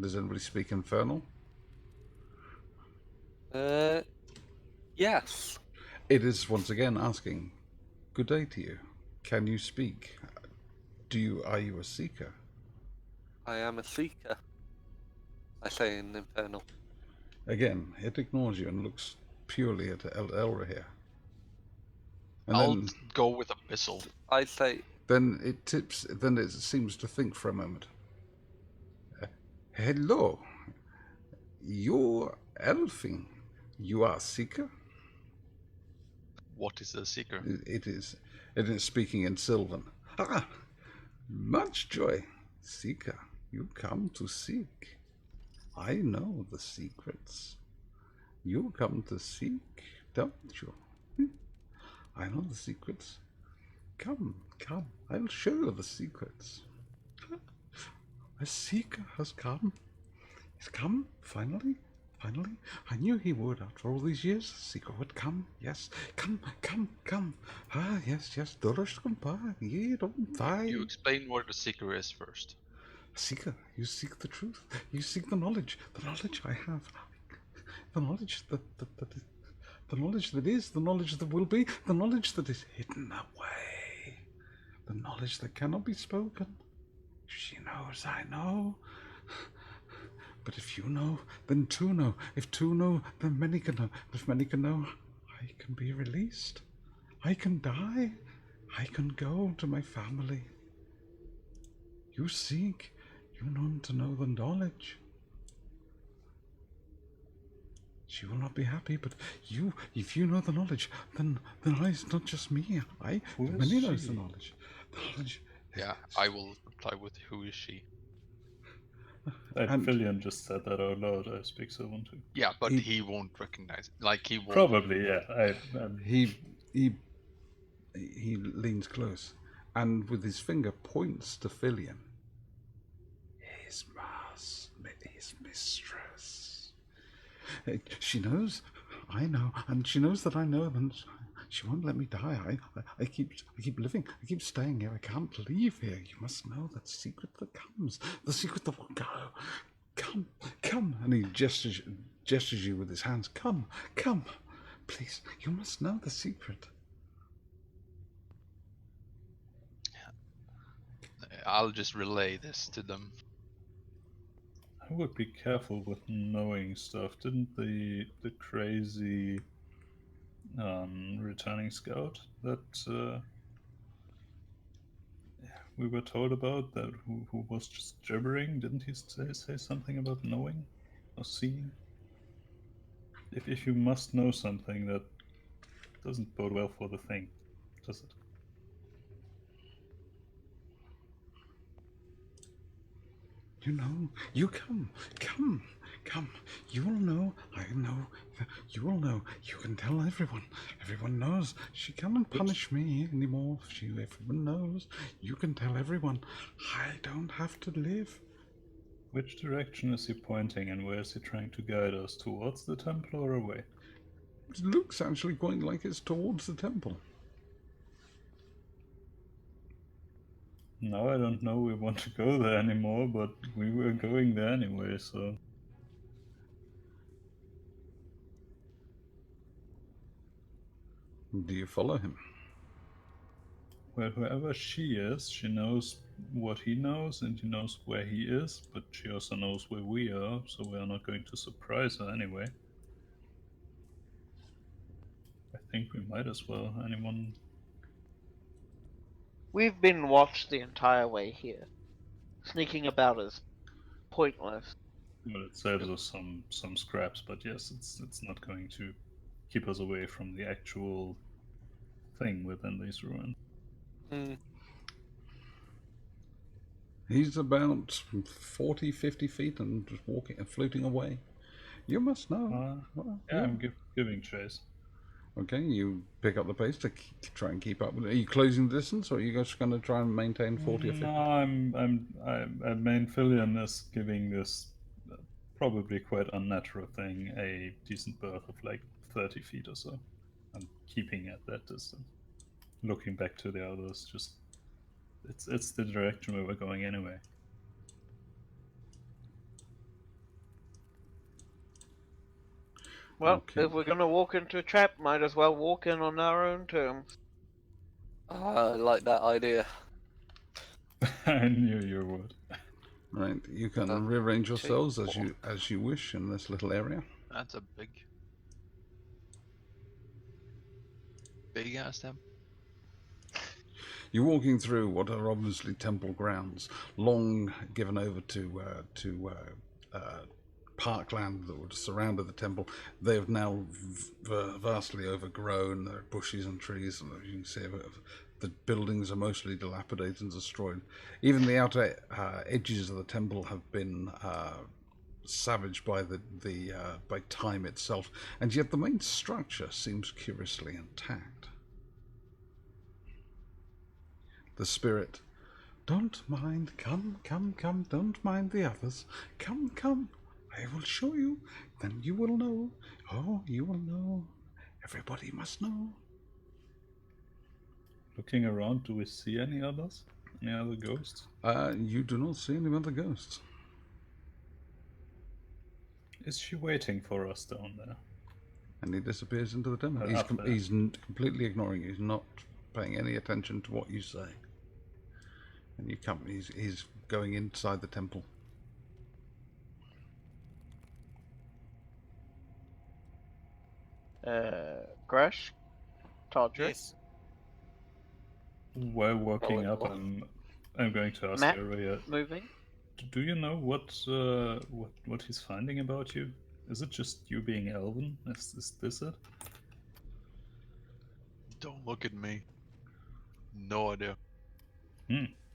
Does anybody speak Infernal? Yes, It is once again asking, "Good day to you. Can you speak? Are you a seeker?" I am a seeker. I say in Infernal. Again, it ignores you and looks purely at Elria. And I'll go with Abyssal. I say, then it tips. Then it seems to think for a moment. Hello, you're elfing. You are seeker. What is a seeker? It is. It is speaking in Sylvan. Ah, much joy, seeker. You come to seek. I know the secrets. You come to seek, don't you? I know the secrets. Come, come. I'll show you the secrets. A seeker has come. He's come, finally. Finally. I knew he would after all these years. A seeker would come. Yes. Come, come, come. Ah, yes, yes. Dollars come by. Ye don't die. You explain where the seeker is first. Seeker, you seek the truth. You seek the knowledge. The knowledge I have. The knowledge the knowledge that is, the knowledge that will be, the knowledge that is hidden away. The knowledge that cannot be spoken. She knows, I know. But if you know, then two know. If two know, then many can know. If many can know, I can be released. I can die. I can go to my family. You seek, you want to know the knowledge. She will not be happy, but you, if you know the knowledge, then it's not just me. Who is many knows she? the knowledge. The knowledge. Yeah, I will reply with who is she. And- Fillion just said that out loud. I speak Sylvan too. Yeah, but He- he won't recognize it. Like he won't. Probably, yeah. He leans close, and with his finger points to Fillion. His mistress. She knows, I know, and she knows that I know, and she won't let me die. I keep living. I keep staying here. I can't leave here. You must know that secret that comes, the secret that will go. Come, come, and he gestures you with his hands. Come, come, please. You must know the secret. I'll just relay this to them. I would be careful with knowing stuff. Didn't the crazy returning scout that we were told about, that who was just gibbering, didn't he say something about knowing or seeing? If you must know something, that doesn't bode well for the thing, does it? You know, you come. You will know, I know, you will know. You can tell everyone. Everyone knows. She cannot punish me anymore. Everyone knows. You can tell everyone. I don't have to live. Which direction is he pointing, and where is he trying to guide us? Towards the temple or away? It looks actually quite like it's towards the temple. Now I don't know we want to go there anymore, but we were going there anyway, so... Do you follow him? Well, whoever she is, she knows what he knows, and he knows where he is, but she also knows where we are, so we are not going to surprise her anyway. I think we might as well. Anyone? We've been watched the entire way here. Sneaking about is pointless. Well, it saves us some scraps, but yes, it's not going to keep us away from the actual thing within these ruins. He's about 40, 50 feet and just walking and floating away. You must know. Well, Yeah, I'm giving chase. Okay, you pick up the pace to try and keep up with it. Are you closing the distance, or are you just going to try and maintain 40 or 50? No, I'm main Filion is giving this probably quite unnatural thing a decent berth of like 30 feet or so. I'm keeping at that distance. Looking back to the others, just it's the direction where we're going anyway. Well, Okay. if we're gonna walk into a trap, might as well walk in on our own terms. I like that idea. I knew you would. Right, you can Uh, rearrange cheap. yourselves as you wish in this little area. That's a big ass temple. You're walking through what are obviously temple grounds, long given over to parkland that would surround the temple. They have now vastly overgrown. There are bushes and trees, and you can see the buildings are mostly dilapidated and destroyed. Even the outer edges of the temple have been savaged by by time itself, and yet the main structure seems curiously intact. The spirit, don't mind, come, come, come, don't mind the others. Come, come, I will show you, then you will know. Oh, you will know. Everybody must know. Looking around, do we see any others? Any other ghosts? You do not see any other ghosts. Is she waiting for us down there? And he disappears into the temple. Up there. He's completely ignoring you. He's not paying any attention to what you say. And you come. He's going inside the temple. Grush, Todrick, Yes. While walking up, Oh. I'm going to ask Matt, Area. moving. Do you know what he's finding about you? Is it just you being elven? Is this it? Don't look at me. No idea.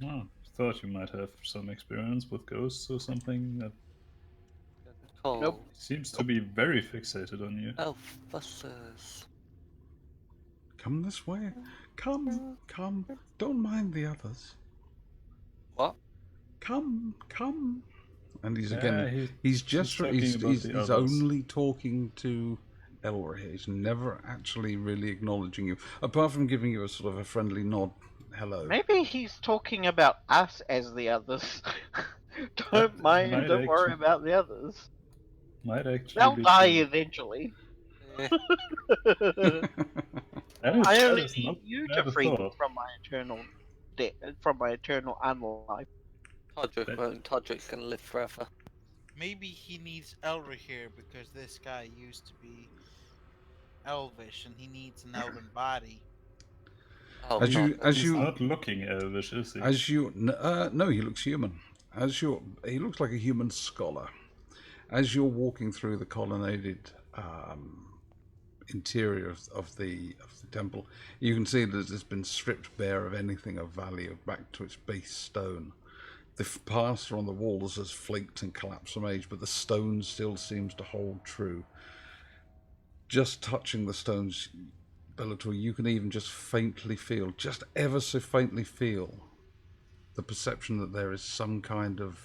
Oh, thought you might have some experience with ghosts or something. That Nope. seems to be very fixated on you. Elf buses. Come this way. Come, come. Don't mind the others. What? Come, come. And he's Yeah, again. He's just. talking He's about the others. only talking to Elra. He's never actually really acknowledging you, apart from giving you a sort of a friendly nod. Hello. Maybe he's talking about us as the others. Don't mind, might don't worry actually- about the others. Might actually They'll be die true. eventually. Eh, I only that is need not you bad to a free me thought. from my eternal unlife. Todrick's gonna live forever. Maybe he needs Elra here because this guy used to be elvish and he needs an elven body. Oh, As you- God, as He's you- not looking elvish, is he? As you no, he looks human. He looks like a human scholar. As you're walking through the colonnaded interior of the temple, you can see that it's been stripped bare of anything of value back to its base stone. The plaster on the walls has flaked and collapsed from age, but the stone still seems to hold true. Just touching the stones, Bellator, you can even just faintly feel, just ever so faintly feel, the perception that there is some kind of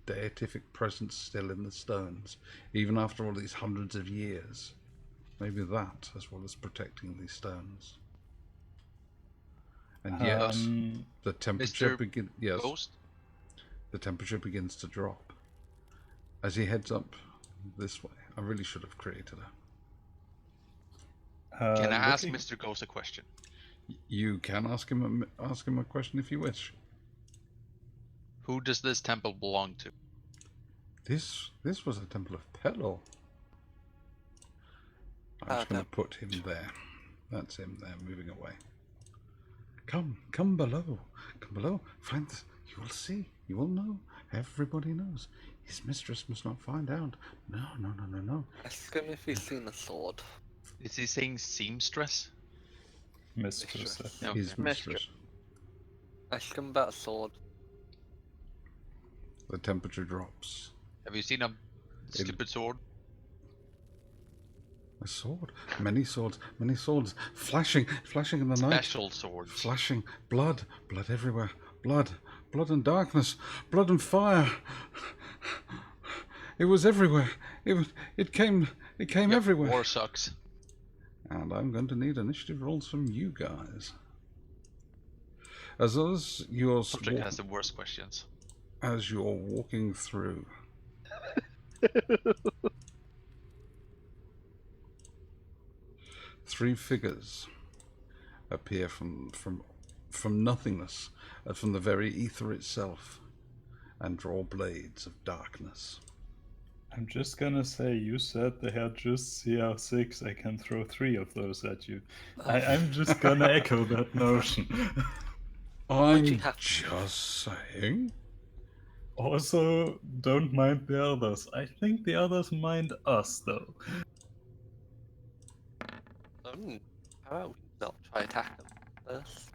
deific presence still in the stones, even after all these hundreds of years. Maybe that as well as protecting these stones. And yet, the temperature Mr. Ghost? the temperature begins to drop as he heads up this way. I really should have created her. Can I ask looking- Mr. Ghost a question? You can ask him a question if you wish. Who does this temple belong to? This was a temple of Pelor. I'm just going to put him there. That's him there, moving away. Come below. Come below. Find this. You will see. You will know. Everybody knows. His mistress must not find out. No. Ask him if he's seen a sword. Is he saying seamstress? Mistress, I think. Okay. His mistress. Ask him about a sword. The temperature drops. Have you seen a stupid sword? A sword. Many swords. Many swords. Flashing in the night. Special swords. Flashing. Blood everywhere. Blood and darkness. Blood and fire. It was everywhere. It came everywhere. War sucks. And I'm going to need initiative rolls from you guys. As you're Rodderic has the worst questions. as you're walking through. Three figures appear from nothingness, from the very ether itself, and draw blades of darkness. I'm just gonna say, you said they had just CR6. I can throw 3 of those at you. I'm just gonna echo that notion. I'm you have- just saying. Also, don't mind the others. I think the others mind us, though. How about we not try attack them first?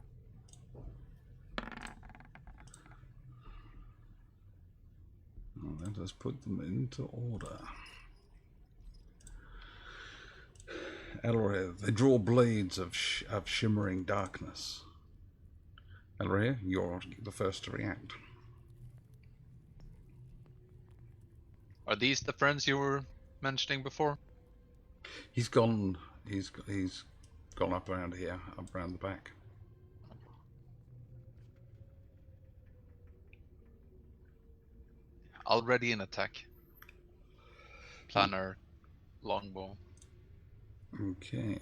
Well, let us put them into order. Elroy, they draw blades of shimmering darkness. Elroy, you're the first to react. Are these the friends you were mentioning before? He's gone up around here, up around the back. I'll ready an attack. Planner, longbow. Okay.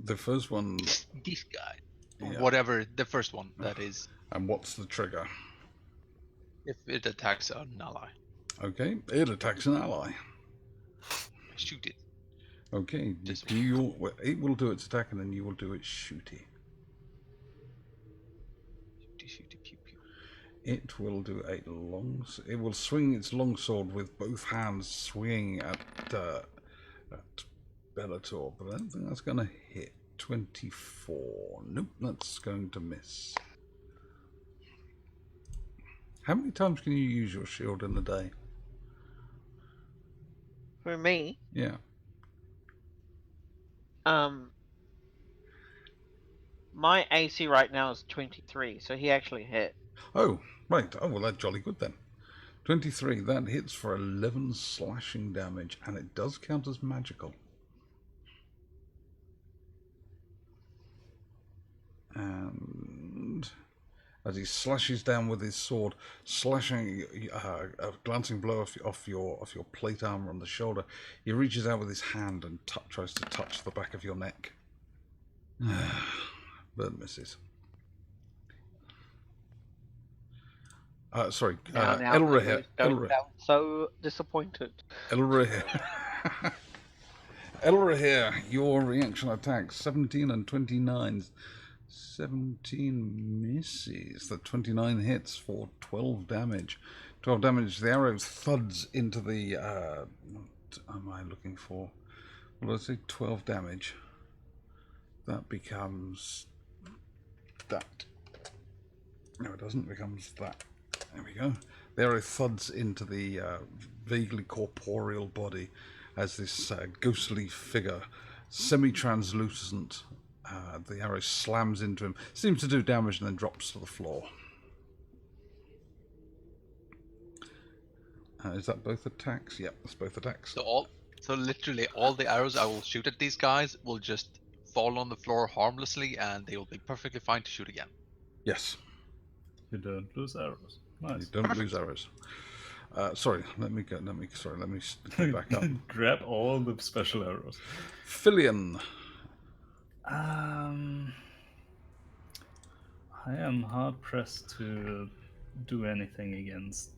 The first one. This guy. Yeah. Whatever, the first one, that is. And what's the trigger? If it attacks an ally. Okay, it attacks an ally. Shoot it. Okay, This it will do its attack and then you will do its shooty. Shooty, pew, pew. It will do it will swing its longsword with both hands swinging at Bellator, but I don't think that's going to hit. 24. Nope, that's going to miss. How many times can you use your shield in a day? For me, Yeah. my AC right now is 23, so he actually hit. Oh, right. Oh, well, that's jolly good then. 23, that hits for 11 slashing damage, and it does count as magical. And as he slashes down with his sword, slashing a glancing blow off your plate armor on the shoulder, he reaches out with his hand and tries to touch the back of your neck. But misses. Sorry, Elroy here. Don't sound so disappointed. Elroy here. Elroy here. Your reaction attack 17 and 29. 17 misses. The 29 hits for 12 damage. 12 damage. The arrow thuds into the. What am I looking for? Well, let's say 12 damage. That becomes that. No, it doesn't. It becomes that. There we go. The arrow thuds into the vaguely corporeal body as this ghostly figure, semi-translucent. The arrow slams into him, seems to do damage, and then drops to the floor. Is that both attacks? Yep, that's both attacks. So literally all the arrows I will shoot at these guys will just fall on the floor harmlessly, and they will be perfectly fine to shoot again. Yes. You don't lose arrows. Nice. You don't lose arrows. Sorry, let me get back up. Grab all the special arrows. Fillion. I am hard pressed to do anything against.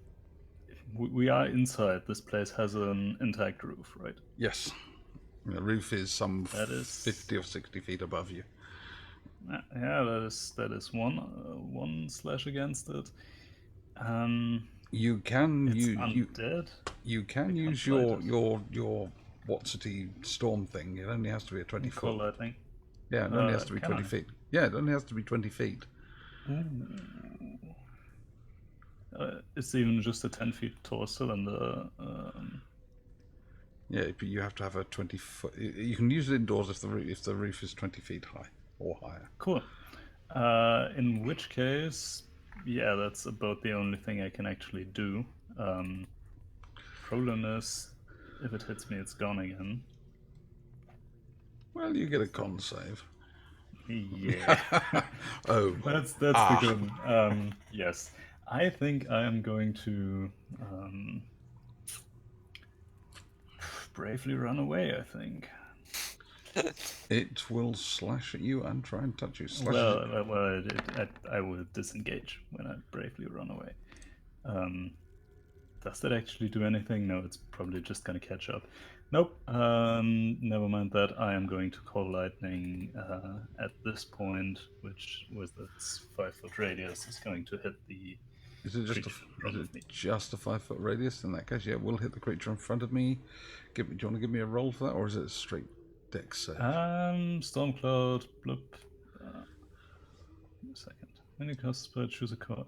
We are inside. This place has an intact roof, right? Yes. The roof is some That is 50 or 60 feet above you. Yeah, that is one slash against it. You can It's use undead. you can I use can't fight your Watsity storm thing. It only has to be a 20 Call foot. lightning. Yeah, it only has to be can 20 I? feet. Yeah, it only has to be 20 feet. It's even just a 10 feet tall cylinder. Yeah, but you have to have a 20 foot. You can use it indoors if the roof is 20 feet high or higher. Cool. In which case, yeah, that's about the only thing I can actually do. Problem is, if it hits me, it's gone again. Well, you get a con save. Yeah. Oh, That's the good one. Yes. I think I am going to bravely run away, I think. it will slash at you and try and touch you. I will disengage when I bravely run away. Does that actually do anything? No, it's probably just going to catch up. Nope. Never mind that. I am going to call lightning at this point, which with its 5 foot radius is going to hit the. Is it just a 5 foot radius? In that case, yeah, we'll hit the creature in front of me. Do you want to give me a roll for that, or is it a straight dex save? Stormcloud. Bloop. A second. When you cast a spell, choose a card.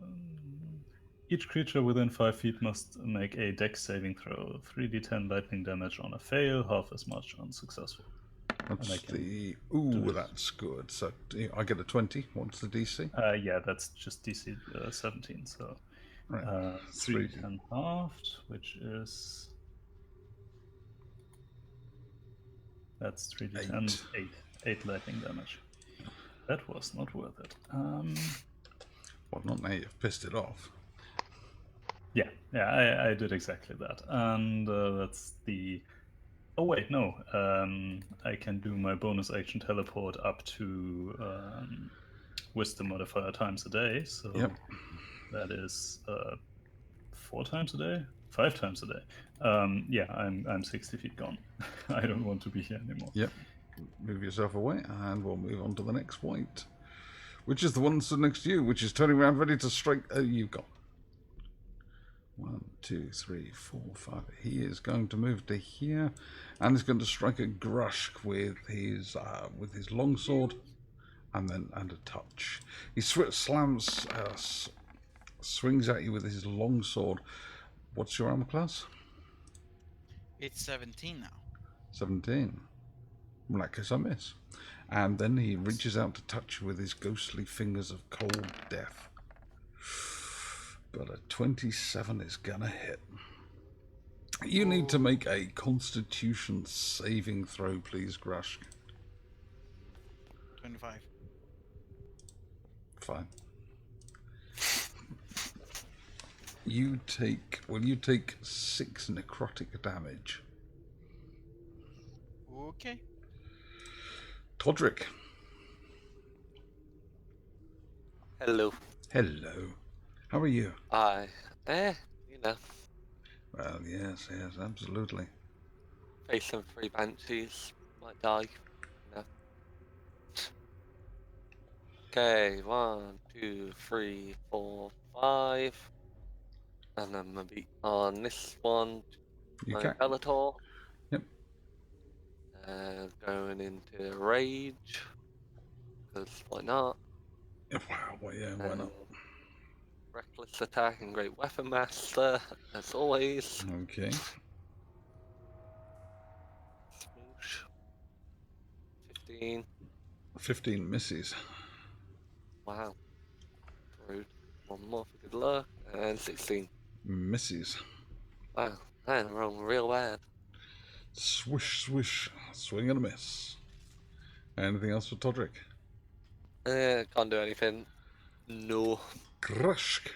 Each creature within 5 feet must make a dex saving throw. 3d10 lightning damage on a fail, half as much on successful. That's that's good. So I get a 20. What's the DC? Yeah, that's just DC 17. So Right. 3d10 halved, which is. That's 3d10, 8 lightning damage. That was not worth it. Well, not now you've pissed it off. Yeah, I did exactly that. And that's the... Oh, wait, no. I can do my bonus action teleport up to Wisdom modifier times a day. So that is 4 times a day? 5 times a day. Yeah, I'm 60 feet gone. I don't want to be here anymore. Yep. Move yourself away, and we'll move on to the next white, which is the one stood next to you, which is turning around ready to strike. You've got 1, 2, 3, 4, 5. He is going to move to here, and he's going to strike at Grushk with his longsword, and a touch. He swings at you with his longsword. What's your armor class? It's 17 now. 17. In that case, I miss. And then he reaches out to touch you with his ghostly fingers of cold death. But a 27 is gonna hit. You need to make a Constitution saving throw, please, Grushk. 25. Fine. You take 6 necrotic damage. Okay. Todrick. Hello. Hello. How are you? You know, Well, yes, absolutely. facing 3 banshees, might die. You know. Okay, 1, 2, 3, 4, 5. And I'm gonna be on this one. You My can. Bellator. Yep. Going into Rage. Because why not? Wow, well, yeah, why not? Reckless Attack and Great Weapon Master, as always. Okay. Smoosh. 15. 15 misses. Wow. Rude. One more for good luck. And 16. Misses. Wow. I'm rolling real bad. Swish, swish. Swing and a miss. Anything else for Todrick? Can't do anything. No. Grushk.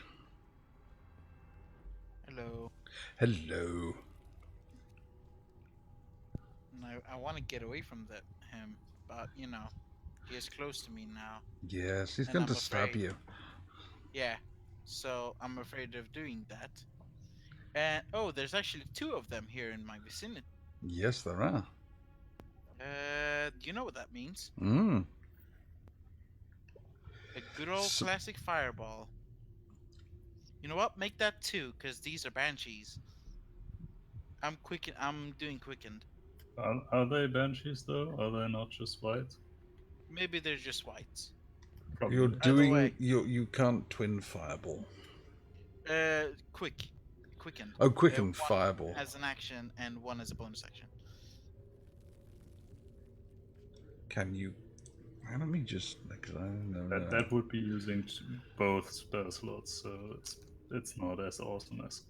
Hello. Hello. No, I want to get away from him, but he is close to me now. Yes, he's And going I'm to stab afraid. you. Yeah, so I'm afraid of doing that. And there's actually 2 of them here in my vicinity. Yes, there are. Do you know what that means? Mm. A good old classic fireball. You know what? Make that 2, because these are banshees. I'm doing quickened. Are they banshees though? Are they not just white? Maybe they're just whites. Probably. You're Either way. doing you can't twin fireball. Quickened. Oh, quicken One fireball. as an action and one as a bonus action. Can you? Let me just. Because I don't know. That would be using both spell slots, so it's not as awesome as.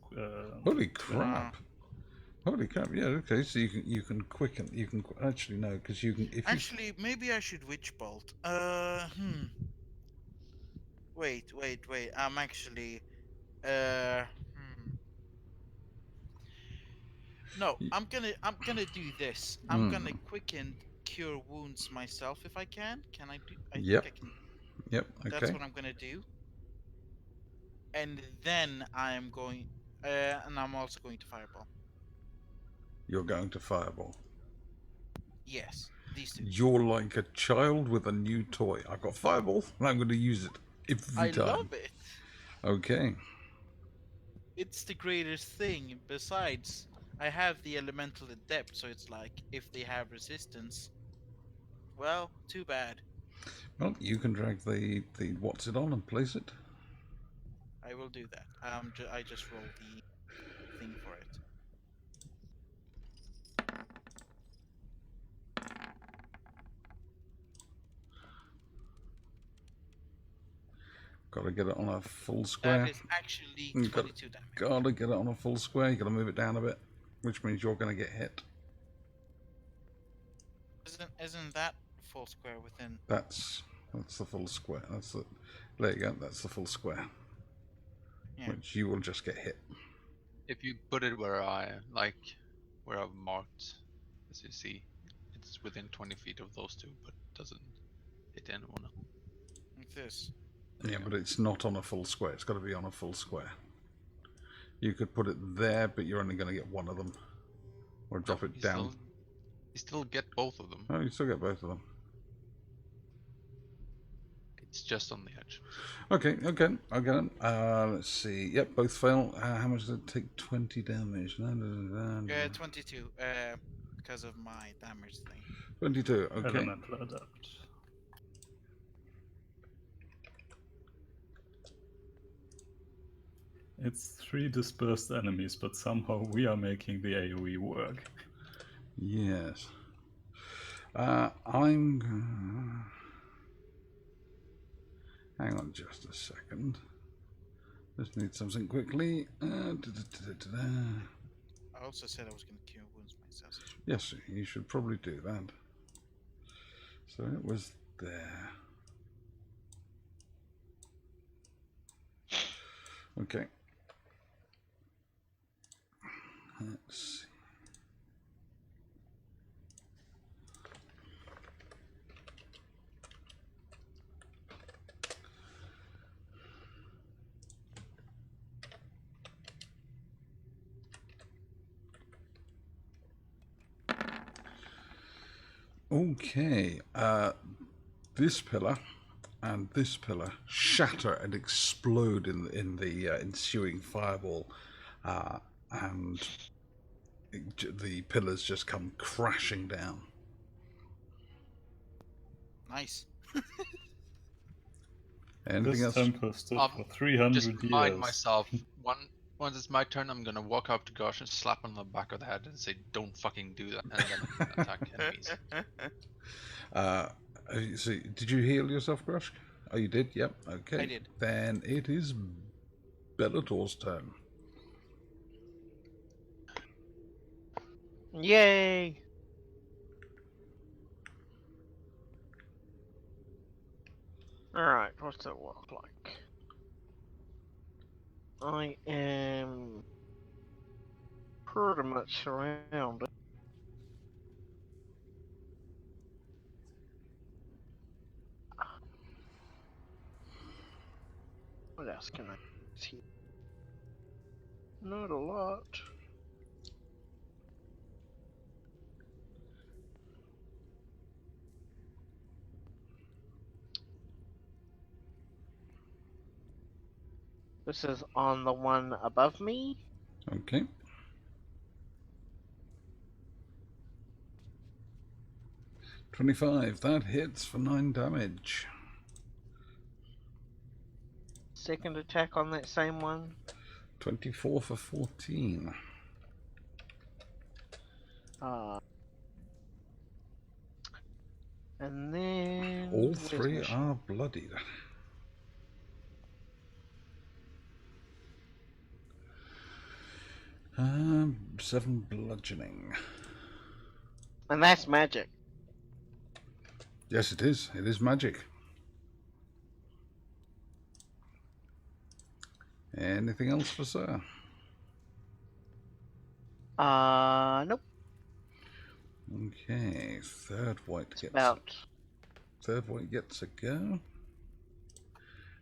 Holy twin. crap! Holy crap! Yeah. Okay. So you can quicken. You can actually no, because you can if you. Actually, maybe I should witch bolt. Wait. I'm actually. No, I'm gonna do this. I'm gonna quicken cure wounds myself if I can. Can I do? I think Yep. I can. Yep. That's Okay. what I'm gonna do. And then I'm going. And I'm also going to fireball. You're going to fireball. Yes, these two. You're like a child with a new toy. I've got fireball, and I'm going to use it every I time. love it. Okay. It's the greatest thing. Besides, I have the elemental adept, so it's like if they have resistance, well, too bad. Well, you can drag the what's it on and place it. I will do that. I just roll the thing for it. Got to get it on a full square. That is actually You 22 damage. Got to get it on a full square. You got to move it down a bit, which means you're going to get hit. Isn't that full square within? That's the full square. There you go. That's the full square. Yeah. Which you will just get hit. If you put it where I've marked, as you see, it's within 20 feet of those two, but doesn't hit anyone else. Like this. Yeah, but it's not on a full square. It's got to be on a full square. You could put it there, but you're only going to get one of them. Or drop it down. You still get both of them. Oh, you still get both of them. It's just on the edge. Okay. Let's see. Yep, both fail. How much does it take? 20 damage. 22. Because of my damage thing. 22. Okay. Elemental adept. It's 3 dispersed enemies, but somehow we are making the AoE work. Yes. Hang on just a second. Just need something quickly. I also said I was going to cure wounds myself. Yes, you should probably do that. So it was there. Okay. Let's see. Okay, this pillar and this pillar shatter and explode in the ensuing fireball, and the pillars just come crashing down. Nice. Anything This else? temple stood for 300 Just years. remind myself, once it's my turn, I'm gonna walk up to Gosh and slap him on the back of the head and say, "Don't fucking do that," and then attack enemies. So did you heal yourself, Grush? Oh, you did? Yep. Okay. I did. Then it is Bellator's turn. Yay! Alright, what's that look like? I am pretty much surrounded. What else can I see? Not a lot. This is on the one above me. Okay. 25. That hits for 9 damage. Second attack on that same one. 24 for 14. And then All where's 3 my sheet? are bloodied. Um, 7 bludgeoning. And that's magic. Yes, it is. It is magic. Anything else for Sir? Nope. Okay, third white gets About third white gets a go.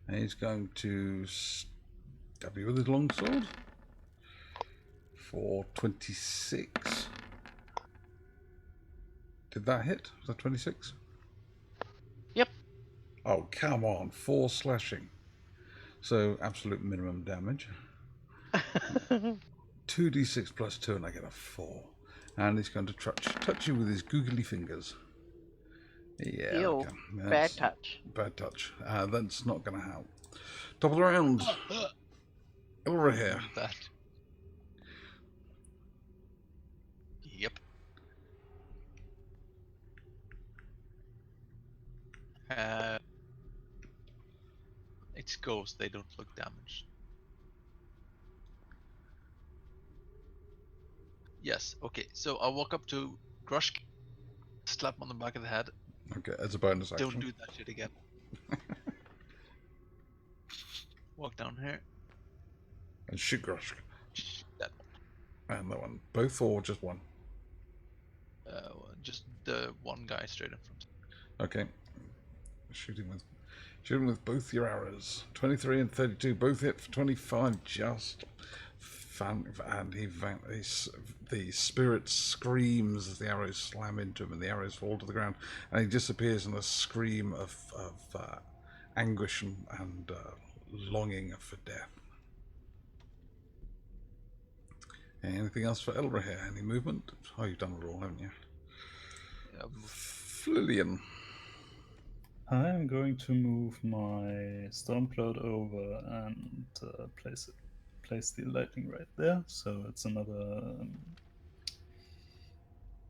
And he's going to stab you with his longsword for 26. Did that hit? Was that 26? Yep. Oh, come on. 4 slashing. So, absolute minimum damage. 2d6 plus 2, and I get a 4. And he's going to touch you with his googly fingers. Yeah, Ew. okay. Bad touch. Bad touch. That's not going to help. Top of the round. Over here. That. Yep. It's ghosts, they don't look damaged. Yes, okay, so I'll walk up to Grushk, slap him on the back of the head. Okay, as a bonus action. Don't do that shit again. Walk down here. And shoot Grushk. That And that one. Both or just one? just the one guy straight in front. Okay. Shoot him with both your arrows. 23 and 32 both hit for 25. Just and the spirit screams as the arrows slam into him and the arrows fall to the ground, and he disappears in a scream of anguish and longing for death. Anything else for Elra here? Any movement? Oh, you've done it all, haven't you? Yeah, Flillian. I'm going to move my Stormcloud over and place the lightning right there. So it's another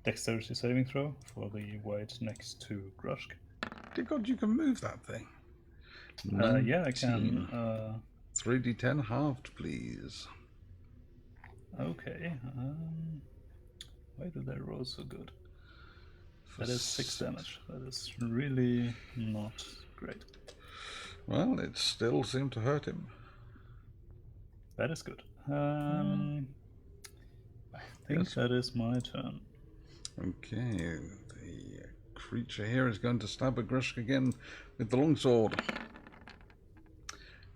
dexterity saving throw for the white next to Grushk. Dear God, you can move that thing. Yeah, I can. 3d10 halved, please. Okay. Why do they roll so good? That is 6 damage. That is really not great. Well, it still seemed to hurt him. That is good. I think Yes. that is my turn. Okay, the creature here is going to stab at Grushk again with the longsword.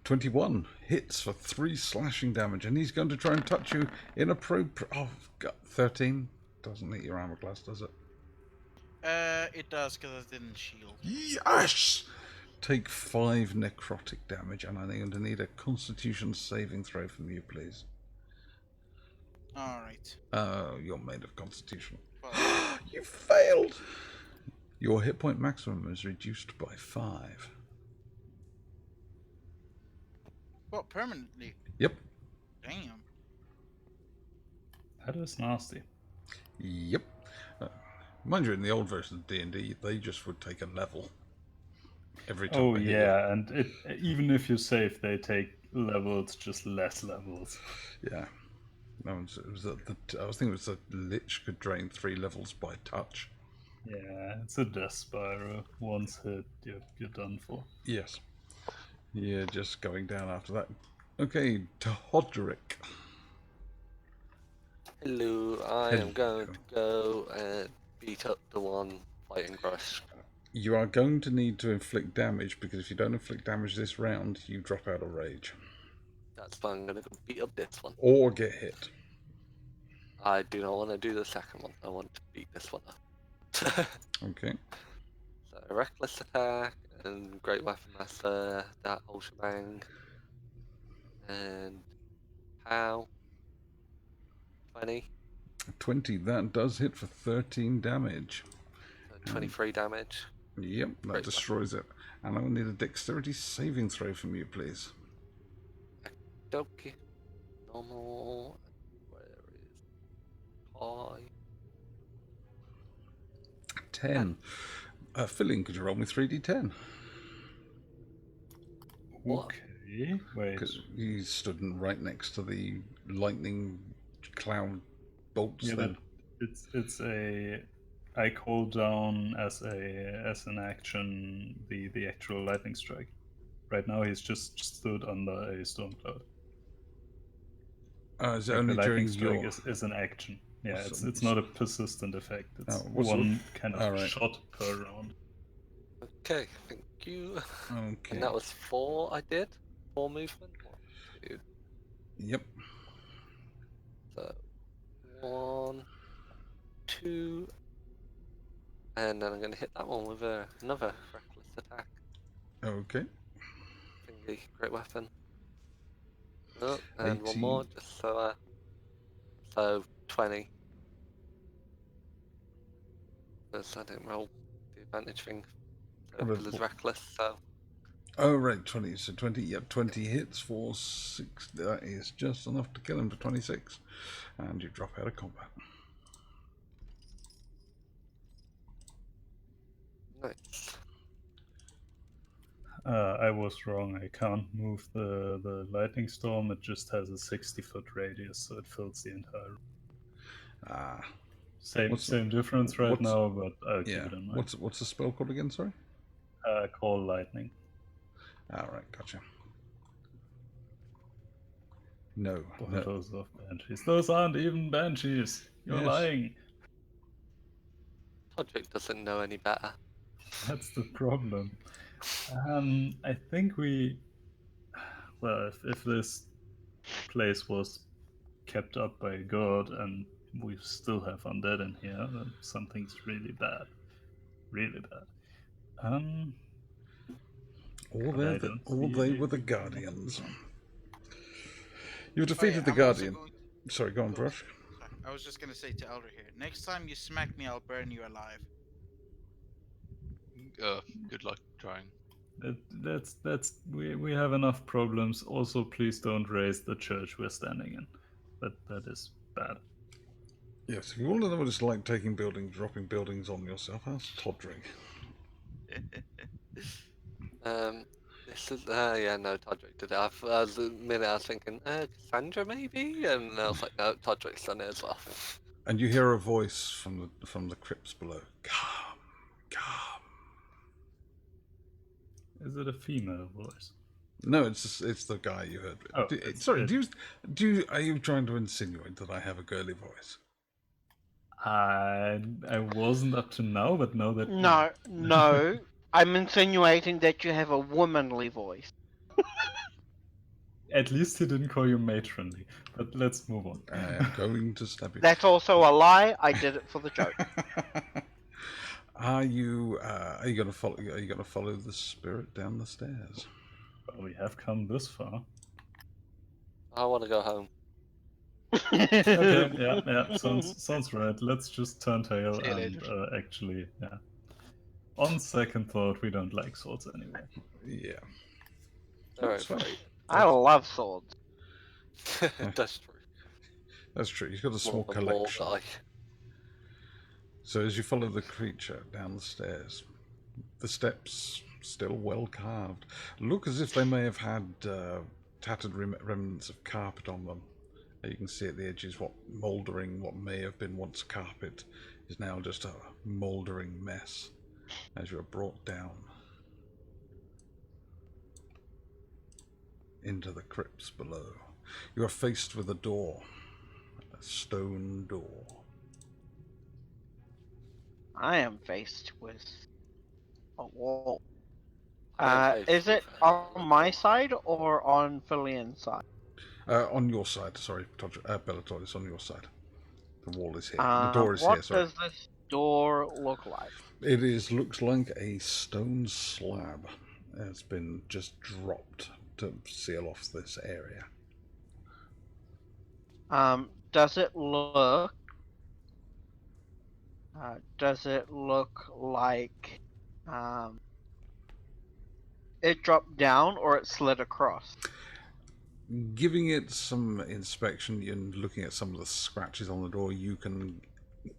21 hits for 3 slashing damage, and he's going to try and touch you inappropriate. Oh, God, 13 doesn't hit your armor class, does it? It does because I didn't shield. Yes! Take 5 necrotic damage, and I'm going to need a Constitution saving throw from you, please. All right. You're made of Constitution. Well, You failed! Your hit point maximum is reduced by 5. well, permanently. Yep. Damn. That is nasty. Yep. Mind you, in the old version of D&D, they just would take a level every time. Oh they hit you. yeah, and even if you save, they take levels, just less levels. Yeah. No, I was thinking it was that Lich could drain 3 levels by touch. Yeah, it's a death spiral. Once hit, you're done for. Yes. Yeah, just going down after that. Okay, to Rodderic. Hello, I am going to go and beat up the one fighting Grushk. You are going to need to inflict damage, because if you don't inflict damage this round, you drop out of rage. That's why I'm going to go beat up this one. Or get hit. I do not want to do the second one. I want to beat this one up. Okay. So, reckless attack and great weapon master, that whole shebang. And how? 20. 20, that does hit for 13 damage. 23 damage. Yep, that Great destroys it. And I will need a dexterity saving throw from you, please. Okay. Normal. Where is high? 10. Filling, could you roll me 3d10? What? Okay, wait. Because you stood right next to the lightning cloud bolts Yeah, thing. but it's a. I call down as an action the actual lightning strike. Right now he's just stood under a storm cloud. Is it Like the only lightning during strike your... is an action. Yeah, What's- it's not a persistent effect. It's what's one kind of alright. shot per round. Okay, thank you. Okay. And that was 4 I did? 4 movement? 1, 2. Yep. So 1, 2. And then I'm going to hit that one with another reckless attack. Okay. Thingy, great weapon. Oh, and 1 more, 18. just so 20. Because I didn't roll the advantage thing. So What a- because it's reckless, so Oh, right, 20. So 20, yep, 20 hits for 6. That is just enough to kill him for 26. And you drop out of combat. nice. I was wrong. I can't move the lightning storm. It just has a 60-foot radius, so it fills the entire room. Ah, Same What's- same difference right what's- now, but I'll keep yeah. it in mind. What's the spell called again, sorry? Call lightning. Alright, gotcha. No. Portals of banshees. Those aren't even banshees. You're Yes. lying. Todrick doesn't know any better. That's the problem. I think well, if this place was kept up by God and we still have undead in here, then something's really bad. Really bad. All but I they don't all see they any were the reason Guardians. not to. You've defeated the I'm also Guardian. going Sorry, go on, Go- Brush. Sorry, I was just gonna say to Elder here, next time you smack me, I'll burn you alive. Good luck trying. We have enough problems. Also, please don't raise the church we're standing in. That is bad. Yes, if you want to know what it's like taking buildings, dropping buildings on yourself, ask Todrick. This is yeah, no, Todrick did it. I was a minute I was thinking, Cassandra maybe, and I was like, no, Todrick's done it as well. And you hear a voice from the crypts below. Come, come. Is it a female voice? No, it's the guy you heard. Oh, it's sorry, it. are you trying to insinuate that I have a girly voice? I wasn't up to now, but now that No. I'm insinuating that you have a womanly voice. At least he didn't call you matronly. But let's move on. I am going to stab you. That's also a lie. I did it for the joke. Are you gonna follow? Are you gonna follow the spirit down the stairs? Well, we have come this far. I want to go home. Okay, yeah, sounds right. Let's just turn tail See you and later. actually, yeah. On second thought, we don't like swords anyway. Yeah. Alright, fine. fine. I love swords. That's true. That's true. You've got a More small of a ball collection. guy. So as you follow the creature down the stairs, the steps still well carved, look as if they may have had tattered remnants of carpet on them. You can see at the edges what may have been once carpet is now just a mouldering mess as you're brought down into the crypts below. You are faced with a door, a stone door. I am faced with a wall. I am faced Is it with a on my door. side or on Filian's side? On your side, sorry, Bellator, it's on your side. The wall is here. The door is What here, sorry. does this door look like? It looks like a stone slab has been just dropped to seal off this area. Does it look Does it look like it dropped down or it slid across? Giving it some inspection and looking at some of the scratches on the door, you can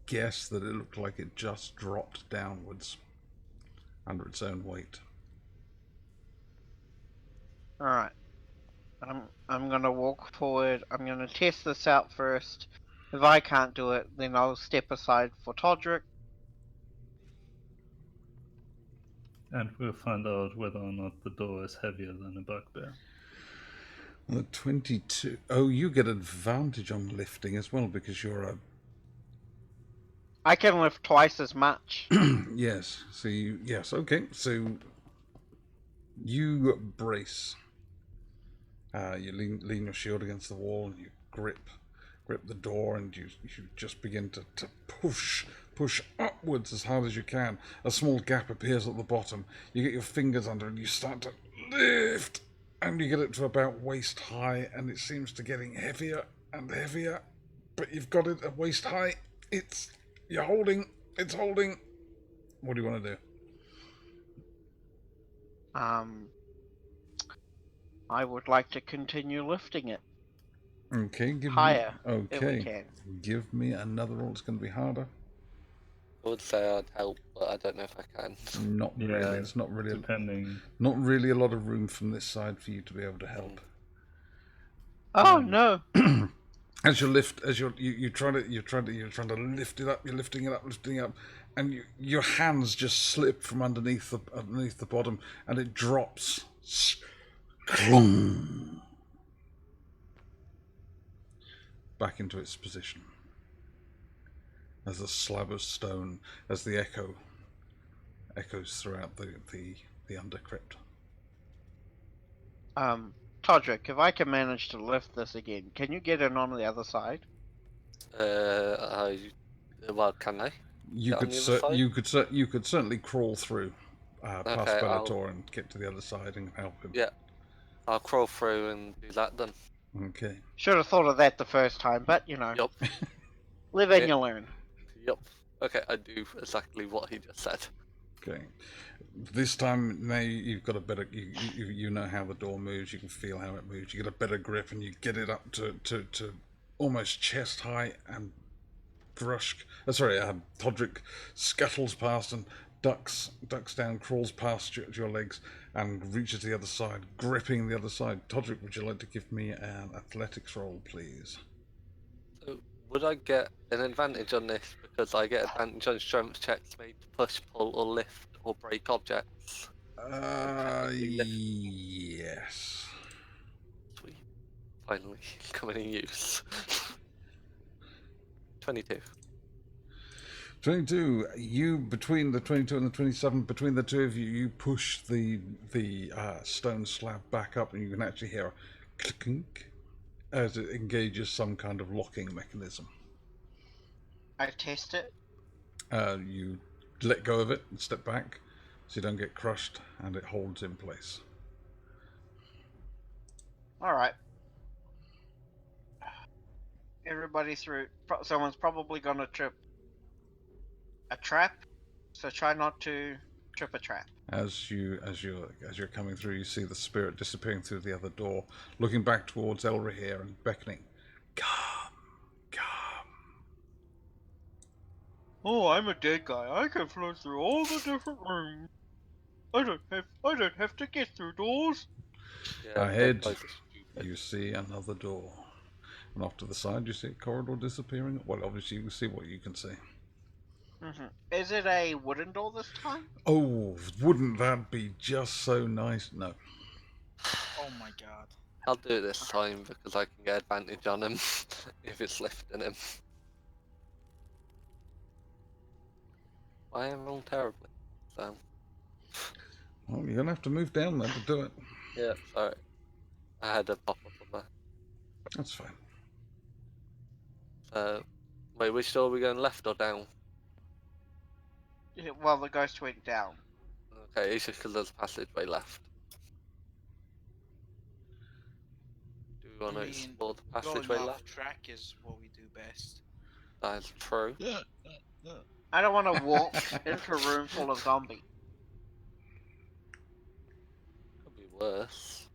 guess that it looked like it just dropped downwards under its own weight. All right. I'm gonna walk forward. I'm gonna test this out first. If I can't do it, then I'll step aside for Todrick. And we'll find out whether or not the door is heavier than a bugbear. The 22. Oh, you get advantage on lifting as well because you're a. I can lift twice as much. Yes. So yes. Okay. So you brace. You lean your shield against the wall and you grip the door, and you just begin to push upwards as hard as you can. A small gap appears at the bottom. You get your fingers under and you start to lift, and you get it to about waist high, and it seems to getting heavier and heavier, but you've got it at waist high. It's holding. What do you want to do? I would like to continue lifting it Okay, give higher me. if we Okay, can. give me another roll. It's going to be harder. I would say I'd help, but I don't know if I can. Not Yeah, really. It's not really. Depending. Not really a lot of room from this side for you to be able to help. Oh no! As you lift, as you're trying to lift it up. You're lifting it up, and your hands just slip from underneath the bottom, and it drops. Back into its position as a slab of stone, as the echo echoes throughout the undercrypt. Todrick, if I can manage to lift this again, can you get in on the other side? Well, can I? You Get on could the other side? you could certainly crawl through past Okay, Bellator and get to the other side and help him. Yeah, I'll crawl through and do that then. Okay. Should have thought of that the first time, but you know, Yup. live and Yeah. you learn. Yup. Okay, I do exactly what he just said. Okay. This time now you've got a better. You know how the door moves. You can feel how it moves. You get a better grip and you get it up to almost chest high, and Todrick scuttles past and ducks down, crawls past your legs, and reaches the other side, gripping the other side. Todrick, would you like to give me an athletics roll, please? So, would I get an advantage on this because I get advantage on strength checks made to push, pull, or lift or break objects? technically lift. Yes. Sweet. Finally coming in use. 22. 22. You, between the 22 and the 27, between the two of you, you push the stone slab back up, and you can actually hear a clink as it engages some kind of locking mechanism. I test it. You let go of it and step back so you don't get crushed, and it holds in place. All right. Everybody through. Someone's probably gonna trip a trap, so try not to trip a trap. As you're coming through, you see the spirit disappearing through the other door, looking back towards Elrahir and beckoning, "Come, come." Oh, I'm a dead guy. I can float through all the different rooms. I don't have to get through doors. Yeah, Ahead, dead guys are stupid. you see another door, and off to the side, you see a corridor disappearing. Well, obviously, you can see what you can see. Is it a wooden door this time? Oh, wouldn't that be just so nice? No. Oh my god. I'll do it this time because I can get advantage on him if it's lifting him. I am wrong terribly. So, Well, you're gonna have to move down there to do it. yeah, sorry. I had a pop up on that. That's fine. Wait, which door are we going, left or down? Yeah, well, the ghost went down. Okay, it's just because there's a passageway left. Do we want to explore the Going passageway off left? track is what we do best. That is true. Yeah. I don't want to walk into a room full of zombies. Could be worse.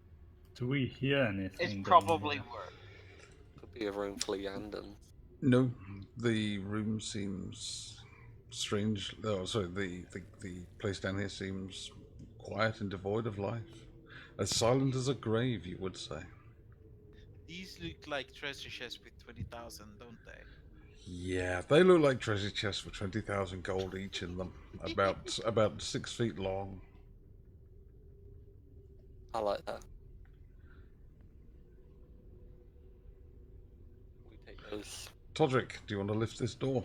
Do we hear anything? It's down probably here? worse. Could be a room full of Yandans. No, the room seems strange. Oh, sorry, the place down here seems quiet and devoid of life. As silent as a grave, you would say. These look like treasure chests with 20,000, don't they? Yeah, they look like treasure chests with 20,000 gold each in them. About 6 feet long. I like that. We take those. Todrick, do you want to lift this door?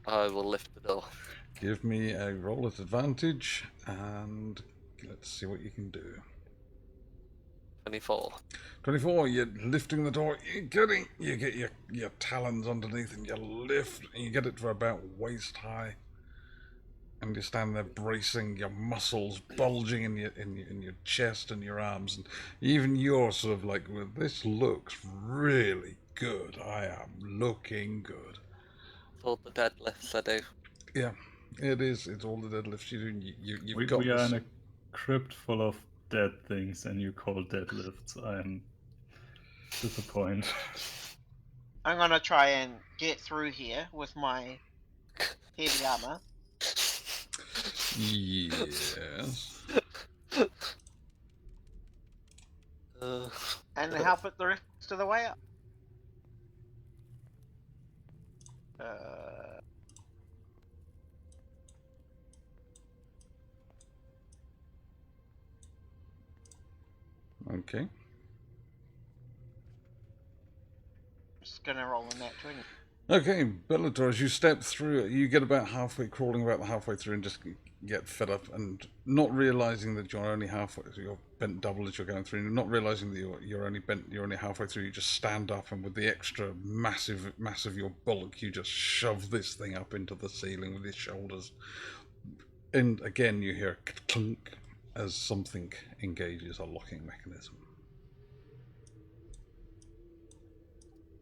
I will lift the door. Give me a roll at advantage, and let's see what you can do. 24. 24, you're lifting the door, you get your talons underneath and you lift, and you get it to about waist high. And you stand there bracing, your muscles bulging in your chest and your arms, and even you're sort of like, well, this looks really good. I am looking good. It's all the deadlifts I do. Yeah, it is. It's all the deadlifts you do. You've We, got we are this. in a crypt full of dead things, and you call deadlifts. I'm disappointed. I'm gonna try and get through here with my heavy armor. Yes. Uh, And help it the rest of the way up. Okay. Just gonna roll on that 20. Okay, Bellator, as you step through, you get about halfway, crawling about halfway through, and just get fed up, and not realizing that you're only halfway, you're bent double as you're going through, and not realizing that you're only halfway through. You just stand up, and with the extra mass of your bulk, you just shove this thing up into the ceiling with your shoulders. And again, you hear a clunk as something engages a locking mechanism.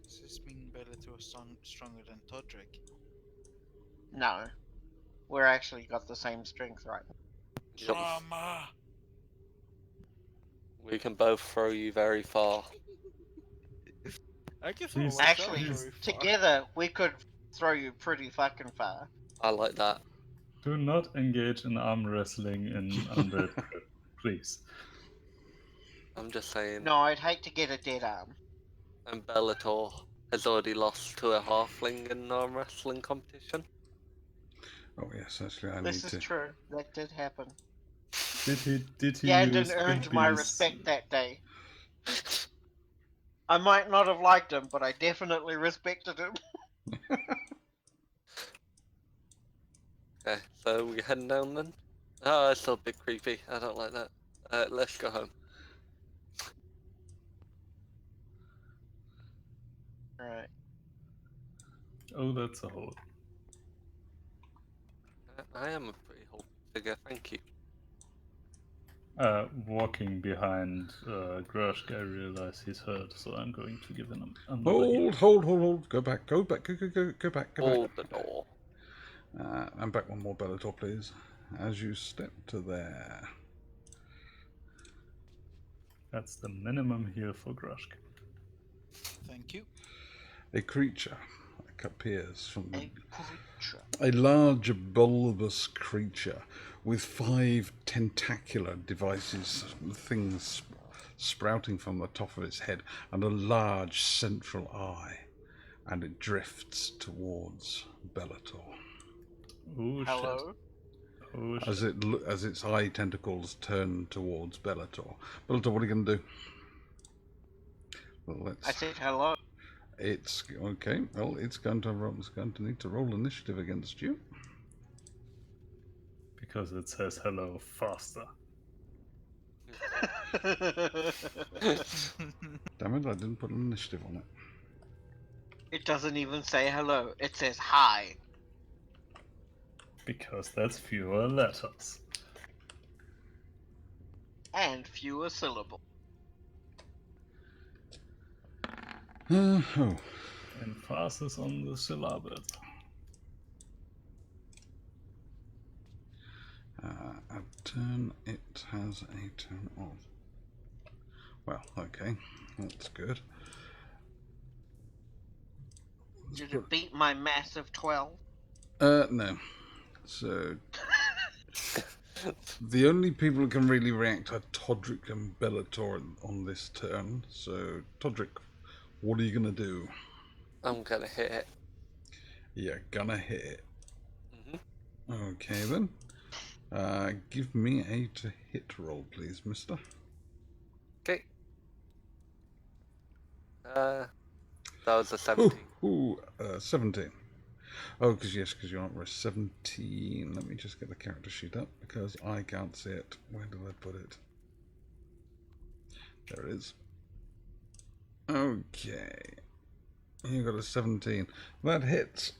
Does this mean Bellator is stronger than Todrick? No. We're actually got the same strength right now. Yep. Drama! We can both throw you very far. I can throw Please- myself Actually, very far. together, we could throw you pretty fucking far. I like that. Do not engage in arm wrestling in Undead Crypt, please. I'm just saying. No, I'd hate to get a dead arm. And Bellator has already lost to a halfling in arm wrestling competition. Oh yes, actually, I This need is to. true. That did happen. Did he Gandon use earned my Bigby's- respect that day. I might not have liked him, but I definitely respected him. Okay, so we're heading down then? Oh, it's still a bit creepy. I don't like that. Let's go home. Alright. Oh, that's a hole. I am a pretty whole figure, thank you. Walking behind Grushk, I realize he's hurt, so I'm going to give him another heal. Hold. Go back. Go back. Hold the door. And back one more Bellator, please. As you step to there. That's the minimum heal for Grushk. Thank you. A creature appears from A creature. a large bulbous creature with 5 tentacular things sprouting from the top of its head, and a large central eye, and it drifts towards Bellator. Oh Hello? shit. Oh shit. As its eye tentacles turn towards Bellator. Bellator, what are you going to do? Well, I said hello. It's okay. Well, it's going to need to roll initiative against you. Because it says hello faster. Damn it! I didn't put an initiative on it. It doesn't even say hello. It says hi. Because that's fewer letters. And fewer syllables. Oh. Emphasis on the syllable. a turn. It has a turn of. Well, okay, that's good. Did it beat my massive 12? No. So the only people who can really react are Todrick and Bellator on this turn. So Todrick, what are you gonna do? I'm gonna hit it. You're gonna hit it. Hmm. Okay then. Give me a to hit roll, please, mister. Okay. That was a 17. 17. Oh, because yes, because you're not risk 17. Let me just get the character sheet up because I can't see it. Where did I put it? There it is. Okay. You got a 17. That hits.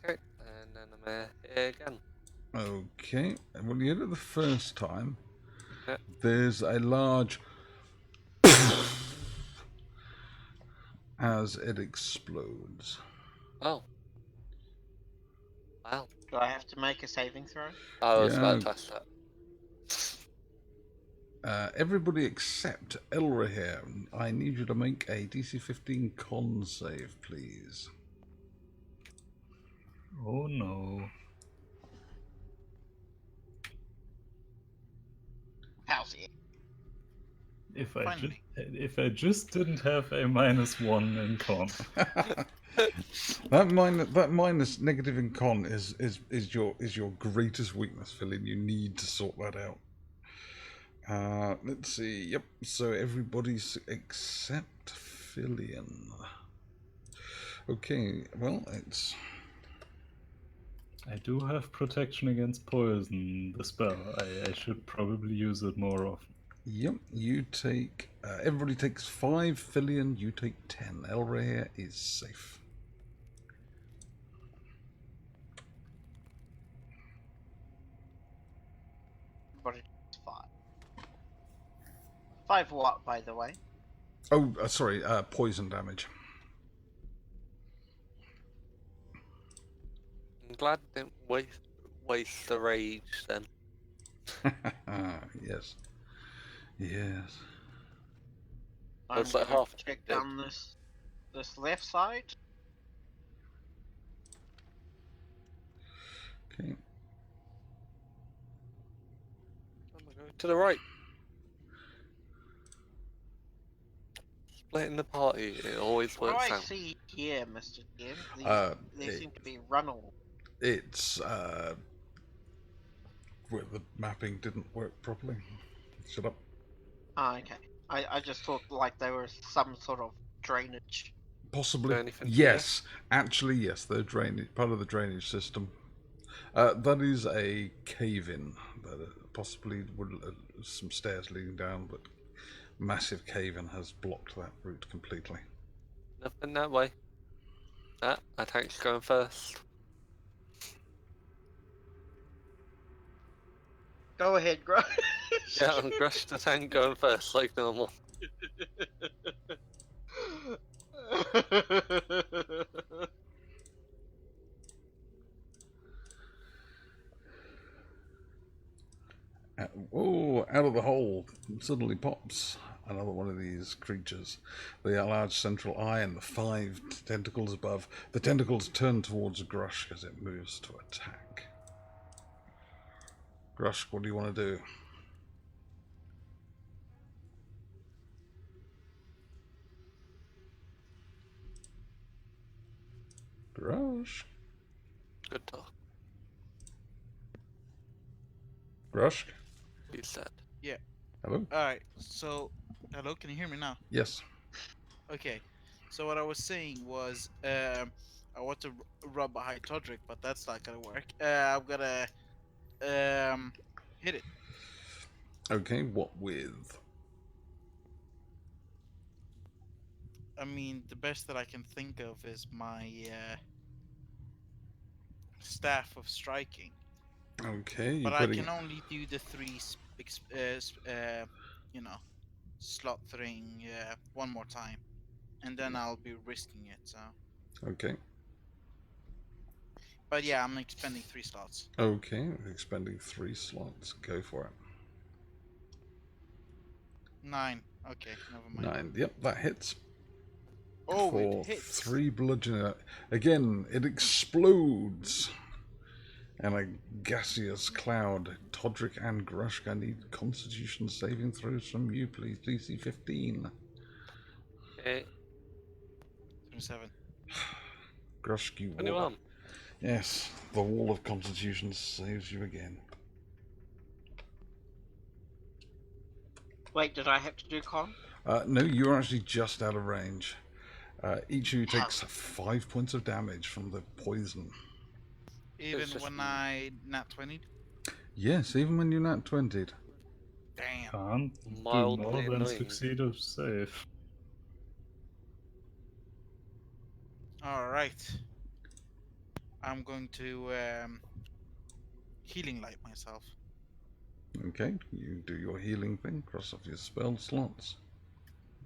Okay, and then I'm gonna hit it again. Okay. And when you hit it the first time, Yeah. there's a large as it explodes. Oh. Wow. Do I have to make a saving throw? I was Yeah. about to ask that. Everybody except Elra here. I need you to make a DC 15 con save, please. Oh no. How's it? If Finally. I just didn't have a -1 in con. that minus negative in con is your greatest weakness, Philin. You need to sort that out. Let's see. Yep. So everybody's except Philian. Okay. Well, it's. I do have protection against poison, the spell. I should probably use it more often. Yep. You take. Everybody takes 5. Philian, you take 10. Elra here is safe. But it's 5. 5 what, by the way? Oh, sorry. Poison damage. I'm glad I didn't waste the rage then. Yes. Yes. I'm That's like gonna half check dead. down this left side. Okay. I'm gonna go to the right. Splitting the party, it always What do works I out. see here, Mr. Jim? They It, seem to be runnel. it's where the mapping didn't work properly. Shut up. Ah, okay. I just thought like they were some sort of drainage. Possibly. Do anything to Yes. Actually, yes. They're drainage, part of the drainage system. That is a cave-in. Possibly some stairs leading down, but massive cave-in has blocked that route completely. Nothing that way. Ah, attack's going first. Go ahead, Gro. Yeah, I'm Grush the tank going first, like normal. Out of the hole suddenly pops another one of these creatures. The large central eye and the 5 tentacles above. The tentacles turn towards Grush as it moves to attack. Grush, what do you want to do? Grush? Good talk. Grush? He said. Yeah. Hello? Alright, so hello, can you hear me now? Yes. Okay. So what I was saying was I want to rub behind Todrick, but that's not gonna work. I'm gonna hit it. Okay, what with? I mean, the best that I can think of is my staff of striking. Okay, you're But I putting can only do the 3 slot thing one more time, and then I'll be risking it. So, Okay. But yeah, I'm expending 3 slots. Okay, expending 3 slots. Go for it. 9. Okay, never mind. 9. Yep, that hits. Oh, For it hits. 3 bludgeoning. Again, it explodes. And a gaseous cloud. Todrick and Grushk, I need Constitution saving throws from you, please. DC 15. Okay, 27. Grushk, you wall. 21. Yes, the wall of Constitution saves you again. Wait, did I have to do con? No, you're actually just out of range. Each of you takes 5 points of damage from the poison. Even just when me. I nat 20. Yes, even when you're not 20'd. Damn. Can't do Mildly more than annoying. succeed or save. All right. I'm going to healing light myself. Okay, you do your healing thing, cross off your spell slots.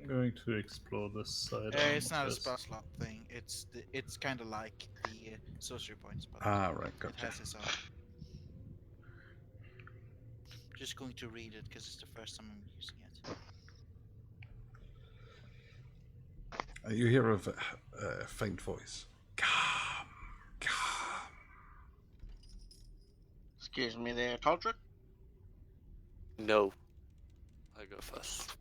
I'm going to explore this side. It's not a yes. spell slot thing. It's kind of like the sorcery points, but Ah, right, it gotcha. has its own. Just going to read it because it's the first time I'm using it. You hear a faint voice. Calm, calm. Excuse me there, Todrick. No. I go first.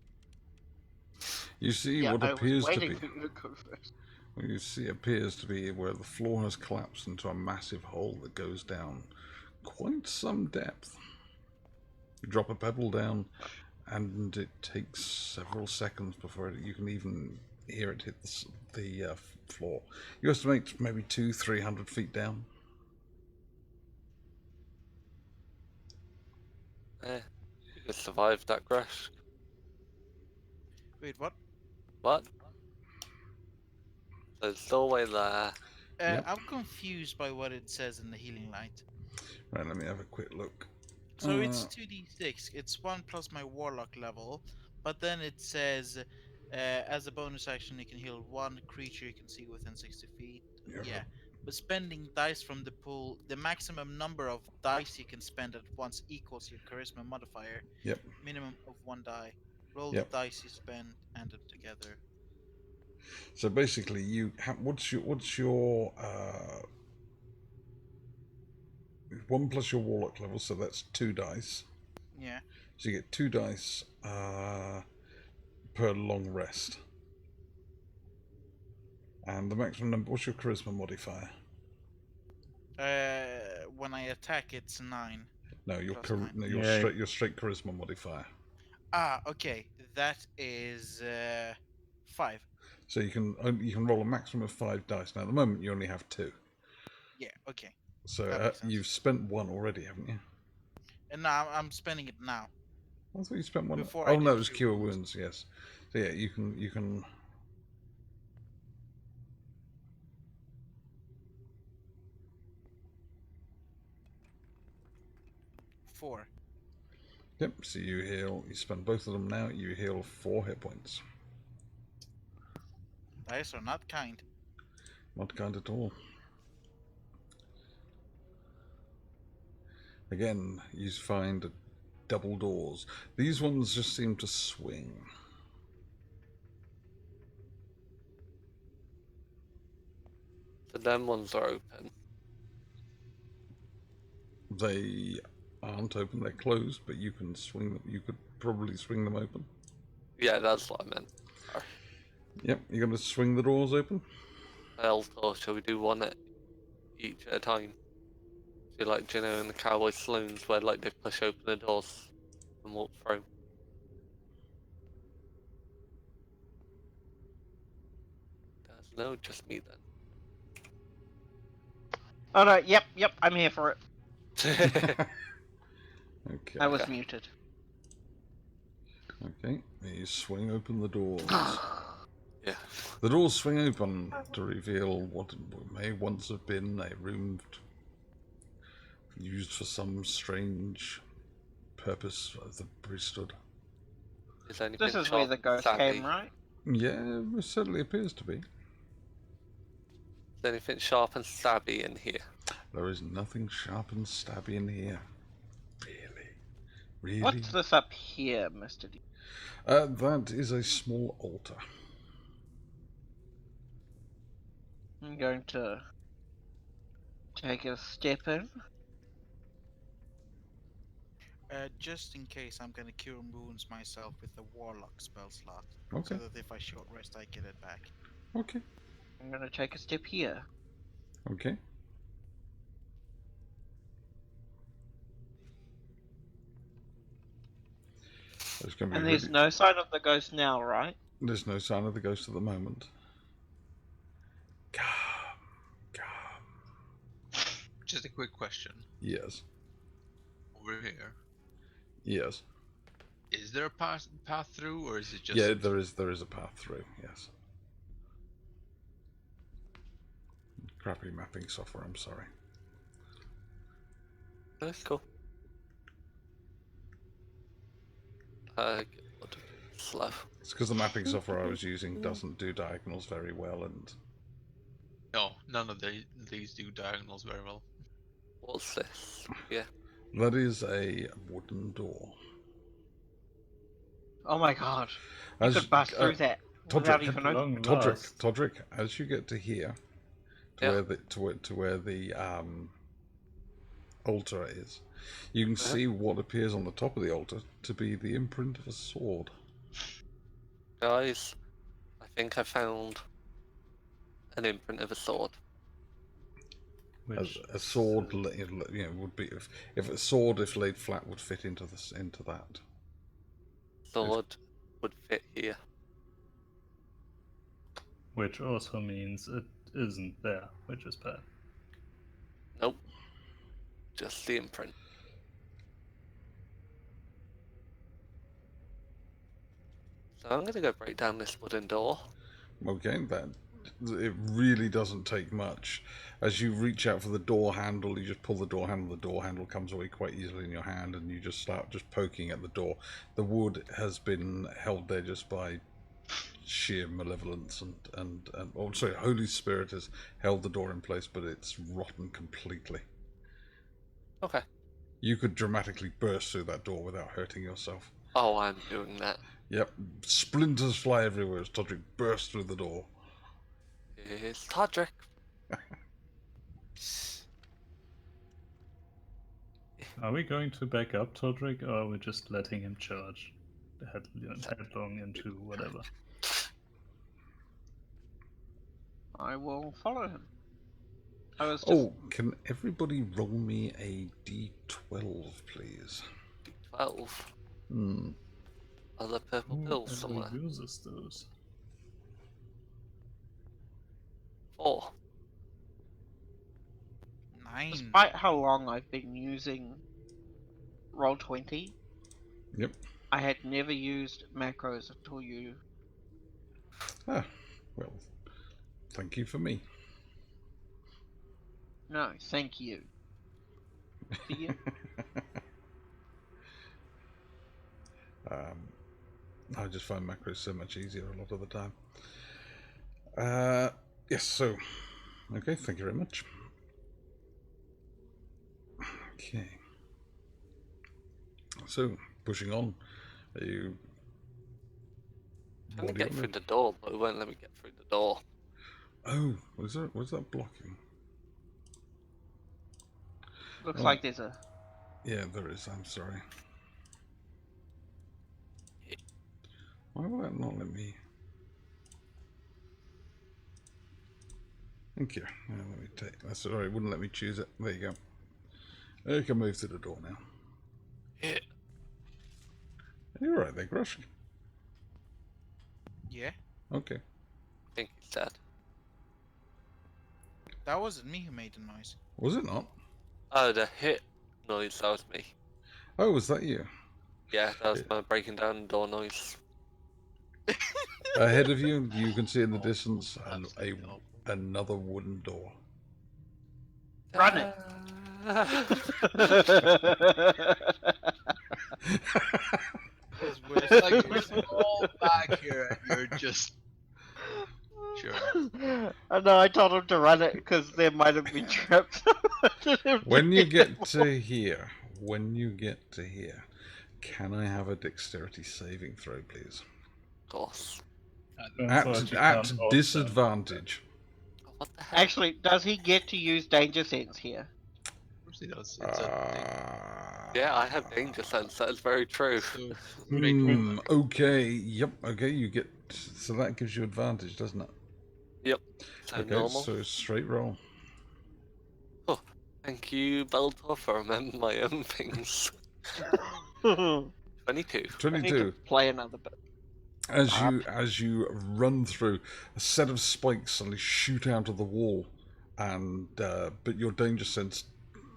You see Yeah, what I was appears to waiting be. for you to go first. What you see appears to be where the floor has collapsed into a massive hole that goes down quite some depth. You drop a pebble down, and it takes several seconds before you can even hear it hit the floor. You estimate maybe 200-300 feet down. You survived that crash. Wait, what? What? There's doorway there. Yep. I'm confused by what it says in the healing light. Right, let me have a quick look. So it's 2d6. It's 1 plus my warlock level, but then it says, as a bonus action, you can heal 1 creature you can see within 60 feet. Yeah, but spending dice from the pool, the maximum number of dice you can spend at once equals your charisma modifier. Yep. Minimum of 1 die. Roll Yep. the dice you spend, add them together. So basically, you what's your 1 plus your warlock level, so that's 2 dice. Yeah. So you get 2 dice per long rest. And the maximum number. What's your charisma modifier? When I attack, it's 9. No, your Plus 9. no, Yeah. your straight charisma modifier. Ah, okay. That is 5. So you can roll a maximum of 5 dice. Now at the moment you only have 2. Yeah, okay. So That makes sense. you've spent 1 already, haven't you? And now I'm spending it now. I thought you spent 1. Before I Oh no, did it was Cure cure wounds. Yes. So yeah, you can. 4. Yep. So you heal. You spend both of them now. You heal 4 hit points. Dice are not kind. Not kind at all. Again, you find double doors. These ones just seem to swing. So them ones are open. They aren't open. They're closed, but you can swing them. You could probably swing them open. Yeah, that's what I meant. Yep. You're going to swing the doors open. Or shall we do one at each at a time? Do like, you know, in the cowboy saloons where like they push open the doors and walk through. No, just me Oh no, yep, I'm here for it. then. Okay. I was muted. Okay. You swing open the doors. Yeah. The doors swing open to reveal what may once have been a room used for some strange purpose of the priesthood. Is anything This is where sharp the and ghost stabby? came, right? Yeah, it certainly appears to be. Is anything sharp and stabby in here? There is nothing sharp and stabby in here. Really? What's this up here, Mr. D? That is a small altar. I'm going to take a step in. Just in case, I'm gonna cure wounds myself with the warlock spell slot, Okay. so that if I short rest, I get it back. Okay. I'm going to take a step here. Okay. There's going to be And there's no sign of the ghost now, right? There's no sign of the ghost at the moment. Come. Just a quick question. Yes. Over here, Yes. is there a path through, or is it just? Yeah, there is a path through. Yes. Crappy mapping software. I'm sorry. That's cool. Slow. It's because the mapping software I was using doesn't do diagonals very well, and No, none of these do diagonals very well. What's this? Yeah. that is a wooden door. Oh my god. You could bust through that without Todrick, even opening. Todrick, as you get to here, to where the altar is, you can see what appears on the top of the altar to be the imprint of a sword. Guys, I think I found an imprint of a sword. A sword, would be if a sword, if laid flat, would fit into that. Sword would fit here. Which also means it isn't there, which is bad. Nope. Just the imprint. So I'm gonna go break down this wooden door. Okay, it really doesn't take much. As you reach out for the door handle, you just pull the door handle. The door handle comes away quite easily in your hand, and you just start poking at the door. The wood has been held there just by sheer malevolence, and Holy Spirit has held the door in place, but it's rotten completely. Okay. You could dramatically burst through that door without hurting yourself. Oh, I'm doing that. Yep, splinters fly everywhere as Todrick bursts through the door. Here's Todrick. Are we going to back up Todrick, or are we just letting him charge headlong into whatever? I will follow him. I was just... Oh, can everybody roll me a d12, please? D12. Are there purple pills somewhere? Who uses those? 4. 9. Despite how long I've been using Roll20, Yep. I had never used macros until you... Ah, well, thank you for me. No, thank you. For you. I just find macros so much easier a lot of the time. Yes, so, okay, thank you very much. Okay. So, pushing on. Are you... I'm gonna get through the door, but it won't let me get through the door. Oh, was that blocking? Looks like there's a... Yeah, there is, I'm sorry. Why will that not let me... Thank you. Yeah, let me take... That's alright, it wouldn't let me choose it. There you go. You can move to the door now. Yeah. You're right there, Grush. Yeah? Okay. I think he's dead. That wasn't me who made the noise. Was it not? Oh, the hit noise, that was me. Oh, was that you? Yeah, that was my breaking down the door noise. Ahead of you, you can see in the distance another wooden door. Run it! It's like we're all back here, and you're just Sure. No, I told him to run it because there might have been traps. When you get to here, can I have a dexterity saving throw, please? Of course. Turns out you At can't outsend. disadvantage. Oh, what the heck? Actually, does he get to use danger sense here? Of course he does. It's a thing. Yeah, I have danger sense. That is very true. So straight roll then. Okay, yep, okay, you get... So that gives you advantage, doesn't it? Yep. So Okay, normal. so straight roll. Oh, thank you, Bellator, for remembering my own things. I 22. need 22. to play another bit. As you run through, a set of spikes suddenly shoot out of the wall, and but your danger sense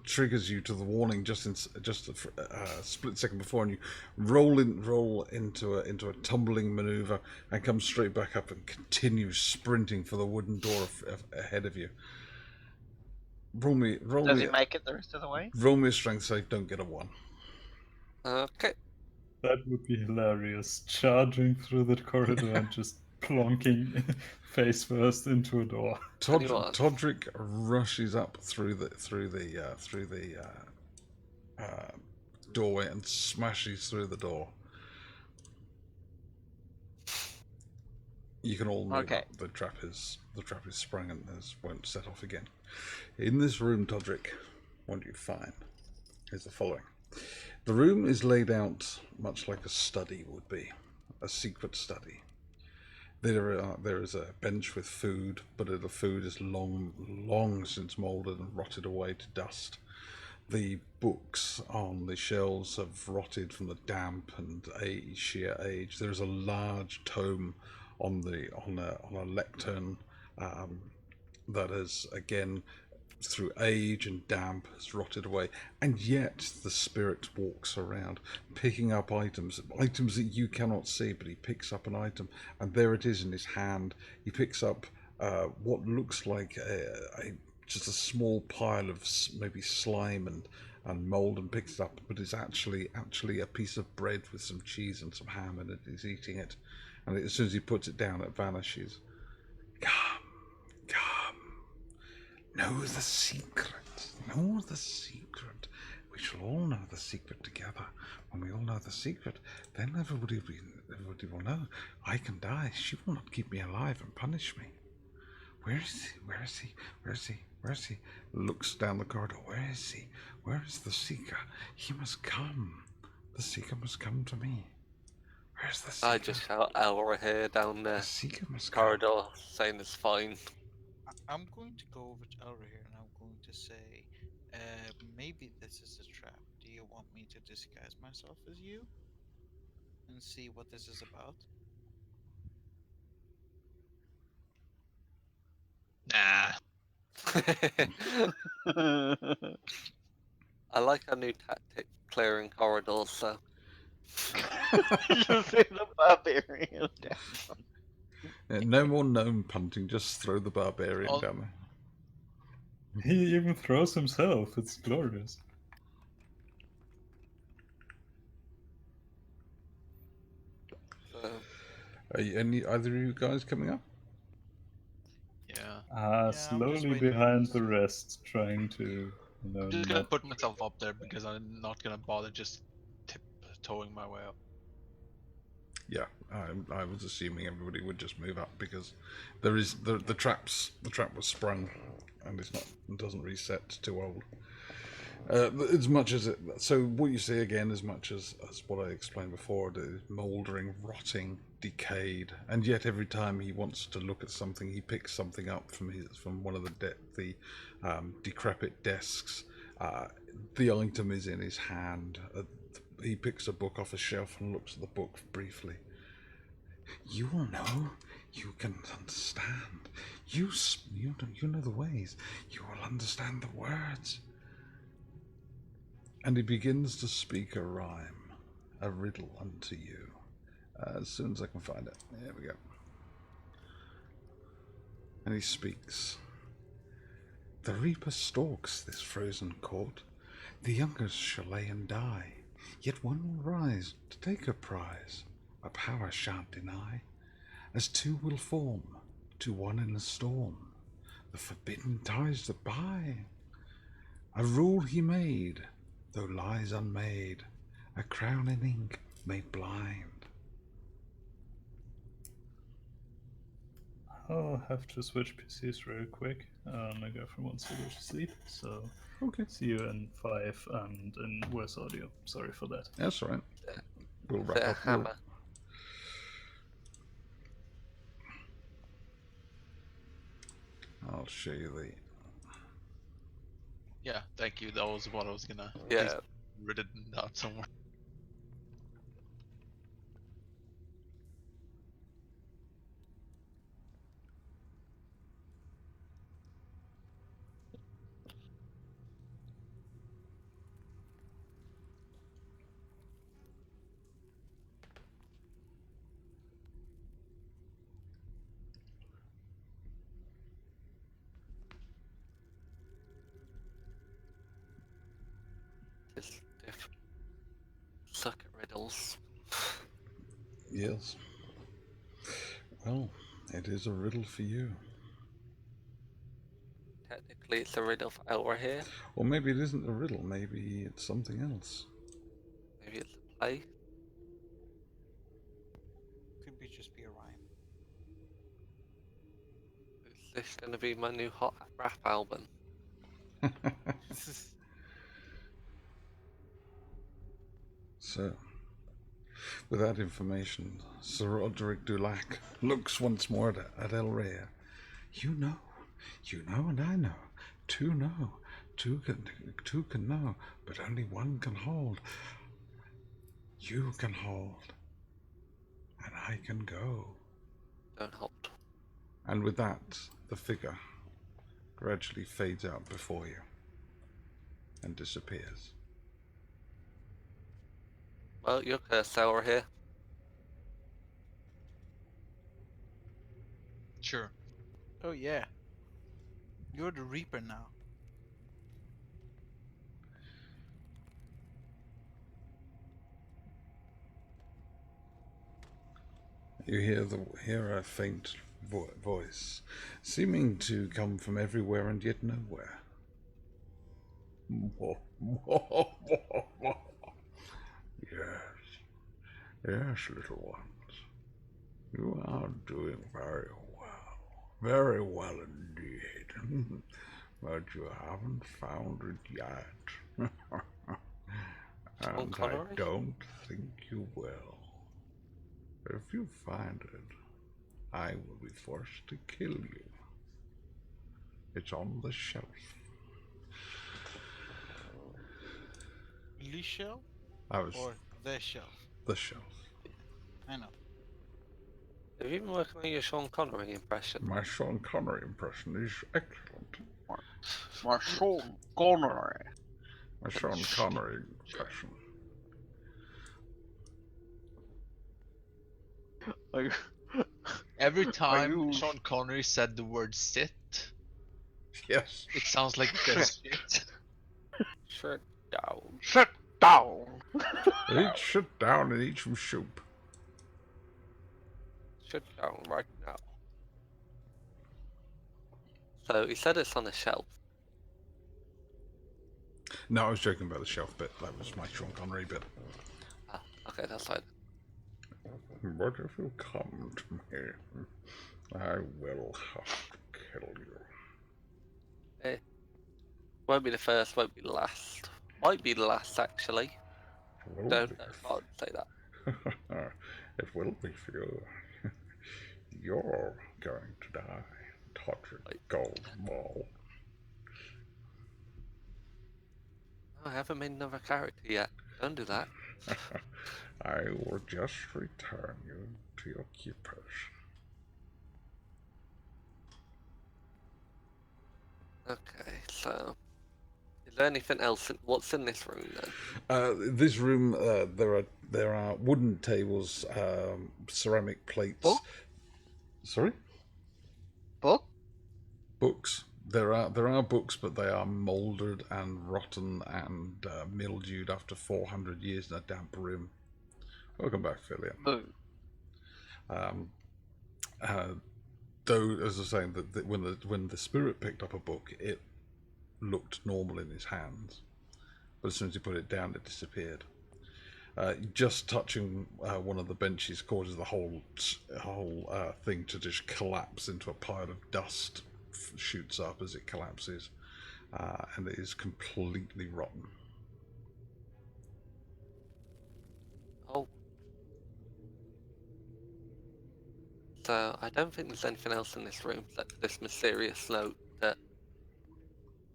triggers you to the warning just a split second before, and you roll into a tumbling maneuver and come straight back up and continue sprinting for the wooden door ahead of you. Does he make it the rest of the way? Roll me a strength save. Don't get a 1. Okay. That would be hilarious. Charging through that corridor and just plonking face first into a door. Anyone? Todrick rushes up through the doorway and smashes through the door. You can all move Okay. up. The trap is sprung and won't set off again. In this room, Todrick, what do you find? Is the following. The room is laid out much like a study would be, a secret study. There is a bench with food, but the food is long since moulded and rotted away to dust. The books on the shelves have rotted from the damp and sheer age. There is a large tome on a lectern that has again, through age and damp, has rotted away, and yet the spirit walks around, picking up items that you cannot see, but he picks up an item, and there it is in his hand. He picks up what looks like just a small pile of maybe slime and mold, and picks it up, but it's actually a piece of bread with some cheese and some ham in it. He's eating it, and as soon as he puts it down, it vanishes. Come. Know the secret. Know the secret. We shall all know the secret together. When we all know the secret, then everybody will know. I can die. She will not keep me alive and punish me. Where is he? Where is he? Where is he? Where is he? Looks down the corridor. Where is he? Where is the seeker? He must come. The seeker must come to me. Where's the seeker? I just shout Elra here down The the seeker must come. corridor saying it's fine. I'm going to go over to Elra here and I'm going to say, maybe this is a trap. Do you want me to disguise myself as you? And see what this is about? Nah. I like our new tactic, clearing corridors, so. Just see the barbarian down. Yeah, no more gnome punting, just throw the barbarian All- down there. He even throws himself. It's glorious. So, Are either of you guys coming up? Yeah. I'm just Slowly waiting behind for the this. rest, trying to, I'm just gonna not... put myself up there because I'm not gonna bother just tiptoeing my way up. Yeah, I was assuming everybody would just move up because there is the trap was sprung and it doesn't reset too old. As much as it, so what you see again, as much as what I explained before, the mouldering, rotting, decayed, and yet every time he wants to look at something, he picks something up from one of the decrepit desks. The item is in his hand. He picks a book off a shelf and looks at the book briefly. You will know. You can understand. You know the ways. You will understand the words. And he begins to speak a rhyme, a riddle unto you. As soon as I can find it. There we go. And he speaks. The reaper stalks this frozen court. The youngest shall lay and die. Yet one will rise to take her prize. A power shan't deny. As two will form, to one in a storm, the forbidden ties that bind. A rule he made, though lies unmade, a crown in ink made blind. I'll have to switch PCs real quick. My girlfriend wants to go to sleep, so Okay, see you in 5 and in worse audio. Sorry for that. that's all right. We'll Is wrap it a up. hammer? I'll show you the. Yeah, thank you. That was what I was gonna. Yeah. Written down somewhere. It's different. Suck at riddles. Yes. Well, it is a riddle for you. Technically, it's a riddle for Elra here. Or maybe it isn't a riddle, maybe it's something else. Maybe it's a play. Could be just be a rhyme. Is this going to be my new hot rap album? So, with that information, Sir Rodderic Dulac looks once more at Elrea. You know, and I know. Two know, two can know, but only one can hold. You can hold, and I can go. Don't hold. And with that, the figure gradually fades out before you and disappears. Well, you're cursed, Elra here. Sure. Oh yeah. You're the Reaper now. You hear a faint voice, seeming to come from everywhere and yet nowhere. Yes, little ones. You are doing very well indeed. But you haven't found it yet. And I Connery? don't think you will. If you find it, I will be forced to kill you. It's on the shelf. Lee shelf I was or the shelf? the shelf. I know. Have you been working on your Sean Connery impression? My Sean Connery impression is excellent. My Sean Connery. My Sean Connery impression. Every time you- Sean Connery said the word sit, Yes. it sounds like the shit. Shut down. Sit down. Sit down and eat some soup. Shut down right now. So he said it's on a shelf. No, I was joking about the shelf bit. That was my Sean Connery bit. Ah, okay, that's fine. But if you come to me, I will have to kill you. Won't be the first, won't be the last. Might be the last, actually. Will Don't be. can't say that. It will be for you. You're going to die. Touch a gold ball. I haven't made another character yet. Don't do that. I will just return you to your keepers. Okay, so is there anything else? What's in this room then? This room, there are wooden tables, ceramic plates. Book? Sorry, Book? books. There are books, but they are mouldered and rotten and mildewed after 400 years in a damp room. Welcome back, Philip. Boo. though, as I was saying, that when the spirit picked up a book, it looked normal in his hands, but as soon as he put it down, it disappeared. Just touching one of the benches causes the whole thing to just collapse into a pile of dust. Shoots up as it collapses, and it is completely rotten. Oh. So I don't think there's anything else in this room except this mysterious note that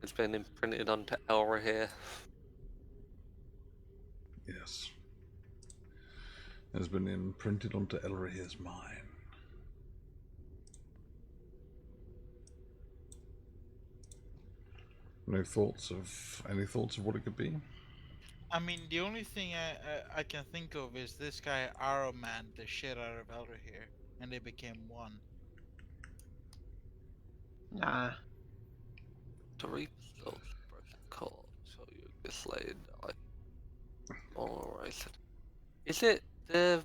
has been imprinted onto Elra here. Yes. It has been imprinted onto Elrahir's mind. Any thoughts of what it could be? I mean, the only thing I can think of is this guy Arrow Man the shit out of Elder here, and they became one. Nah. To reap souls, broken cord, so you get laid die. Alright. Is it the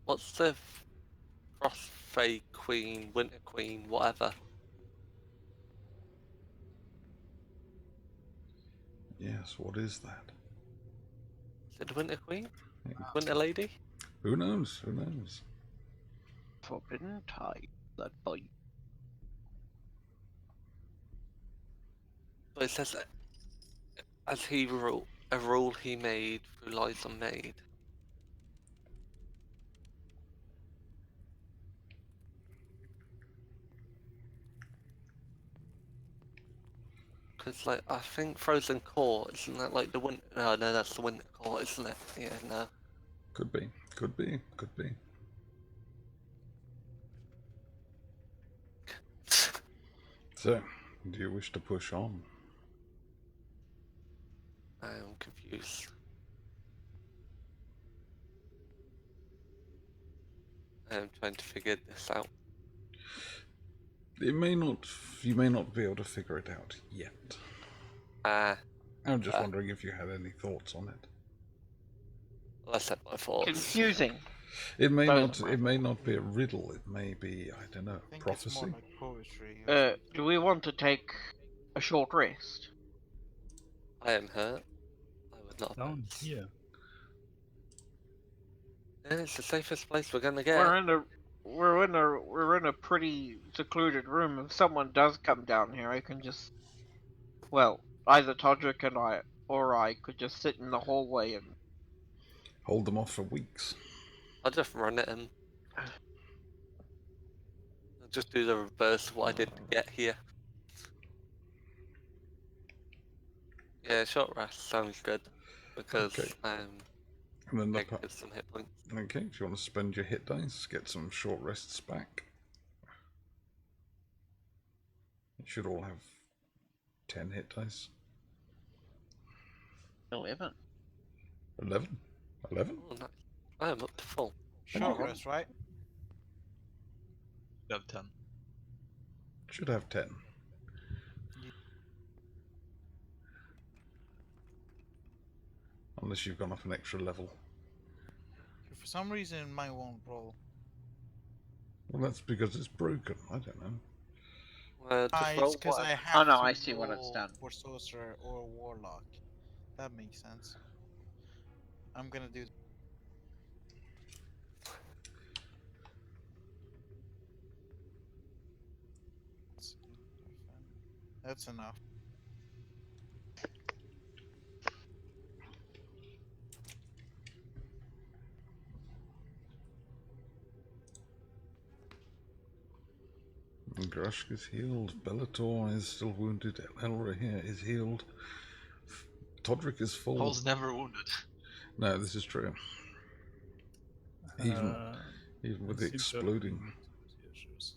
what's the Frostfey Queen, Winter Queen, whatever? Yes, what is that? Is it the Winter Queen? Winter Lady? Who knows? Who knows? Forbidden tide. That bite. But it says that as he rule, a rule he made through lies unmade. Because, like, I think Frozen Court, isn't that like the winter? Oh, no, that's the Winter Court, isn't it? Yeah, no. Could be. Could be. Could be. So, do you wish to push on? I'm confused. I'm trying to figure this out. It may not. You may not be able to figure it out yet. I'm just wondering if you had any thoughts on it. Well, I said my thoughts. Confusing. It may Those not. are my It may not be a riddle. It may be, I don't know, I think prophecy. it's more like poetry. Or Do we want to take a short rest? I am hurt. I would not. Down here. Yeah, it's the safest place we're gonna get. We're in a pretty secluded room. If someone does come down here, I can just, well, either Todrick and I or I could just sit in the hallway and Hold them off for weeks. I'll just run at him. I'll just do the reverse of what I did to get here. Yeah, short rest sounds good because Okay. And then I get some hit points. okay. Do you want to spend your hit dice? Get some short rests back. You should all have 10 hit dice. 11. 11. 11. Oh, nice. I am up to full. short rest, right? You have 10. Should have 10. Unless you've gone up an extra level. For some reason, mine won't roll. Well, that's because it's broken. I don't know. Just roll It's because what? I have Oh no, to I see what it's roll done. for sorcerer or warlock. That makes sense. I'm gonna do. That's enough. Grushk is healed. Bellator is still wounded. Elra here is healed. Todrick is full. Paul's never wounded. No, this is true. Even with the I seem to have exploding. continuity issues.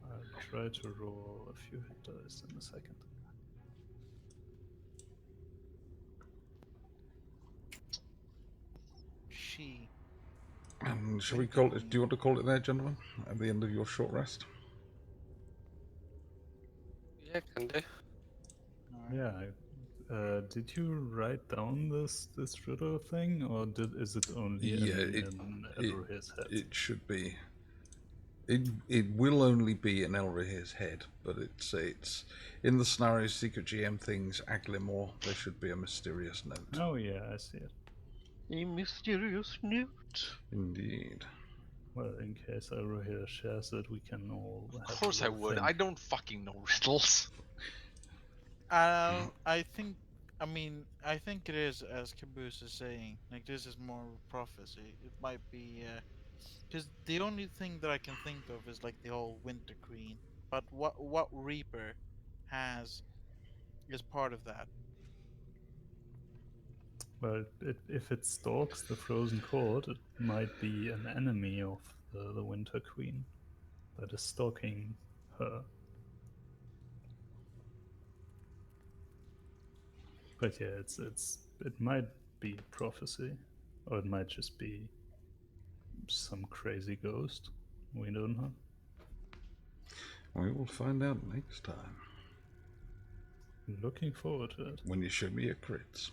I'll try to roll a few hit dice in a second. She. And shall we call it? Do you want to call it there, gentlemen? At the end of your short rest. Yeah, can do. Yeah, Did you write down this riddle thing, or is it only in Elrohir's head? It should be. It will only be in Elrohir's head, but it's in the scenario secret GM things. Aglimore, there should be a mysterious note. Oh yeah, I see it. A mysterious note. Indeed. Well, in case Elrohir shares it, we can all have Of course a I little would. think. I don't fucking know riddles. I think. I mean, I think it is as Caboose is saying. Like this is more of a prophecy. It might be because the only thing that I can think of is like the whole Winter Queen. But what Reaper has is part of that. Well, if it stalks the frozen court, it might be an enemy of the Winter Queen that is stalking her. But yeah, it might be a prophecy, or it might just be some crazy ghost. We don't know. We will find out next time Looking forward to it. when you show me your crits.